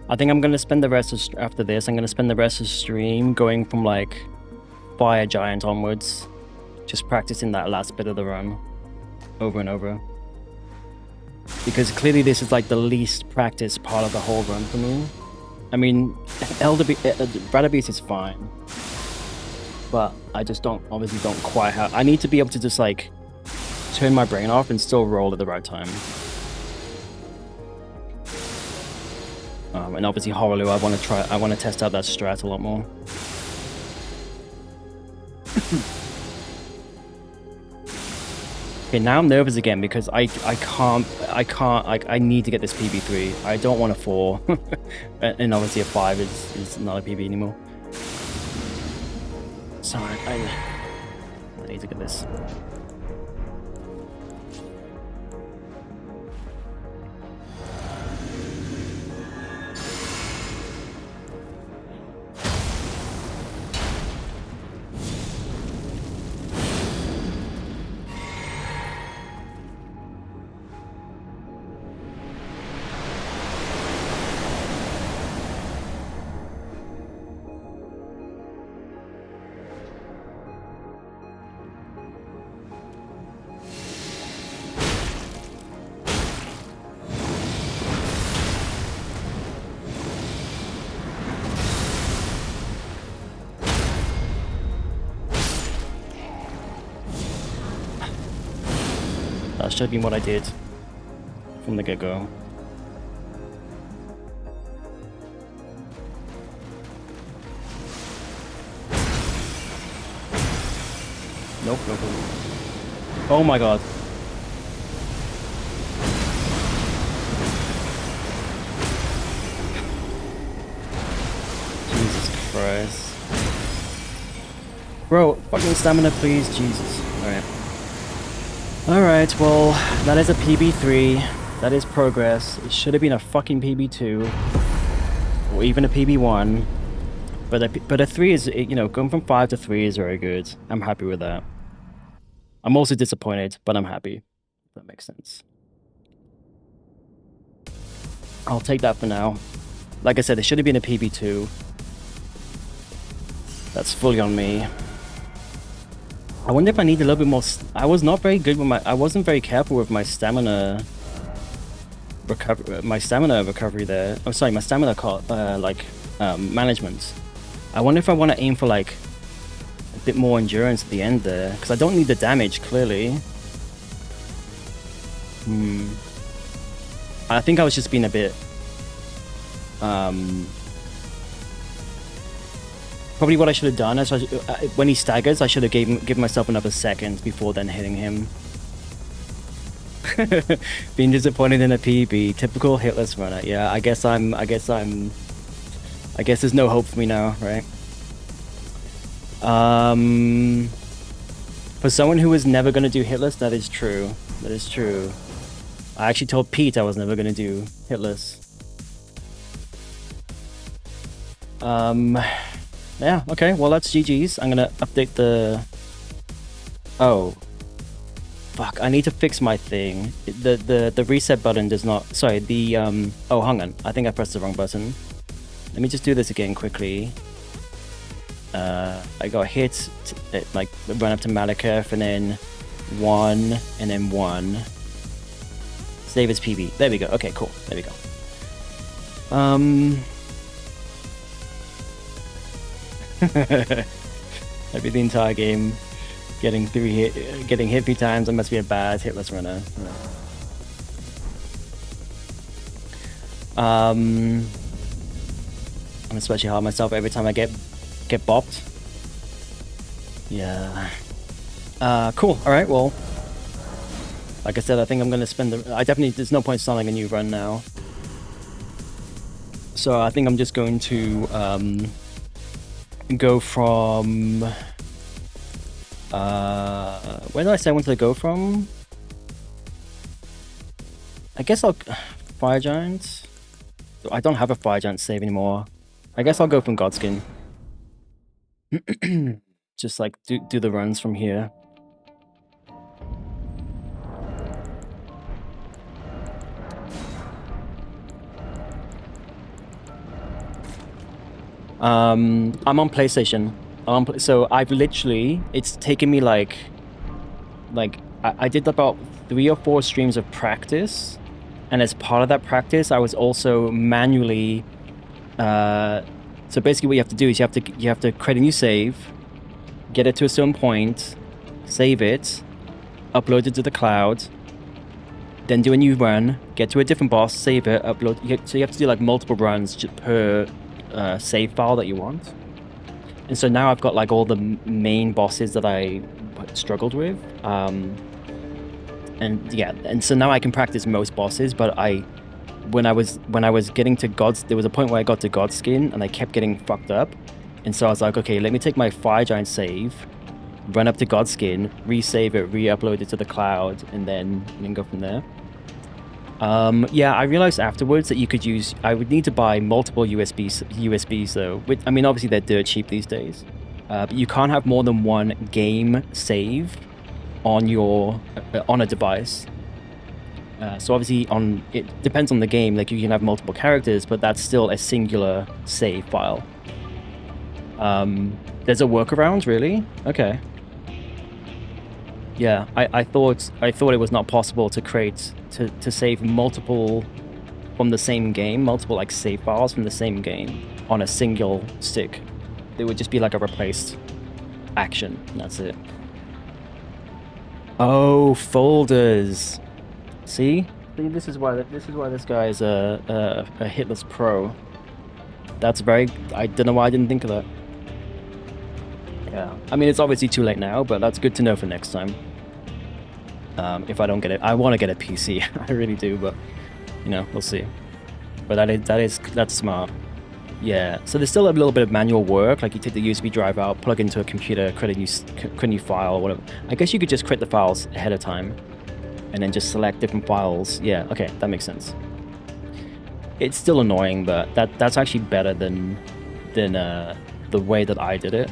S1: I think I'm gonna spend the rest of after this. I'm gonna spend the rest of the stream going from like Fire Giant onwards, just practicing that last bit of the run over and over. Because clearly this is like the least practiced part of the whole run for me. I mean, Brother Beast is fine, but I just obviously don't quite have. I need to be able to just like turn my brain off and still roll at the right time. And obviously Horaloo, I want to test out that strat a lot more. Okay, now I'm nervous again because I can't, like, I need to get this PB3. I don't want a 4. And obviously a 5 is not a PB anymore. So I need to get this. That should have been what I did from the get-go. Nope. Oh my god. Jesus Christ. Bro, fucking stamina please, Jesus. Alright. Alright, well, that is a PB3. That is progress. It should have been a fucking PB2. Or even a PB1. But a 3 is, you know, going from 5 to 3 is very good. I'm happy with that. I'm also disappointed, but I'm happy. If that makes sense. I'll take that for now. Like I said, it should have been a PB2. That's fully on me. I wonder if I need a little bit more. I was not very good with my. I wasn't very careful with my stamina recovery. My stamina recovery there. Oh, sorry, my stamina management. I wonder if I want to aim for like a bit more endurance at the end there, because I don't need the damage clearly. I think I was just being a bit. Probably what I should have done is when he staggers, I should have given myself another second before then hitting him. Being disappointed in a PB, typical Hitless runner. Yeah, I guess there's no hope for me now, right? For someone who was never gonna do Hitless, that is true. That is true. I actually told Pete I was never gonna do Hitless. Yeah, okay, well that's GG's. I'm gonna update the... Oh. Fuck, I need to fix my thing. The reset button does not... Sorry, the... Oh, hang on. I think I pressed the wrong button. Let me just do this again quickly. I got hit, like, run up to Malekith, and then 1, and then 1. Save as PB. There we go. Okay, cool. There we go. Maybe the entire game getting hit 3 times. I must be a bad hitless runner. I'm especially hard on myself every time I get bopped. Yeah. Cool. All right. Well, like I said, I think I'm gonna spend the... there's no point starting a new run now. So I think I'm just going to go from... where did I say I wanted to go from? I guess I'll... Fire Giant? I don't have a Fire Giant save anymore. I guess I'll go from Godskin. Just like do the runs from here. I'm on PlayStation. So I've literally... It's taken me like I did about 3 or 4 streams of practice, and as part of that practice, I was also manually... so basically what you have to do is you have to create a new save, get it to a certain point, save it, upload it to the cloud, then do a new run, get to a different boss, save it, upload... So you have to do like multiple runs per save file that you want. And so now I've got like all the main bosses that I struggled with. And yeah, and so now I can practice most bosses, but when I was getting to God's... There was a point where I got to Godskin and I kept getting fucked up. And so I was like, okay, let me take my Fire Giant save, run up to Godskin, resave it, re-upload it to the cloud, and then go from there. Yeah, I realized afterwards that you could use... I would need to buy multiple USBs though. I mean, obviously they're dirt cheap these days. But you can't have more than one game save on a device. So obviously it depends on the game. Like you can have multiple characters, but that's still a singular save file. There's a workaround, really? Okay. Yeah, I thought it was not possible to create to save multiple from the same game, multiple like save files from the same game on a single stick. It would just be like a replaced action, and that's it. Oh, folders. See, this is why this guy is a hitless pro. That's very... I don't know why I didn't think of that. Yeah, I mean it's obviously too late now, but that's good to know for next time. If I don't get it, I want to get a PC. I really do, but you know, we'll see. But that's smart. Yeah. So there's still a little bit of manual work. Like you take the USB drive out, plug into a computer, create a new file or whatever. I guess you could just create the files ahead of time, and then just select different files. Yeah. Okay, that makes sense. It's still annoying, but that's actually better than the way that I did it,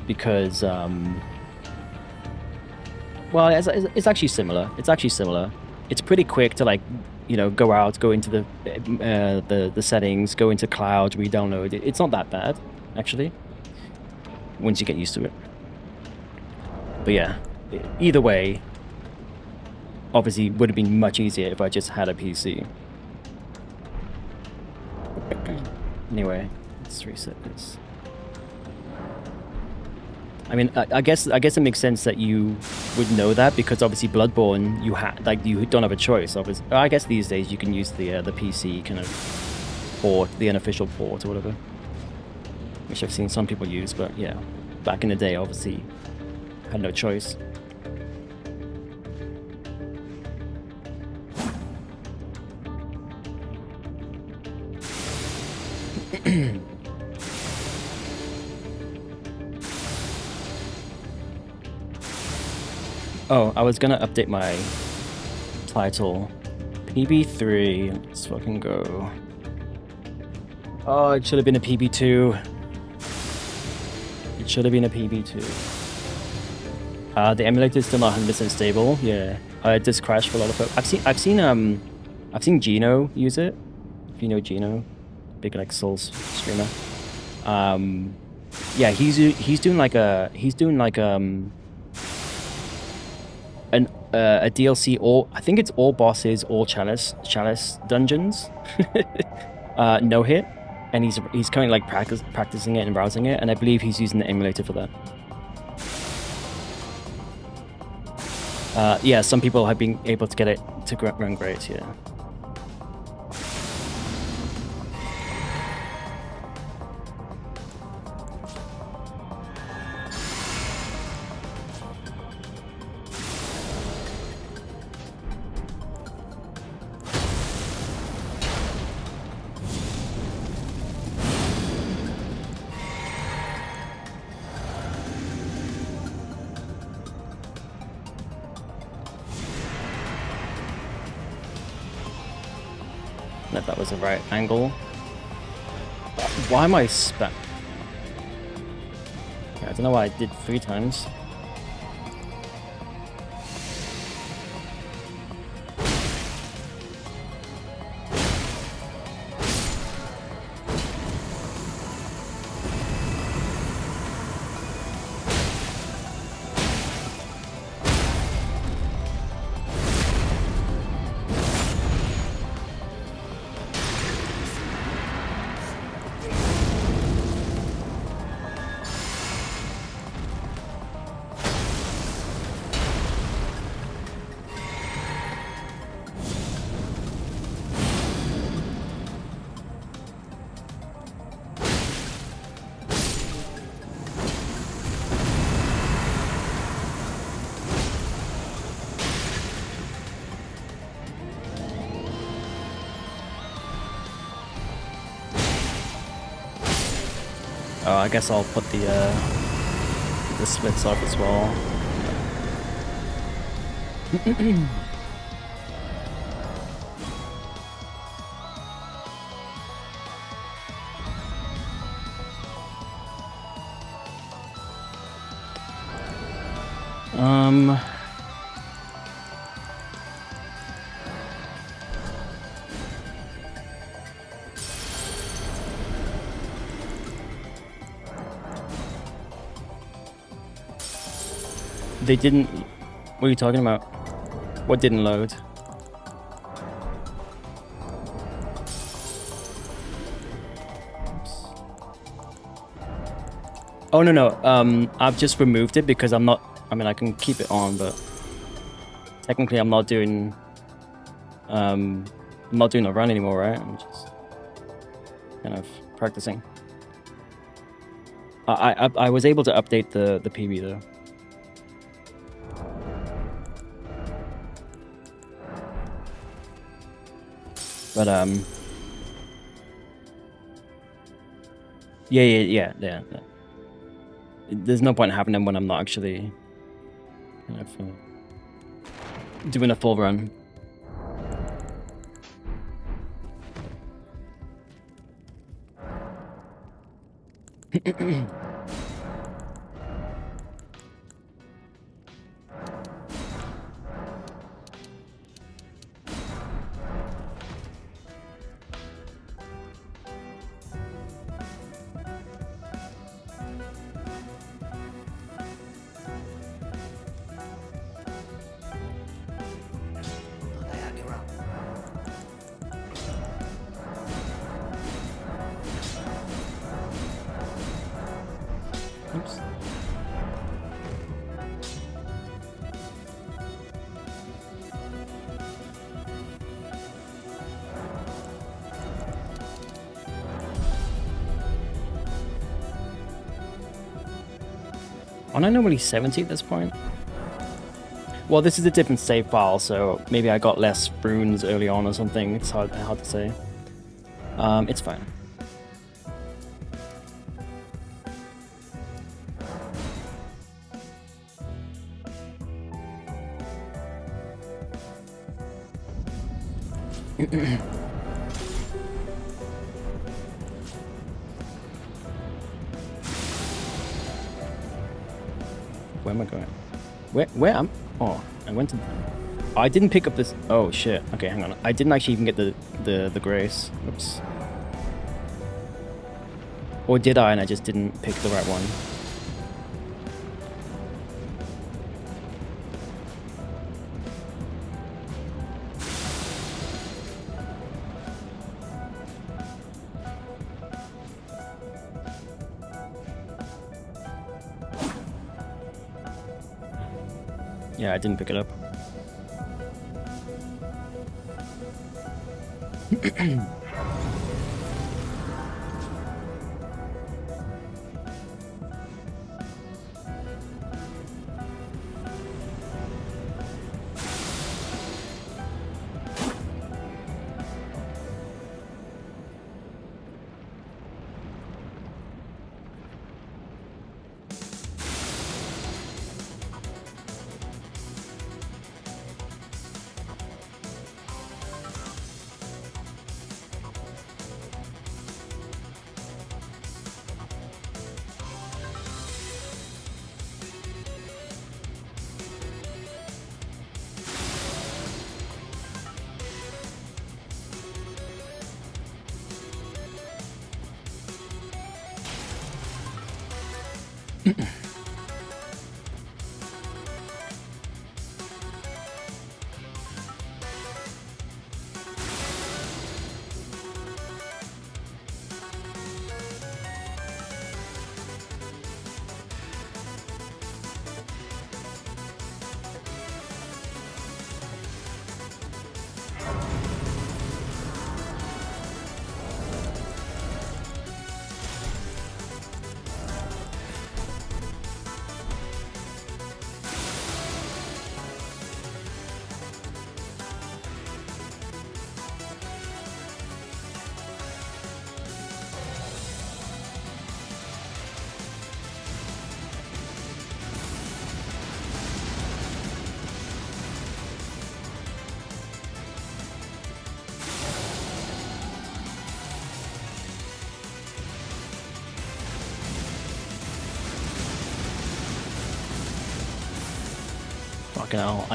S1: because well, it's actually similar. It's pretty quick to like, you know, go out, go into the settings, go into cloud, re-download it. It's not that bad, actually, once you get used to it. But yeah, either way, obviously would have been much easier if I just had a PC. Anyway, let's reset this. I mean, I guess it makes sense that you would know that, because obviously Bloodborne, you don't have a choice. Obviously, I guess these days you can use the PC kind of port, the unofficial port or whatever, which I've seen some people use. But yeah, back in the day, obviously, had no choice. Oh, I was gonna update my title PB3. Let's fucking go. Oh, it should have been a PB2. It should have been a PB2. The emulator is still not 100% stable. Yeah, it does crash for a lot of folks. I've seen Gino use it. If you know Gino, big like Souls streamer. Yeah, he's doing like a DLC, all I think it's all bosses, all chalice dungeons. No hit, and he's kind of like practicing it and browsing it, and I believe he's using the emulator for that. Yeah, some people have been able to get it to run great. Yeah. If that was the right angle. Why am I spam? Yeah, I don't know why I did 3 times. Oh, I guess I'll put the splits up as well. They didn't... What are you talking about? What didn't load? Oops. Oh, no. I've just removed it because I'm not... I mean, I can keep it on, but... Technically, I'm not doing... I'm not doing a run anymore, right? I'm just... kind of practicing. I was able to update the PB, though. But yeah. There's no point having them when I'm not actually kind of doing a full run.
S5: Lay out your own.
S1: Oops. Aren't I normally 70 at this point? Well, this is a different save file, so maybe I got less runes early on or something. It's hard to say. It's fine. Where am I going? Where am? Oh, I went to. Oh, I didn't pick up this. Oh shit. Okay, hang on. I didn't actually even get the grace. Oops. Or did I? And I just didn't pick the right one. Yeah, I didn't pick it up. Fucking hell.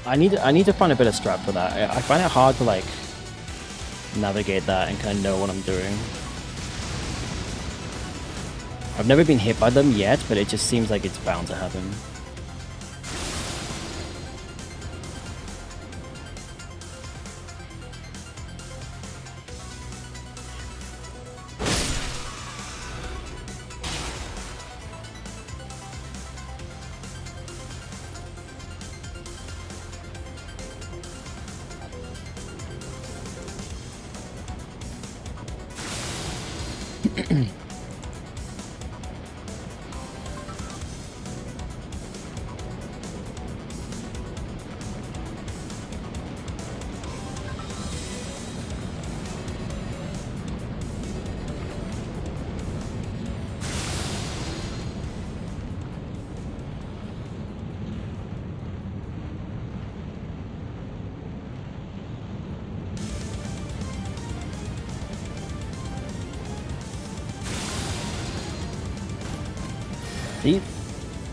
S1: I need to find a better strat for that. I find it hard to like navigate that and kind of know what I'm doing. I've never been hit by them yet, but it just seems like it's bound to happen.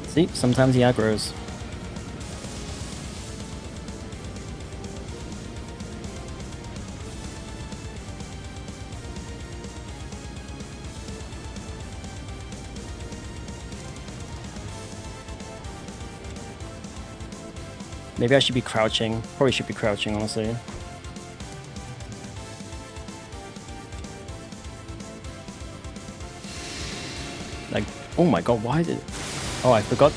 S1: See, sometimes he aggroes. Maybe I should be crouching. Probably should be crouching, honestly. Like, oh my god, why did... Oh, I forgot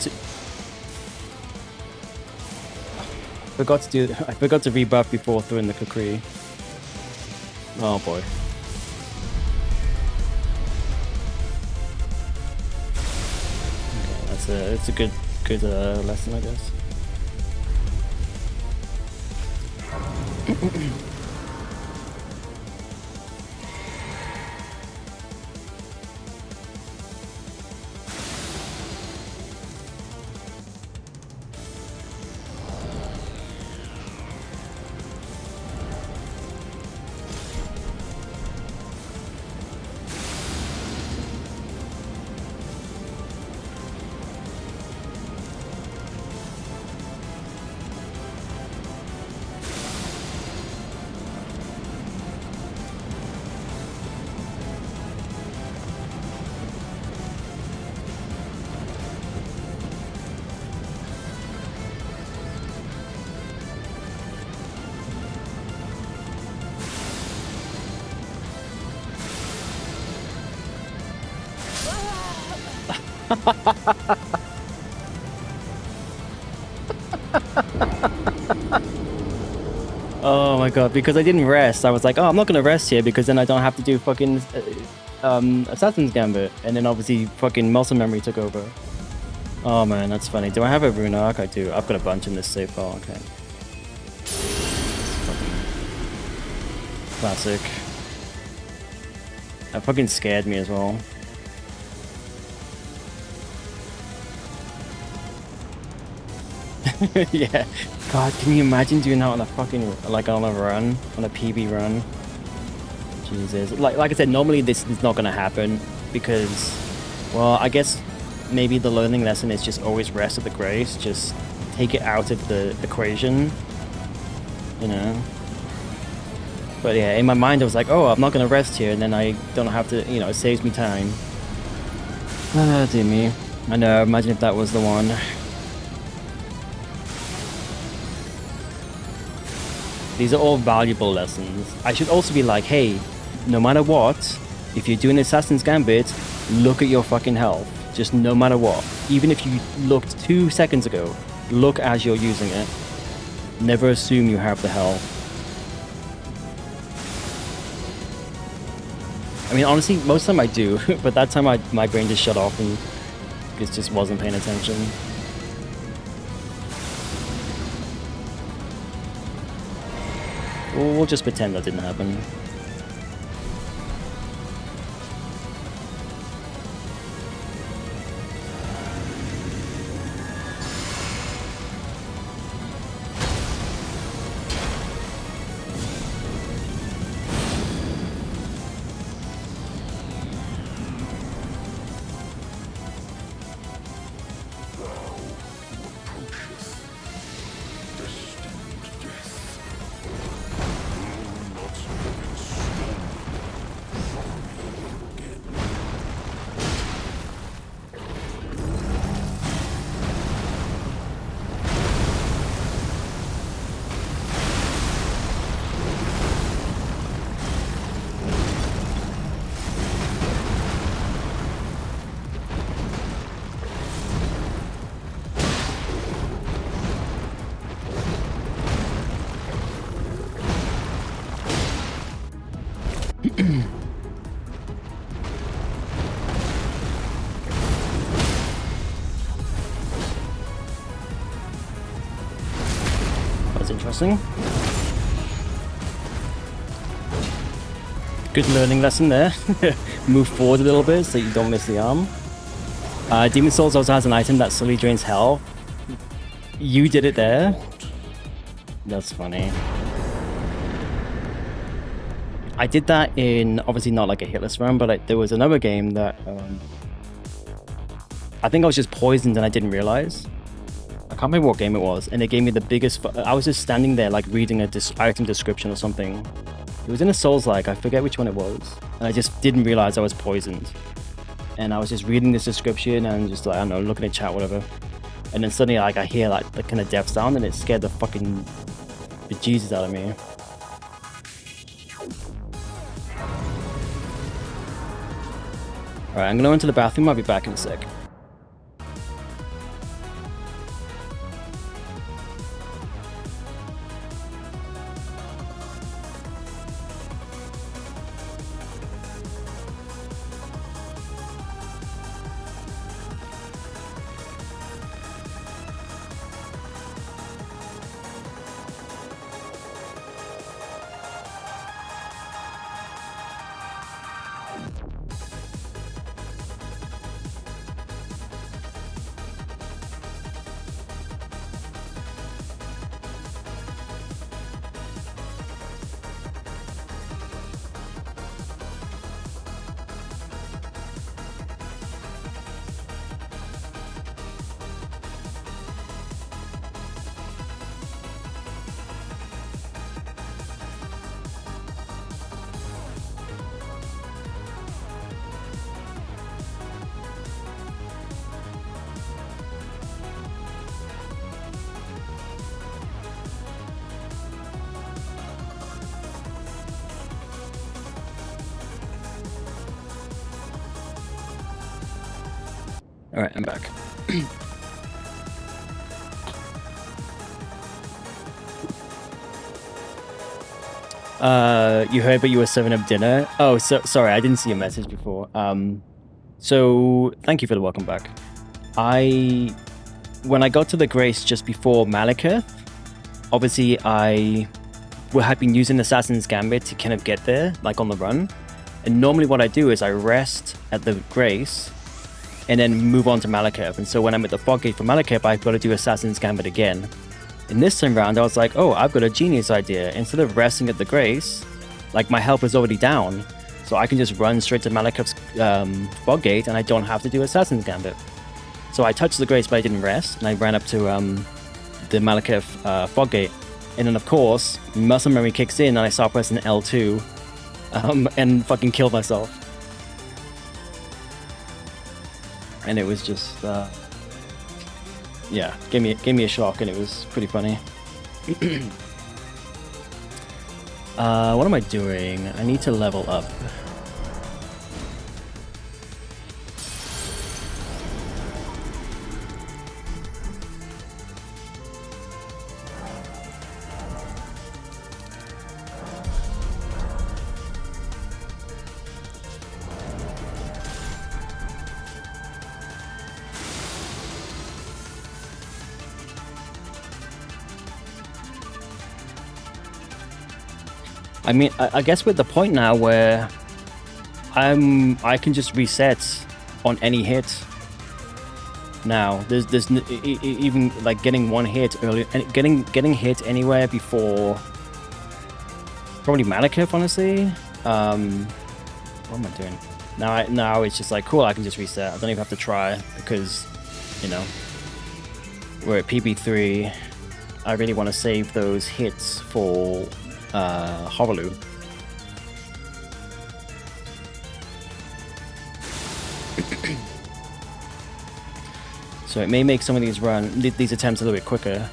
S1: to rebuff before throwing the Kukri. Oh boy. Okay, that's a good lesson, I guess. Oh my god, because I didn't rest. I was like, oh, I'm not gonna rest here because then I don't have to do fucking Assassin's Gambit. And then obviously fucking muscle memory took over. Oh man, that's funny. Do I have a rune arc? I do. I've got a bunch in this save file. Okay. Fucking classic. That fucking scared me as well. Yeah. God, can you imagine doing that on a fucking, like on a run? On a PB run? Jesus. Like I said, normally this is not gonna happen because, well, I guess maybe the learning lesson is just always rest at the grace. Just take it out of the equation. You know? But yeah, in my mind I was like, oh, I'm not gonna rest here, and then I don't have to, you know, it saves me time. Ah, dear me. I know, imagine if that was the one. These are all valuable lessons. I should also be like, hey, no matter what, if you're doing Assassin's Gambit, look at your fucking health. Just no matter what. Even if you looked 2 seconds ago, look as you're using it. Never assume you have the health. I mean, honestly, most of the time I do, but that time my brain just shut off and it just wasn't paying attention. We'll just pretend that didn't happen. That's interesting. Good learning lesson there. Move forward a little bit so you don't miss the arm. Demon Souls also has an item that slowly drains health. You did it there? That's funny. I did that in, obviously not like a hitless run, but there was another game that I think I was just poisoned and I didn't realize. I can't remember what game it was, and it gave me the biggest. I was just standing there like reading a item description or something. It was in a Souls-like, I forget which one it was, and I just didn't realize I was poisoned. And I was just reading this description and just like, I don't know, looking at chat, whatever. And then suddenly like I hear like the kind of death sound, and it scared the fucking bejesus out of me. Alright, I'm gonna go into the bathroom, I'll be back in a sec. All right, I'm back. You heard, but you were serving up dinner. Oh, so sorry, I didn't see your message before. So thank you for the welcome back. When I got to the Grace just before Malekith, obviously I had been using Assassin's Gambit to kind of get there, like on the run. And normally what I do is I rest at the Grace and then move on to Malekith. And so when I'm at the Fog Gate for Malekith, I've got to do Assassin's Gambit again. And this time round, I was like, oh, I've got a genius idea. Instead of resting at the Grace, like my health is already down, so I can just run straight to Malekith's Fog Gate and I don't have to do Assassin's Gambit. So I touched the Grace, but I didn't rest, and I ran up to the Malekith Fog Gate. And then, of course, muscle memory kicks in, and I start pressing L2 and fucking killed myself. And it was just, yeah, gave me a shock, and it was pretty funny. What am I doing? I need to level up. I mean, I guess we're at the point now where I can just reset on any hit. Now, there's even like getting one hit earlier, and getting hit anywhere before probably Malekith, honestly. What am I doing? Now it's just like cool. I can just reset. I don't even have to try because, you know, we're at PB3. I really want to save those hits for Horaloo. So it may make some of these these attempts a little bit quicker.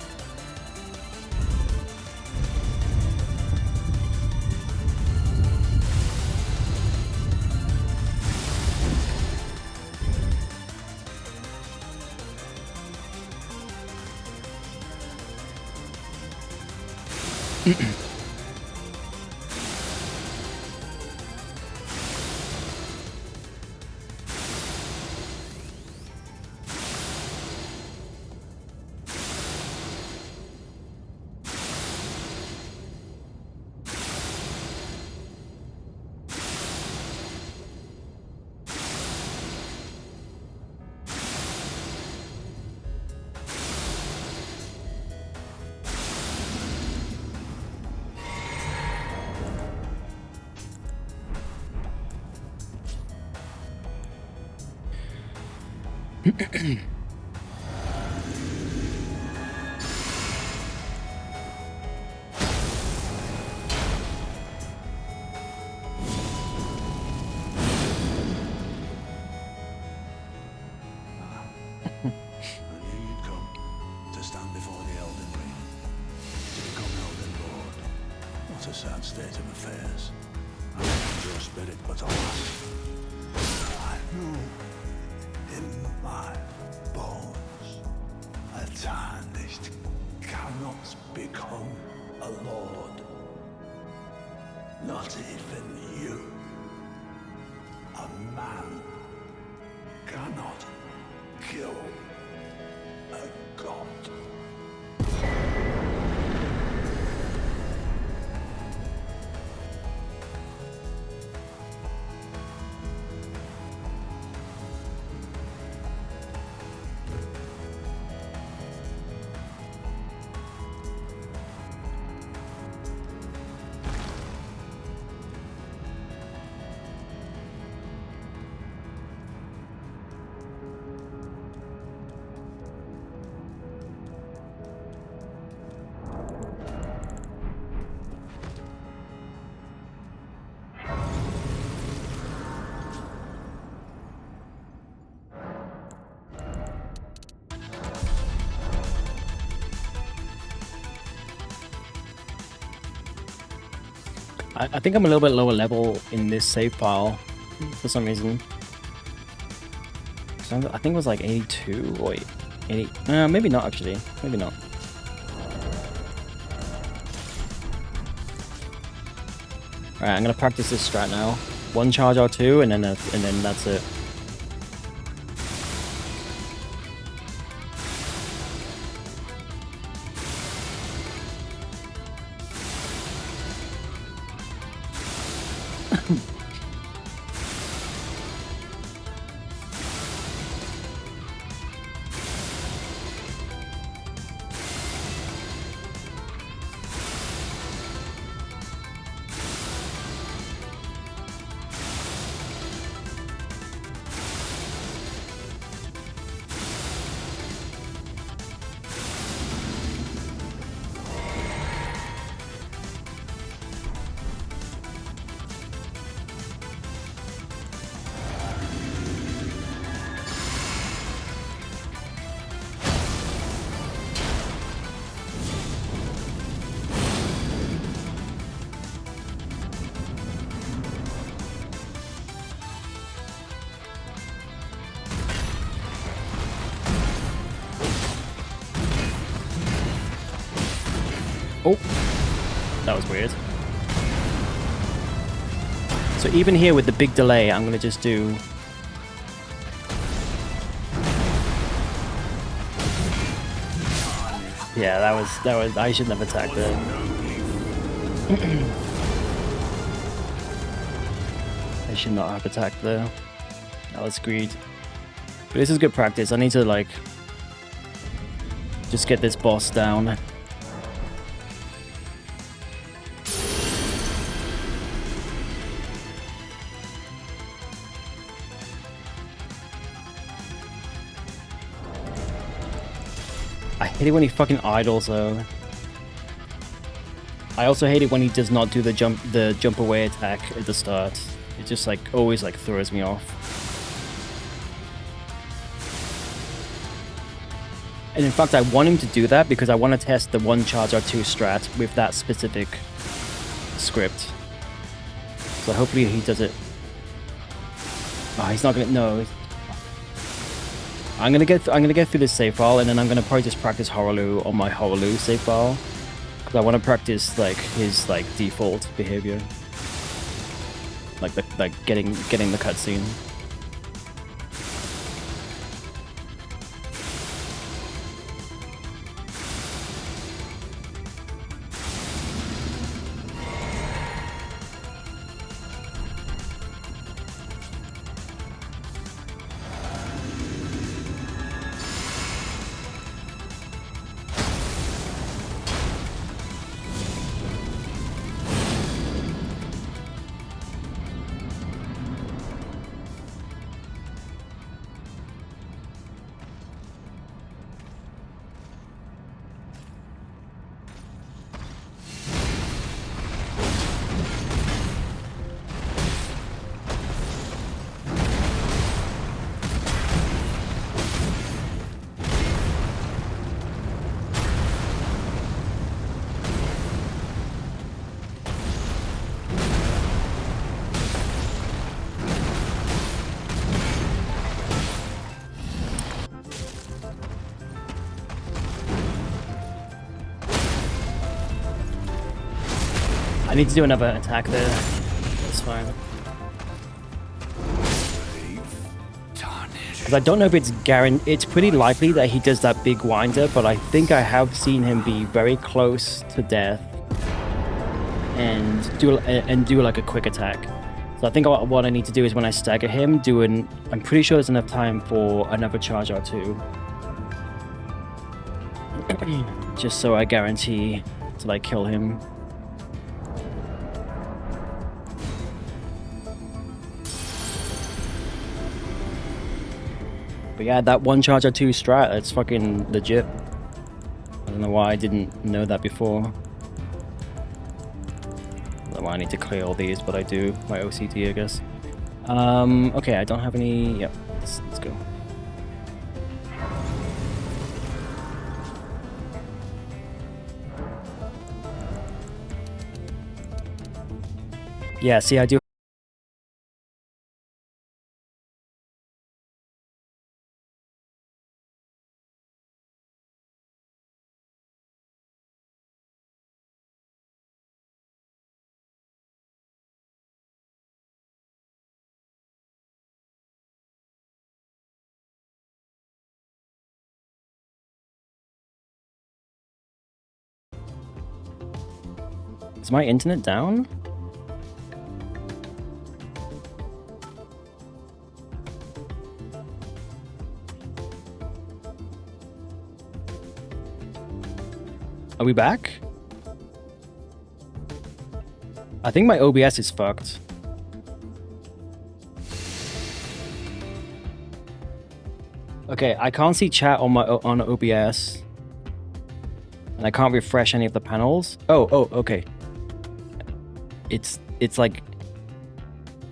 S2: I knew you'd come to stand before the Elden Ring, to become Elden Lord. What a sad state of affairs. I loved your spirit, but alas, I know in my bones a tarnished cannot become a lord. Not even you. A man cannot kill a god.
S1: I think I'm a little bit lower level in this save file for some reason. So I think it was like 82 or 80. Maybe not actually. Maybe not. Alright, I'm gonna practice this strat now. One charge R2 and then that's it. Oh, that was weird. So even here with the big delay, I'm gonna just do... Yeah, that was, I shouldn't have attacked there. I should not have attacked there. That was greed. But this is good practice. I need to like, just get this boss down. I hate it when he fucking idles though. I also hate it when he does not do the jump away attack at the start. It just like always like throws me off. And in fact I want him to do that because I want to test the one charge R2 strat with that specific script. So hopefully he does it. Oh, he's not gonna. No. I'm gonna get through this save file, and then I'm gonna probably just practice Horaloo on my Horaloo save file, because I want to practice like his like default behavior, like getting the cutscene. I need to do another attack there. That's fine. Because I don't know if it's guaranteed. It's pretty likely that he does that big winder, but I think I have seen him be very close to death and do like a quick attack. So I think what I need to do is when I stagger him, I'm pretty sure there's enough time for another charge R2. Just so I guarantee to like kill him. But yeah, that one charge R2 strat, it's fucking legit. I don't know why I didn't know that before. I don't know why I need to clear all these, but I do. My OCD, I guess. Okay, I don't have any... Yep, let's go. Yeah, see, I do Is my internet down? Are we back? I think my OBS is fucked. Okay, I can't see chat on on OBS. And I can't refresh any of the panels. Oh, okay. It's like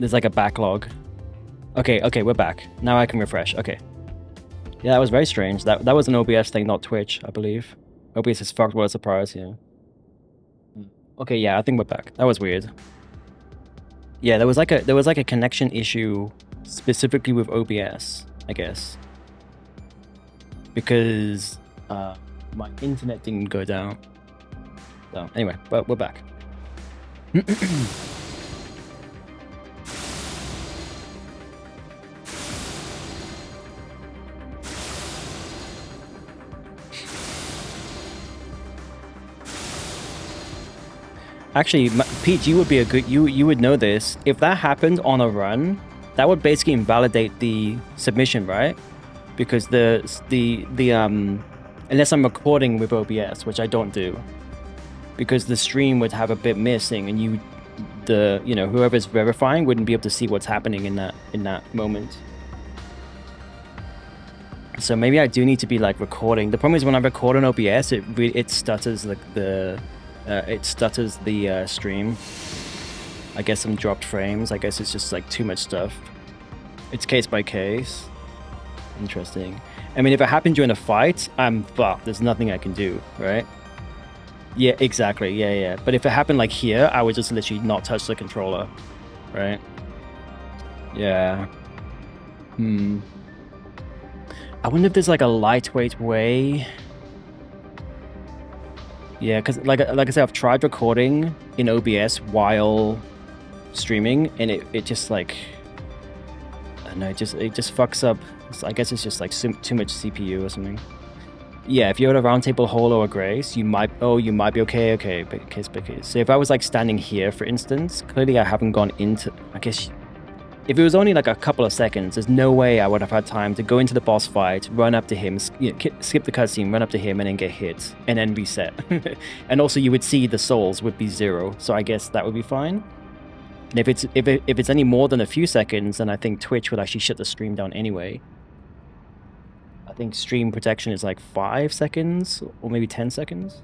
S1: there's like a backlog. Okay, we're back. Now I can refresh. Okay. Yeah, that was very strange. That was an OBS thing, not Twitch, I believe. OBS is fucked. What a surprise, yeah. Okay, yeah, I think we're back. That was weird. Yeah, there was like a connection issue specifically with OBS, I guess. Because my internet didn't go down. So anyway, but we're back. Actually, Pete, you would be a good you would know this. If that happened on a run, that would basically invalidate the submission, right? Because unless I'm recording with OBS, which I don't do, because the stream would have a bit missing, and whoever's verifying wouldn't be able to see what's happening in that moment. So maybe I do need to be like recording. The problem is when I record on OBS, it stutters the stream. I guess some dropped frames. I guess it's just like too much stuff. It's case by case. Interesting. I mean, if it happened during a fight, I'm fucked. There's nothing I can do, right? Yeah, exactly. Yeah. But if it happened like here, I would just literally not touch the controller, right? Yeah. I wonder if there's like a lightweight way. Yeah, because like I said, I've tried recording in OBS while streaming, and it just like, I don't know, it just fucks up. I guess it's just like too much CPU or something. Yeah, if you're at a round table hole or a grace, you might be okay, but case by case. So if I was like standing here, for instance, clearly I haven't gone into, I guess, if it was only like a couple of seconds, there's no way I would have had time to go into the boss fight, run up to him, skip the cutscene, run up to him, and then get hit, and then reset. And also you would see the souls would be 0, so I guess that would be fine. And if it's any more than a few seconds, then I think Twitch would actually shut the stream down anyway. I think stream protection is like 5 seconds or maybe 10 seconds.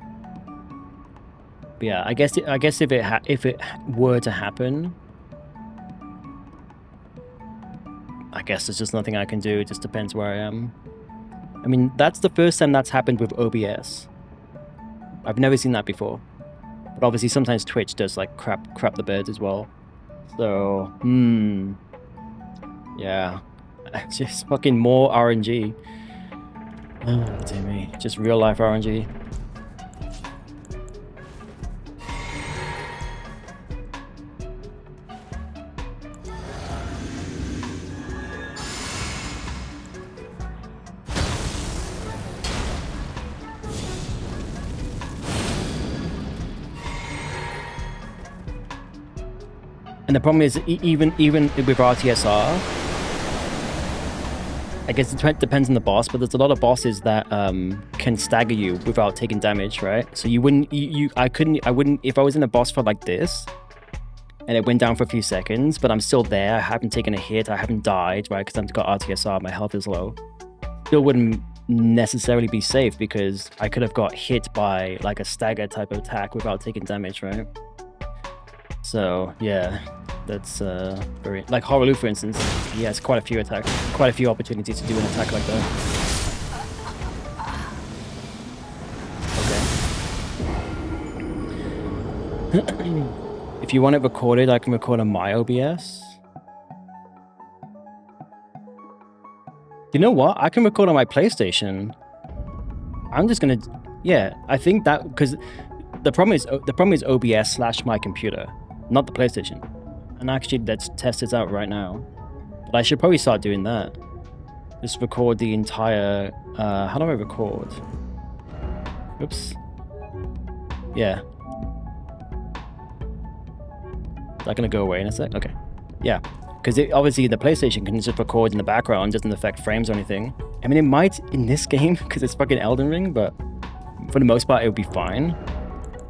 S1: But yeah, I guess if it were to happen, I guess there's just nothing I can do. It just depends where I am. I mean, that's the first time that's happened with OBS. I've never seen that before. But obviously sometimes Twitch does like crap the bed as well. So, yeah. Just fucking more RNG. Oh, dear me. Just real life RNG. And the problem is, even with RTSR, I guess it depends on the boss, but there's a lot of bosses that can stagger you without taking damage, right? So you wouldn't, I wouldn't, if I was in a boss fight like this, and it went down for a few seconds, but I'm still there, I haven't taken a hit, I haven't died, right? Because I've got RTSR, my health is low. Still wouldn't necessarily be safe because I could have got hit by like a stagger type of attack without taking damage, right? So yeah, that's very, like Horaloo, for instance. He has quite a few opportunities to do an attack like that. Okay. If you want it recorded, I can record on my OBS. You know what? I can record on my PlayStation. I'm just gonna, yeah. I think that because the problem is OBS / my computer, not the PlayStation. And actually, let's test this out right now. But I should probably start doing that. Just record the entire. How do I record? Oops. Yeah. Is that gonna go away in a sec? Okay. Yeah. Because obviously the PlayStation can just record in the background, doesn't affect frames or anything. I mean, it might in this game because it's fucking Elden Ring, but for the most part, it would be fine.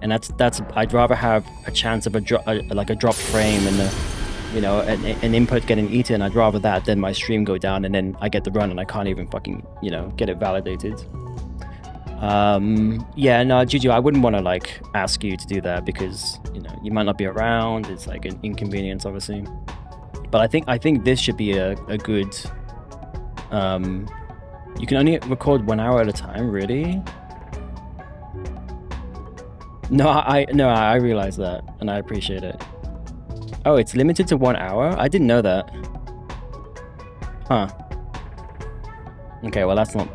S1: And that's I'd rather have a chance of a dropped frame and an input getting eaten. I'd rather that than my stream go down and then I get the run and I can't even fucking get it validated. Yeah, no, Juju, I wouldn't want to like ask you to do that because you might not be around. It's like an inconvenience, obviously. But I think this should be a good. You can only record 1 hour at a time, really. No, I realize that, and I appreciate it. Oh, it's limited to 1 hour? I didn't know that. Huh. Okay, well that's not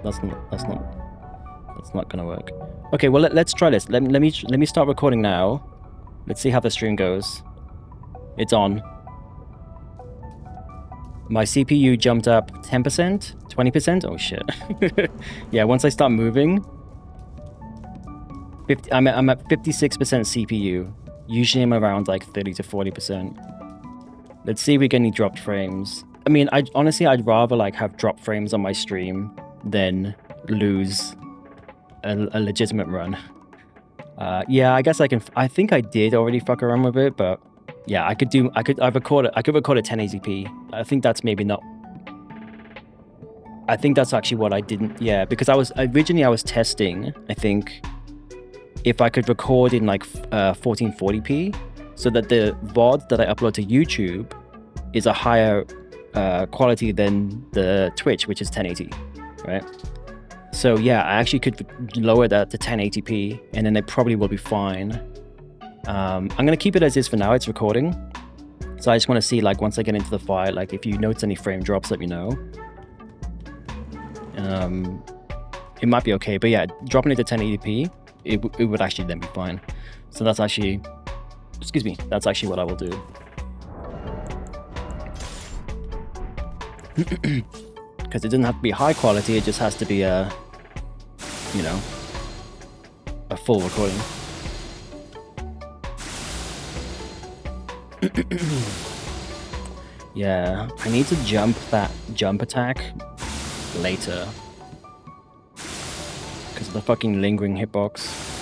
S1: gonna work. Okay, well let's try this. Let me start recording now. Let's see how the stream goes. It's on. My CPU jumped up 10%, 20%. Oh shit. Yeah, once I start moving. I'm at 56% CPU. Usually I'm around like 30 to 40%. Let's see if we get any dropped frames. I mean, honestly, I'd rather like have dropped frames on my stream than lose a legitimate run. Yeah, I guess I can. I think I did already fuck around with it, but yeah, I could record it 1080p. I think that's maybe not. I think that's actually what I didn't. Yeah, because I was testing. I think if I could record in like 1440p, so that the VOD that I upload to YouTube is a higher quality than the Twitch, which is 1080, right? So yeah, I actually could lower that to 1080p, and then it probably will be fine. I'm gonna keep it as is for now. It's recording, so I just want to see like once I get into the file, like if you notice any frame drops, let me know. It might be okay, but yeah, dropping it to 1080p, it would actually then be fine. So that's actually, excuse me, that's actually what I will do. Because it doesn't have to be high quality, it just has to be a full recording. Yeah, I need to jump that jump attack later. Because of the fucking lingering hitbox.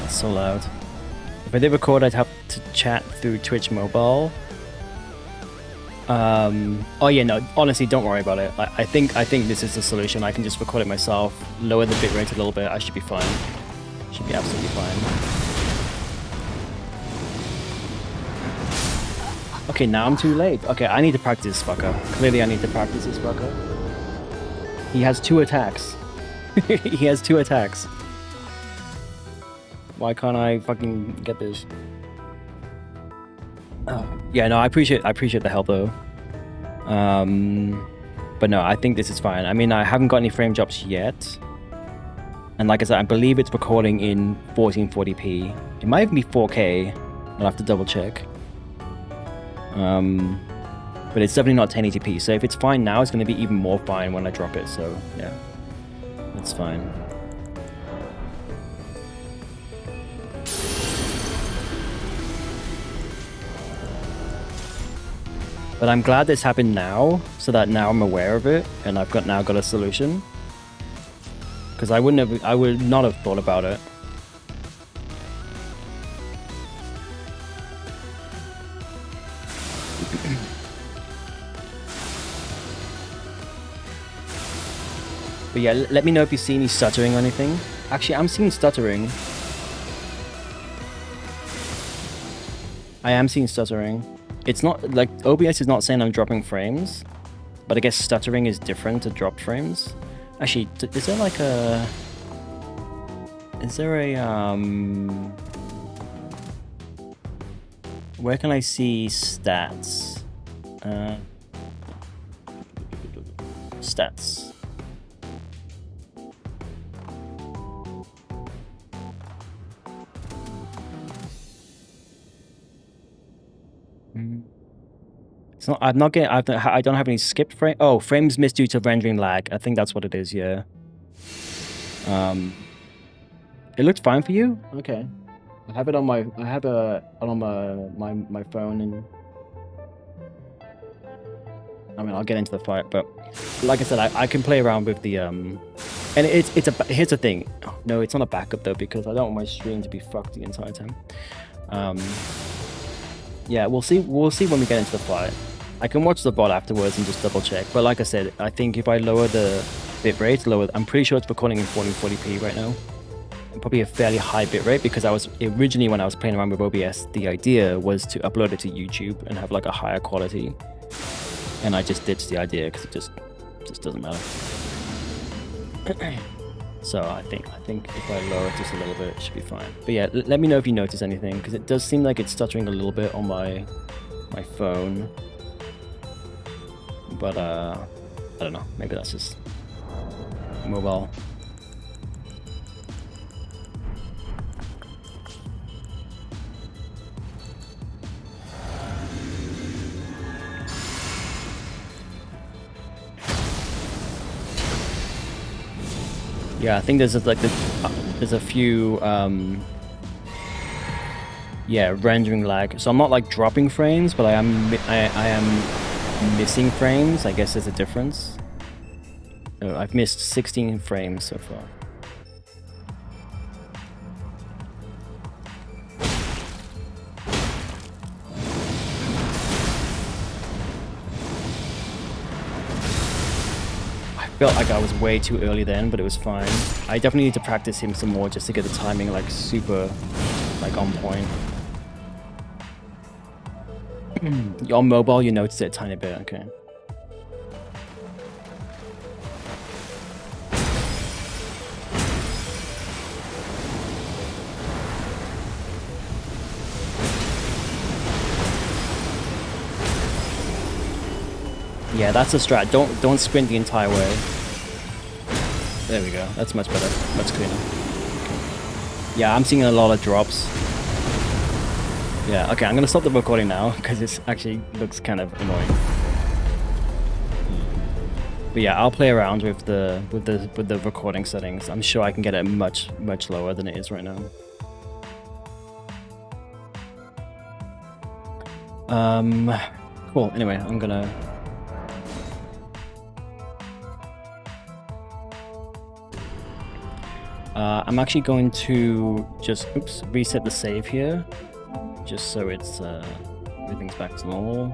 S1: It's so loud. If I did record, I'd have to chat through Twitch mobile. Oh yeah, no, honestly, don't worry about it. I think this is the solution. I can just record it myself, lower the bitrate a little bit. I should be fine. Should be absolutely fine. Okay, now I'm too late. Okay, I need to practice this fucker. Clearly I need to practice this fucker. He has 2 attacks. He has 2 attacks. Why can't I fucking get this? Yeah, no, I appreciate the help though. But no, I think this is fine. I mean, I haven't got any frame drops yet. And like I said, I believe it's recording in 1440p. It might even be 4K. I'll have to double check. But it's definitely not 1080p. So if it's fine now, it's going to be even more fine when I drop it. So yeah, that's fine. But I'm glad this happened now, so that now I'm aware of it, and I've now got a solution. Because I would not have thought about it. But yeah, let me know if you see any stuttering or anything. Actually, I'm seeing stuttering. I am seeing stuttering. It's not like OBS is not saying I'm dropping frames, but I guess stuttering is different to drop frames. Actually, is there like a... Is there a... Where can I see stats? Stats. It's not. I'm not getting. I don't have any skipped frame. Oh, frames missed due to rendering lag. I think that's what it is. Yeah. It looked fine for you. Okay. I have it on my. I have it on my phone, and I mean I'll get into the fight, but like I said, I can play around with the and it's a. Here's the thing. No, it's not a backup though because I don't want my stream to be fucked the entire time. Yeah, we'll see. We'll see when we get into the fight. I can watch the VOD afterwards and just double check. But like I said, I think if I lower the bitrate, I'm pretty sure it's recording in 1440p right now. And probably a fairly high bitrate because I was originally when I was playing around with OBS, the idea was to upload it to YouTube and have like a higher quality. And I just ditched the idea because it just doesn't matter. So I think if I lower it just a little bit, it should be fine. But yeah, let me know if you notice anything because it does seem like it's stuttering a little bit on my phone. But I don't know. Maybe that's just mobile. Yeah, I think there's a few yeah, rendering lag. So I'm not like dropping frames, but I am missing frames. I guess there's a difference. So I've missed 16 frames so far. I felt like I was way too early then, but it was fine. I definitely need to practice him some more just to get the timing like super like on point. On mobile, you notice it a tiny bit, okay. Yeah, that's the strat. Don't sprint the entire way. There we go. That's much better. Much cleaner. Okay. Yeah, I'm seeing a lot of drops. Yeah, okay, I'm gonna stop the recording now because it actually looks kind of annoying. But yeah, I'll play around with the recording settings. I'm sure I can get it much lower than it is right now. Cool. Anyway, I'm gonna. I'm actually going to just reset the save here. Just so it's everything's back to normal.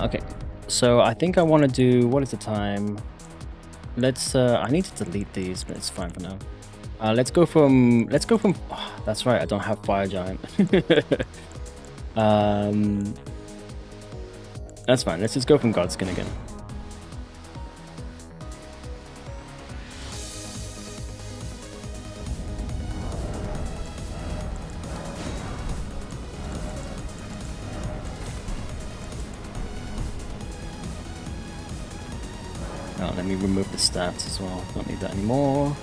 S1: Okay, so I think I want to do, what is the time? Let's, I need to delete these, but it's fine for now. Let's go from, oh, that's right, I don't have Fire Giant. That's fine, let's just go from Godskin again. Oh, let me remove the stats as well. Don't need that anymore.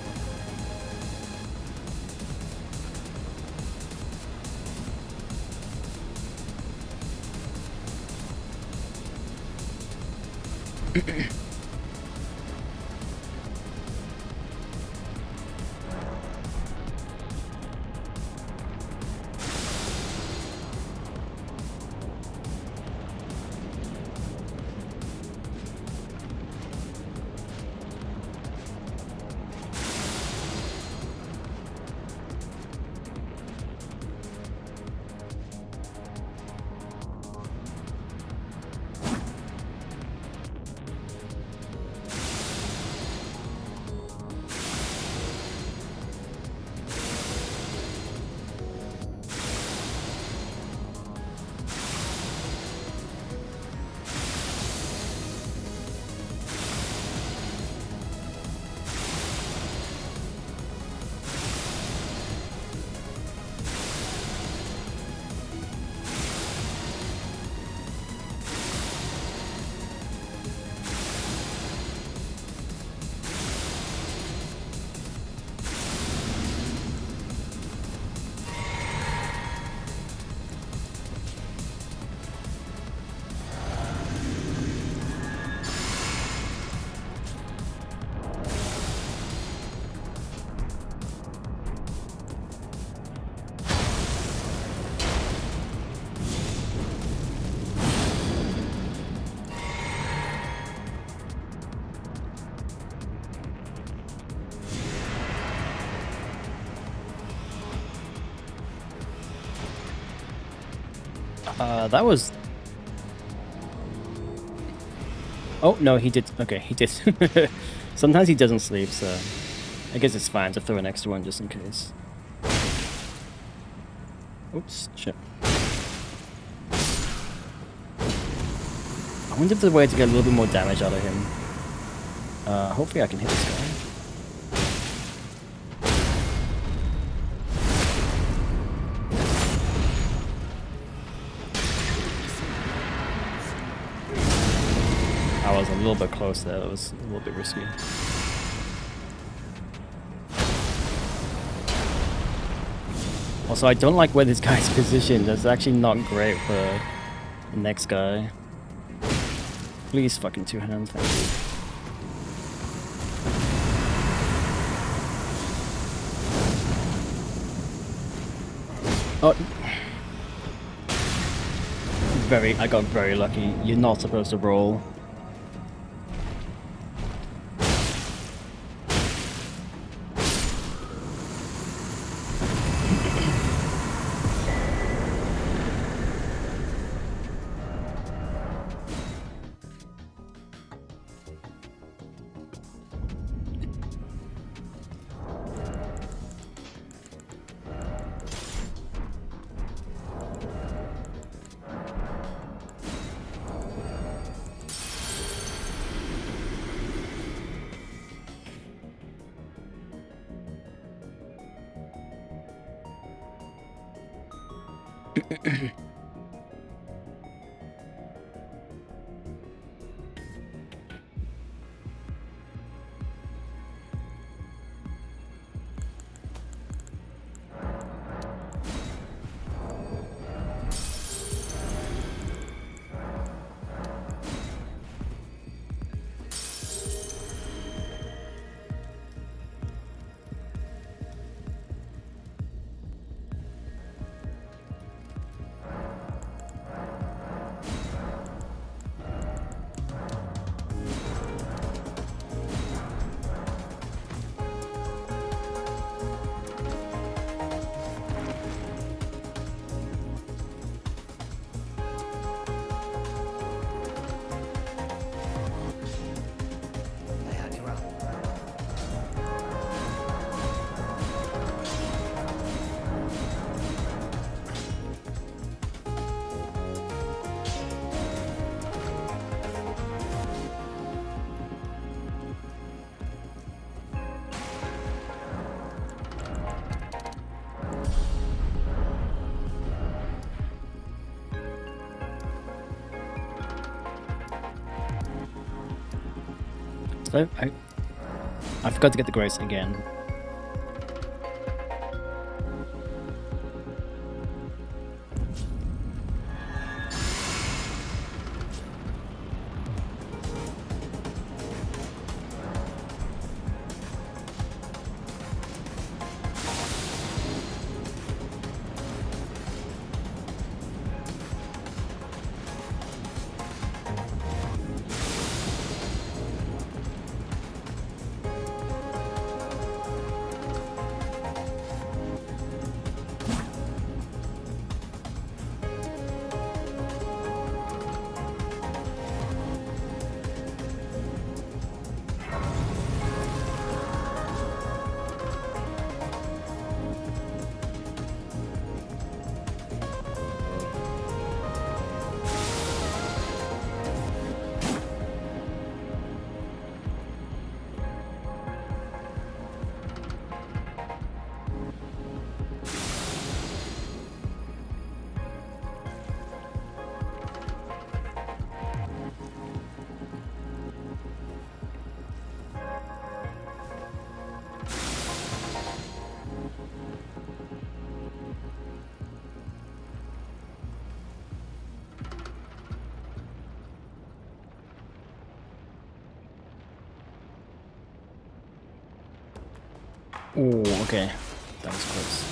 S1: That was... Oh, no, he did. Okay, he did. Sometimes he doesn't sleep, so I guess it's fine to throw an extra one just in case. Oops, shit. I wonder if there's a way to get a little bit more damage out of him. Hopefully I can hit this guy. I was a little bit close there, that was a little bit risky. Also, I don't like where this guy's positioned. That's actually not great for the next guy. Please fucking two hands, thank you. Oh. I got very lucky. You're not supposed to roll.
S5: Lay out your own.
S1: So I forgot to get the grace again. Oh, okay. That was close.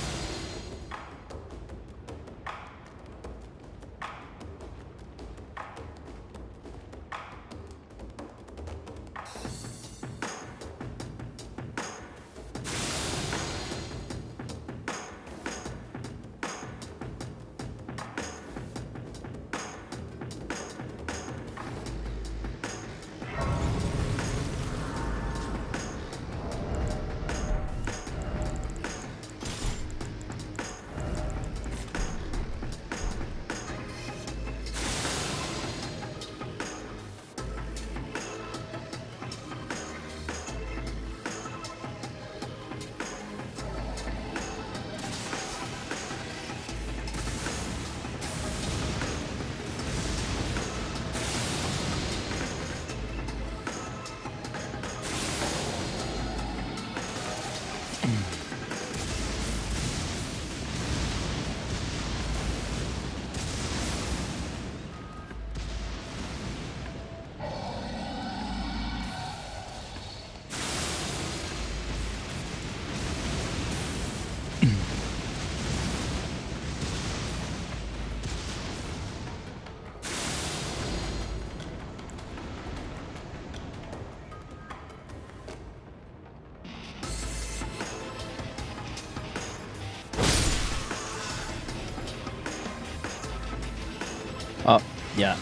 S1: Yeah.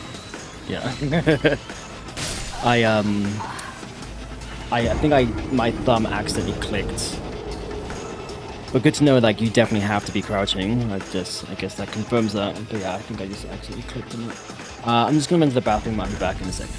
S1: Yeah. I think my thumb accidentally clicked. But good to know, like, you definitely have to be crouching. I guess that confirms that. But yeah, I think I just accidentally clicked on it. I'm just gonna run to the bathroom. I'll be back in a second.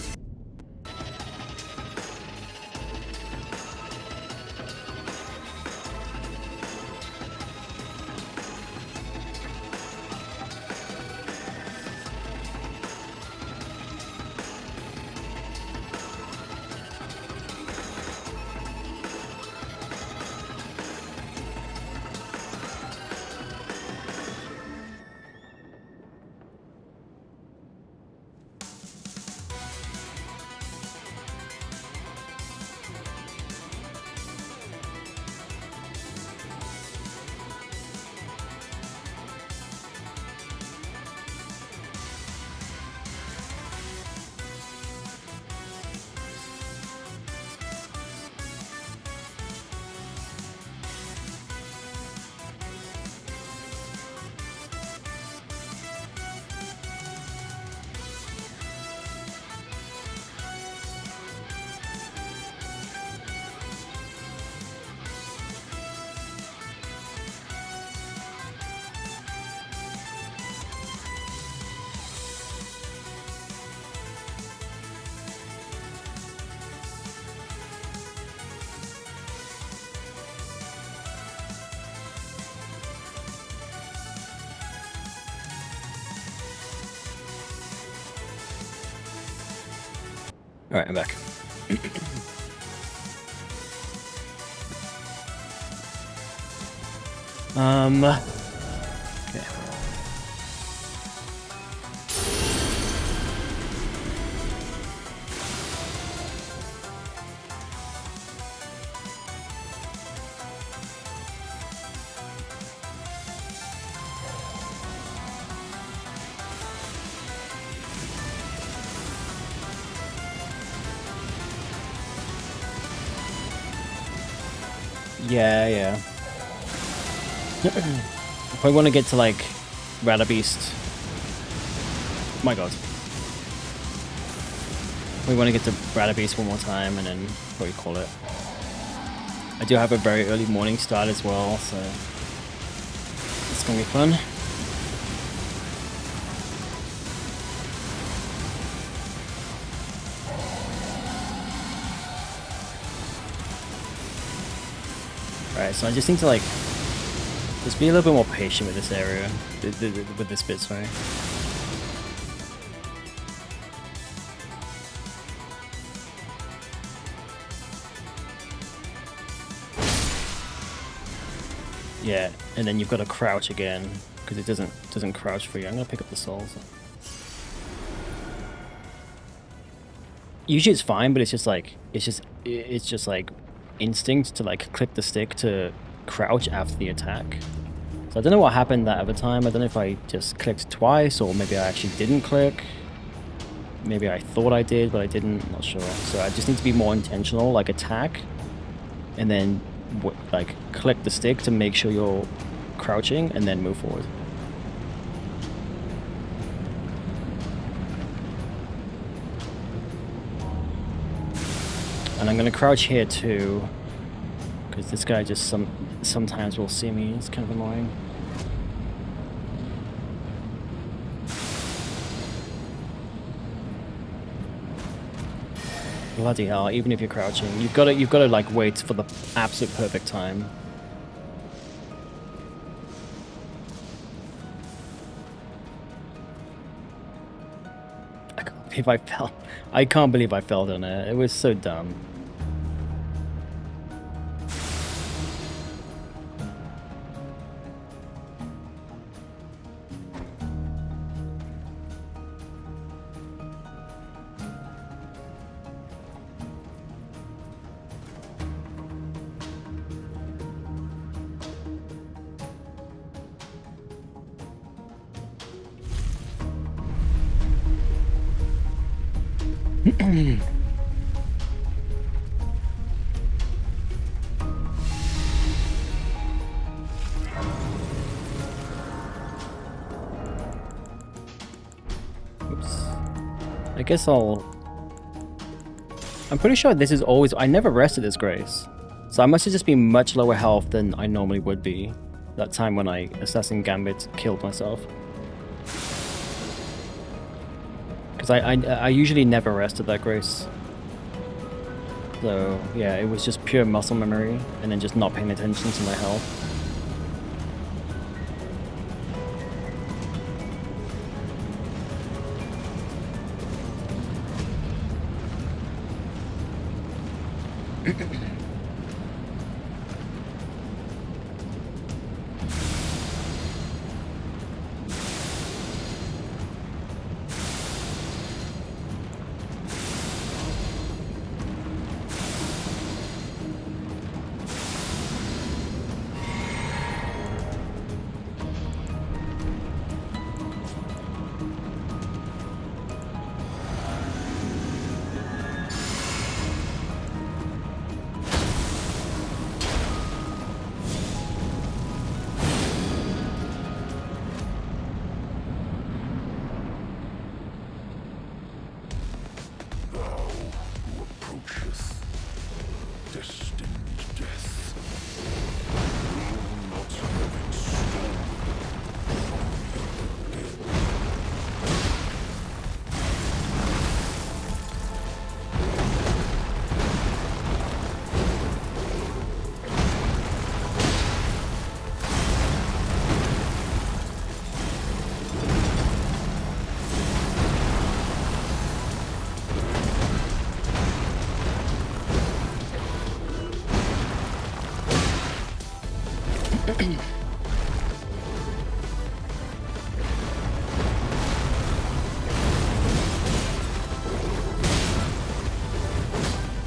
S1: Alright, I'm back. Okay. Yeah. If I want to get to, like, Radabeast... My god. We want to get to Radabeast one more time and then probably call it. I do have a very early morning start as well, so it's gonna be fun. Alright, so I just need to, like, just be a little bit more patient with this area, with this bit, sorry. Yeah, and then you've got to crouch again because it doesn't crouch for you. I'm gonna pick up the soul. So. Usually it's fine, but it's just like instinct to like click the stick to crouch after the attack. So I don't know what happened that other time. I don't know if I just clicked twice or maybe I actually didn't click. Maybe I thought I did, but I didn't. Not sure. So I just need to be more intentional, like attack, and then like click the stick to make sure you're crouching and then move forward. And I'm gonna crouch here too, because this guy just sometimes will see me. It's kind of annoying. Bloody hell! Even if you're crouching, you've got to like wait for the absolute perfect time. I can't believe I fell on it. It was so dumb. Oops. I guess I'm pretty sure this is always... I never rested as Grace. So I must have just been much lower health than I normally would be. That time when I Assassin Gambit killed myself. Because I usually never rested that Grace. So yeah, it was just pure muscle memory and then just not paying attention to my health.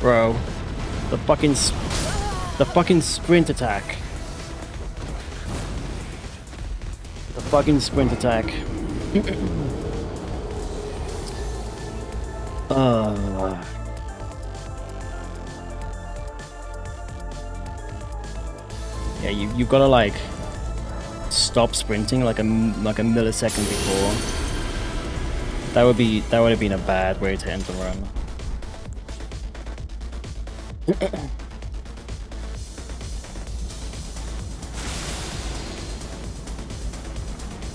S1: Bro, the fucking sprint attack. The fucking sprint attack. Yeah, you've got to like stop sprinting like a millisecond before. That would have been a bad way to end the run.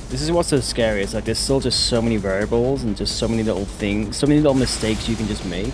S1: This is what's so scary. It's like there's still just so many variables and just so many little things, so many little mistakes you can just make.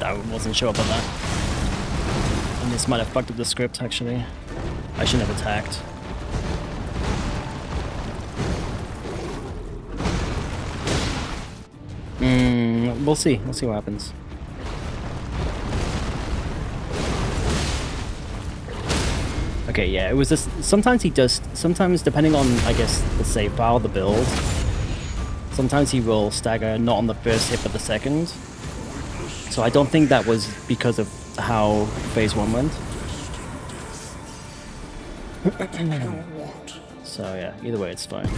S1: I wasn't sure about that. And this might have fucked up the script, actually. I shouldn't have attacked. We'll see. We'll see what happens. Okay, yeah, it was just... Sometimes he does... Sometimes, depending on, I guess, the save file, the build, sometimes he will stagger not on the first hit, but the second. So I don't think that was because of how phase 1 went. So yeah, either way, it's fine.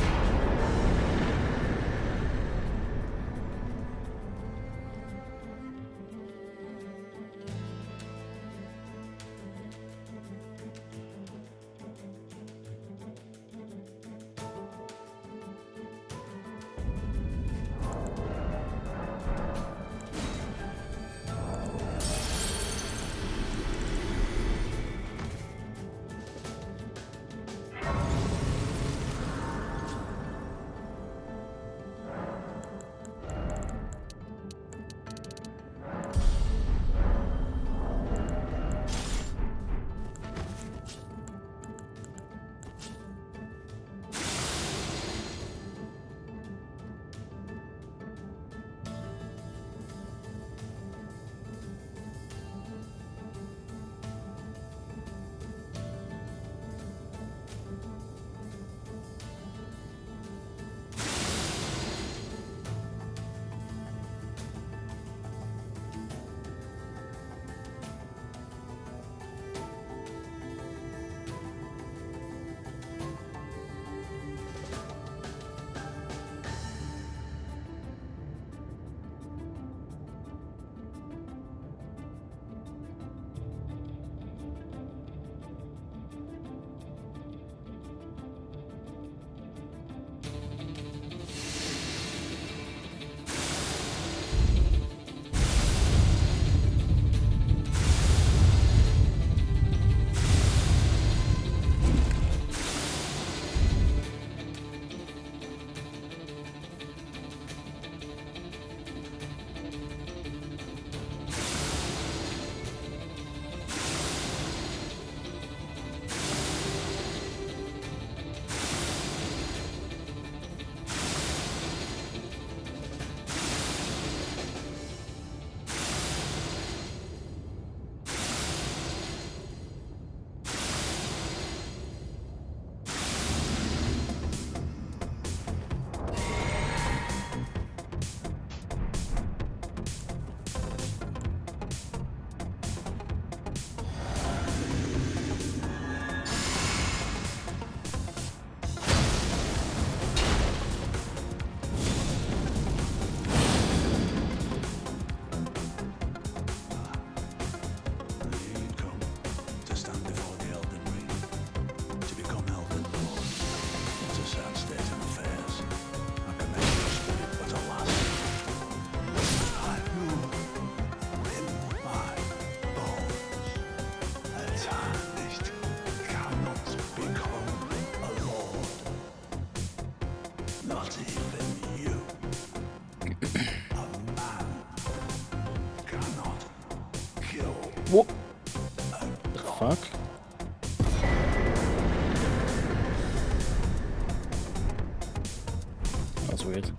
S2: You'd come to stand before the Elden Ring, to become Elden Lord. What a sad state of affairs. I commend your spirit, but alas, I know in my bones. A tarnished cannot become a lord. Not even you. A man cannot kill.
S1: What the fuck? That was weird.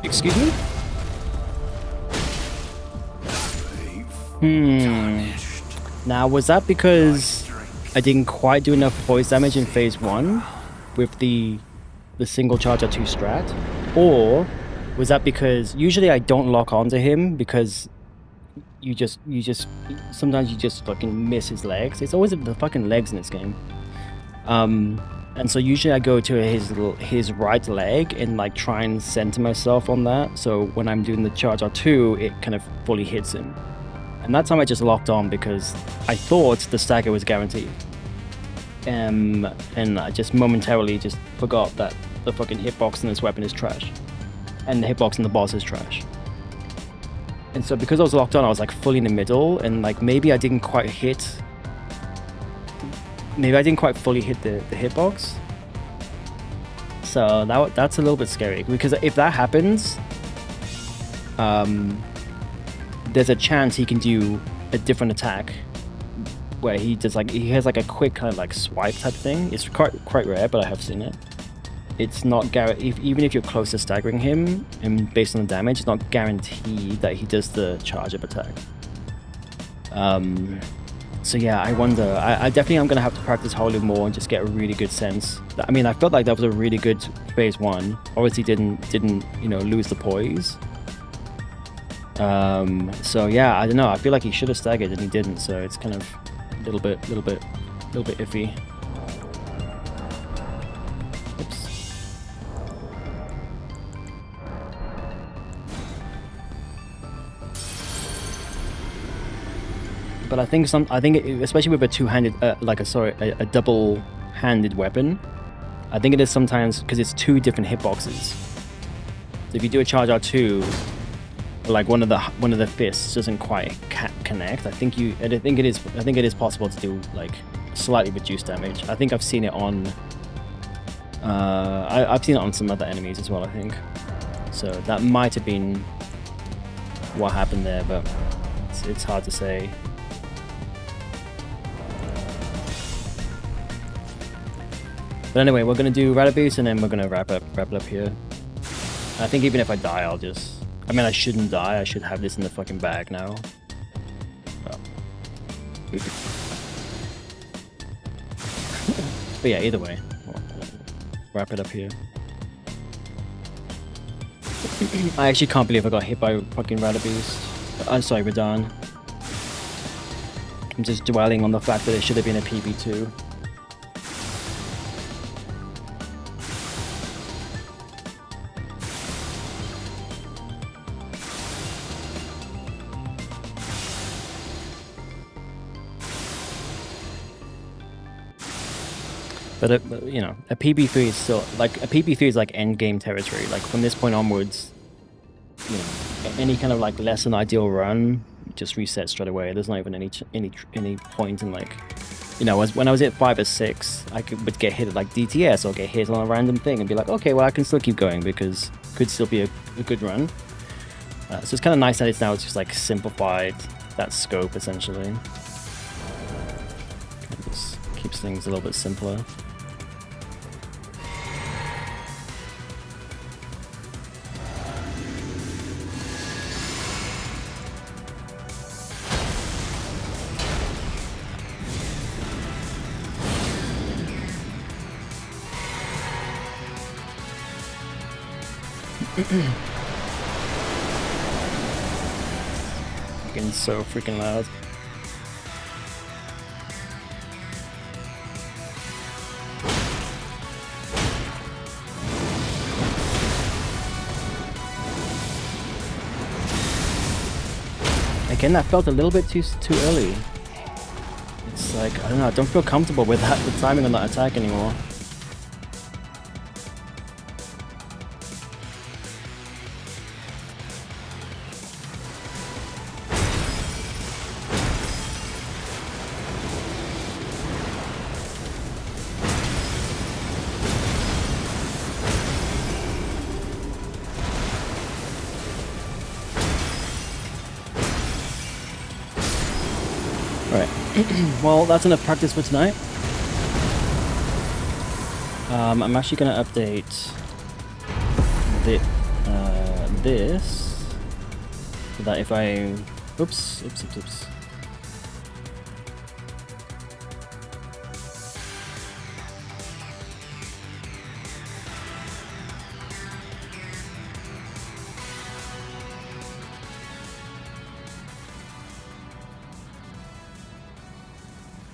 S1: Excuse me? Now, was that because I didn't quite do enough voice damage in phase 1 with the single charger 2 strat? Or was that because usually I don't lock onto him because sometimes you just fucking miss his legs. It's always the fucking legs in this game. And so usually I go to his right leg and like try and center myself on that. So when I'm doing the charge R2, it kind of fully hits him. And that time I just locked on because I thought the stagger was guaranteed. And I just momentarily just forgot that the fucking hitbox in this weapon is trash. And the hitbox in the boss is trash. And so because I was locked on, I was like fully in the middle, and like maybe I didn't quite fully hit the hitbox. So that's a little bit scary, because if that happens, there's a chance he can do a different attack where he has like a quick kind of like swipe type thing. It's quite rare, but I have seen it. It's not even if you're close to staggering him, and based on the damage, it's not guaranteed that he does the charge up attack. So yeah, I wonder. I definitely am gonna have to practice Holy more and just get a really good sense. I mean, I felt like that was a really good phase 1. Obviously, didn't lose the poise. So yeah, I don't know. I feel like he should have staggered and he didn't. So it's kind of a little bit iffy. But I think especially with a two-handed, a double-handed weapon, I think it is sometimes because it's 2 different hitboxes. So if you do a charge R2, like one of the fists doesn't quite connect, I think it is possible to do like slightly reduced damage. I think I've seen it on, I've seen it on some other enemies as well, I think. So that might have been what happened there, but it's hard to say. But anyway, we're gonna do Radaboost and then we're gonna wrap it up here. I think even if I die, I shouldn't die. I should have this in the fucking bag now. Oh. But yeah, either way, we'll wrap it up here. I actually can't believe I got hit by fucking Radaboost. I'm sorry, Radahn. I'm just dwelling on the fact that it should have been a PB2. But a PB3 is still like end game territory. Like from this point onwards, any kind of like less than ideal run just resets straight away. There's not even any point in like, when I was at 5 or 6, would get hit at like DTS or get hit on a random thing and be like, okay, well I can still keep going because it could still be a good run. So it's kind of nice that it's just like simplified that scope essentially. It just keeps things a little bit simpler. Getting so freaking loud. Again, that felt a little bit too early. It's like, I don't know, I don't feel comfortable with the timing on that attack anymore. Well, that's enough practice for tonight. I'm actually going to update this, so that if I... Oops.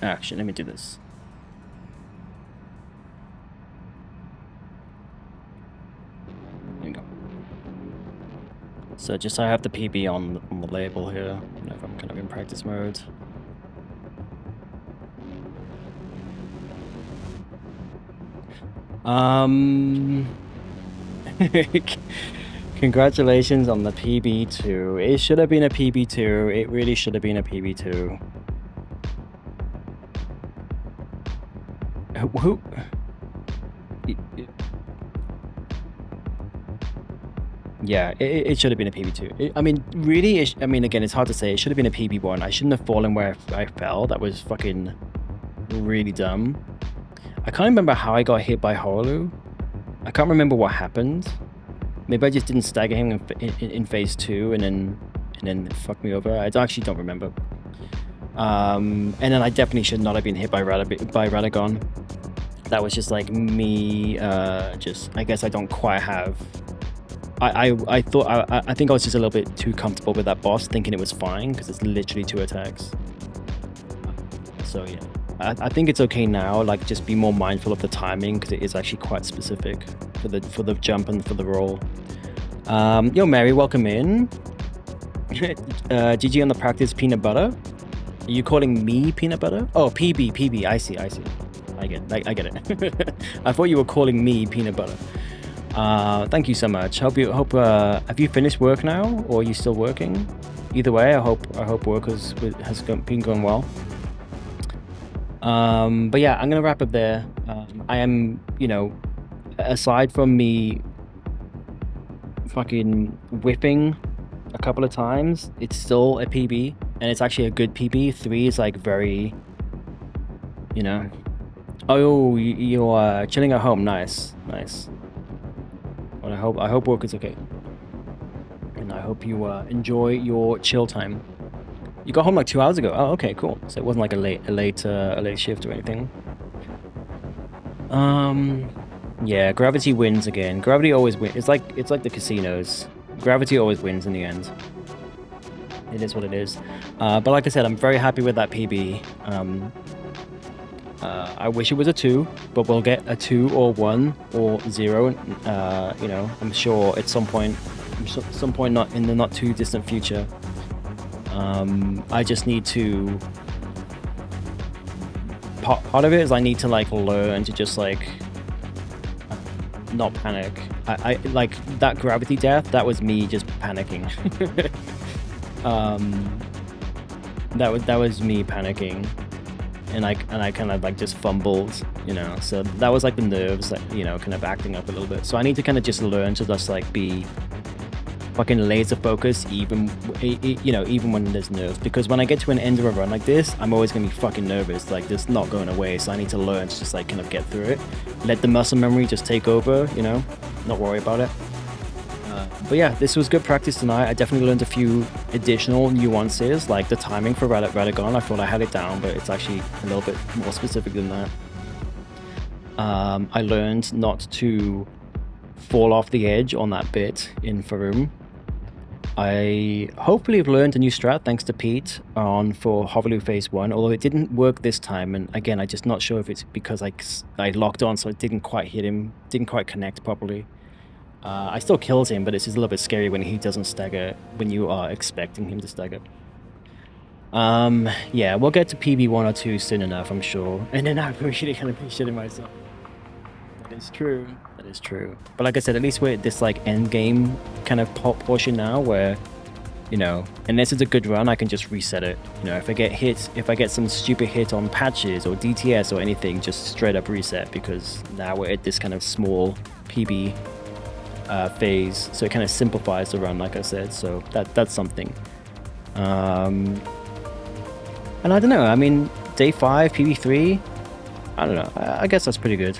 S1: Actually, let me do this. There you go. So just so I have the PB on the label here, if I'm kind of in practice mode. Congratulations on the PB2. It should have been a PB2. It really should have been a PB2. Who? Yeah, it should have been a PB2. I mean, really, I mean, again, it's hard to say. It should have been a PB1. I shouldn't have fallen where I fell. That was fucking really dumb. I can't remember how I got hit by Horlu. I can't remember what happened. Maybe I just didn't stagger him in phase 2 and then it fucked me over. I actually don't remember. And then I definitely should not have been hit by Radagon. That was just like me. I guess I don't quite have. I think I was just a little bit too comfortable with that boss, thinking it was fine because it's literally 2 attacks. So yeah, I think it's okay now. Like, just be more mindful of the timing because it is actually quite specific for the jump and for the roll. Yo, Mary, welcome in. GG on the practice peanut butter. Are you calling me peanut butter? Oh, PB. I see. I get it. I thought you were calling me peanut butter. Thank you so much. Hope have you finished work now, or are you still working? Either way, I hope work has been going well. But yeah, I'm gonna wrap up there. I am, aside from me fucking whiffing a couple of times, it's still a PB, and it's actually a good PB. 3 is like very, Oh, you're chilling at home. Nice. Well, I hope work is okay, and I hope you enjoy your chill time. You got home like 2 hours ago. Oh, okay, cool. So it wasn't like a late shift or anything. Yeah, gravity wins again. Gravity always wins. It's like the casinos. Gravity always wins in the end. It is what it is. But like I said, I'm very happy with that PB. I wish it was a 2, but we'll get a 2 or 1 or 0. I'm sure at some point not in the not too distant future. I just need to. Part of it is I need to like learn to just like not panic. I like that gravity death. That was me just panicking. That was me panicking. And I kind of like just fumbled, so that was like the nerves that, kind of acting up a little bit. So I need to kind of just learn to just like be fucking laser focused, even when there's nerves, because when I get to an end of a run like this, I'm always gonna be fucking nervous, like this not going away. So I need to learn to just like kind of get through it, let the muscle memory just take over, not worry about it. But yeah, this was good practice tonight. I definitely learned a few additional nuances, like the timing for Radagon. I thought I had it down, but it's actually a little bit more specific than that. I learned not to fall off the edge on that bit in Farum. I hopefully have learned a new strat thanks to Pete for Hoverloo Phase 1, although it didn't work this time, and again, I'm just not sure if it's because I locked on, so it didn't quite hit him, didn't quite connect properly. I still killed him, but it's just a little bit scary when he doesn't stagger when you are expecting him to stagger. Yeah, we'll get to PB 1 or 2 soon enough, I'm sure. And then I'm really gonna be shitting myself. That is true. But like I said, at least we're at this like end game kind of portion now where, unless it's a good run, I can just reset it. If I get some stupid hit on patches or DTS or anything, just straight up reset, because now we're at this kind of small PB phase, so it kind of simplifies the run, like I said. So that's something. And I don't know, I mean, day 5 PB3, I don't know, I guess that's pretty good.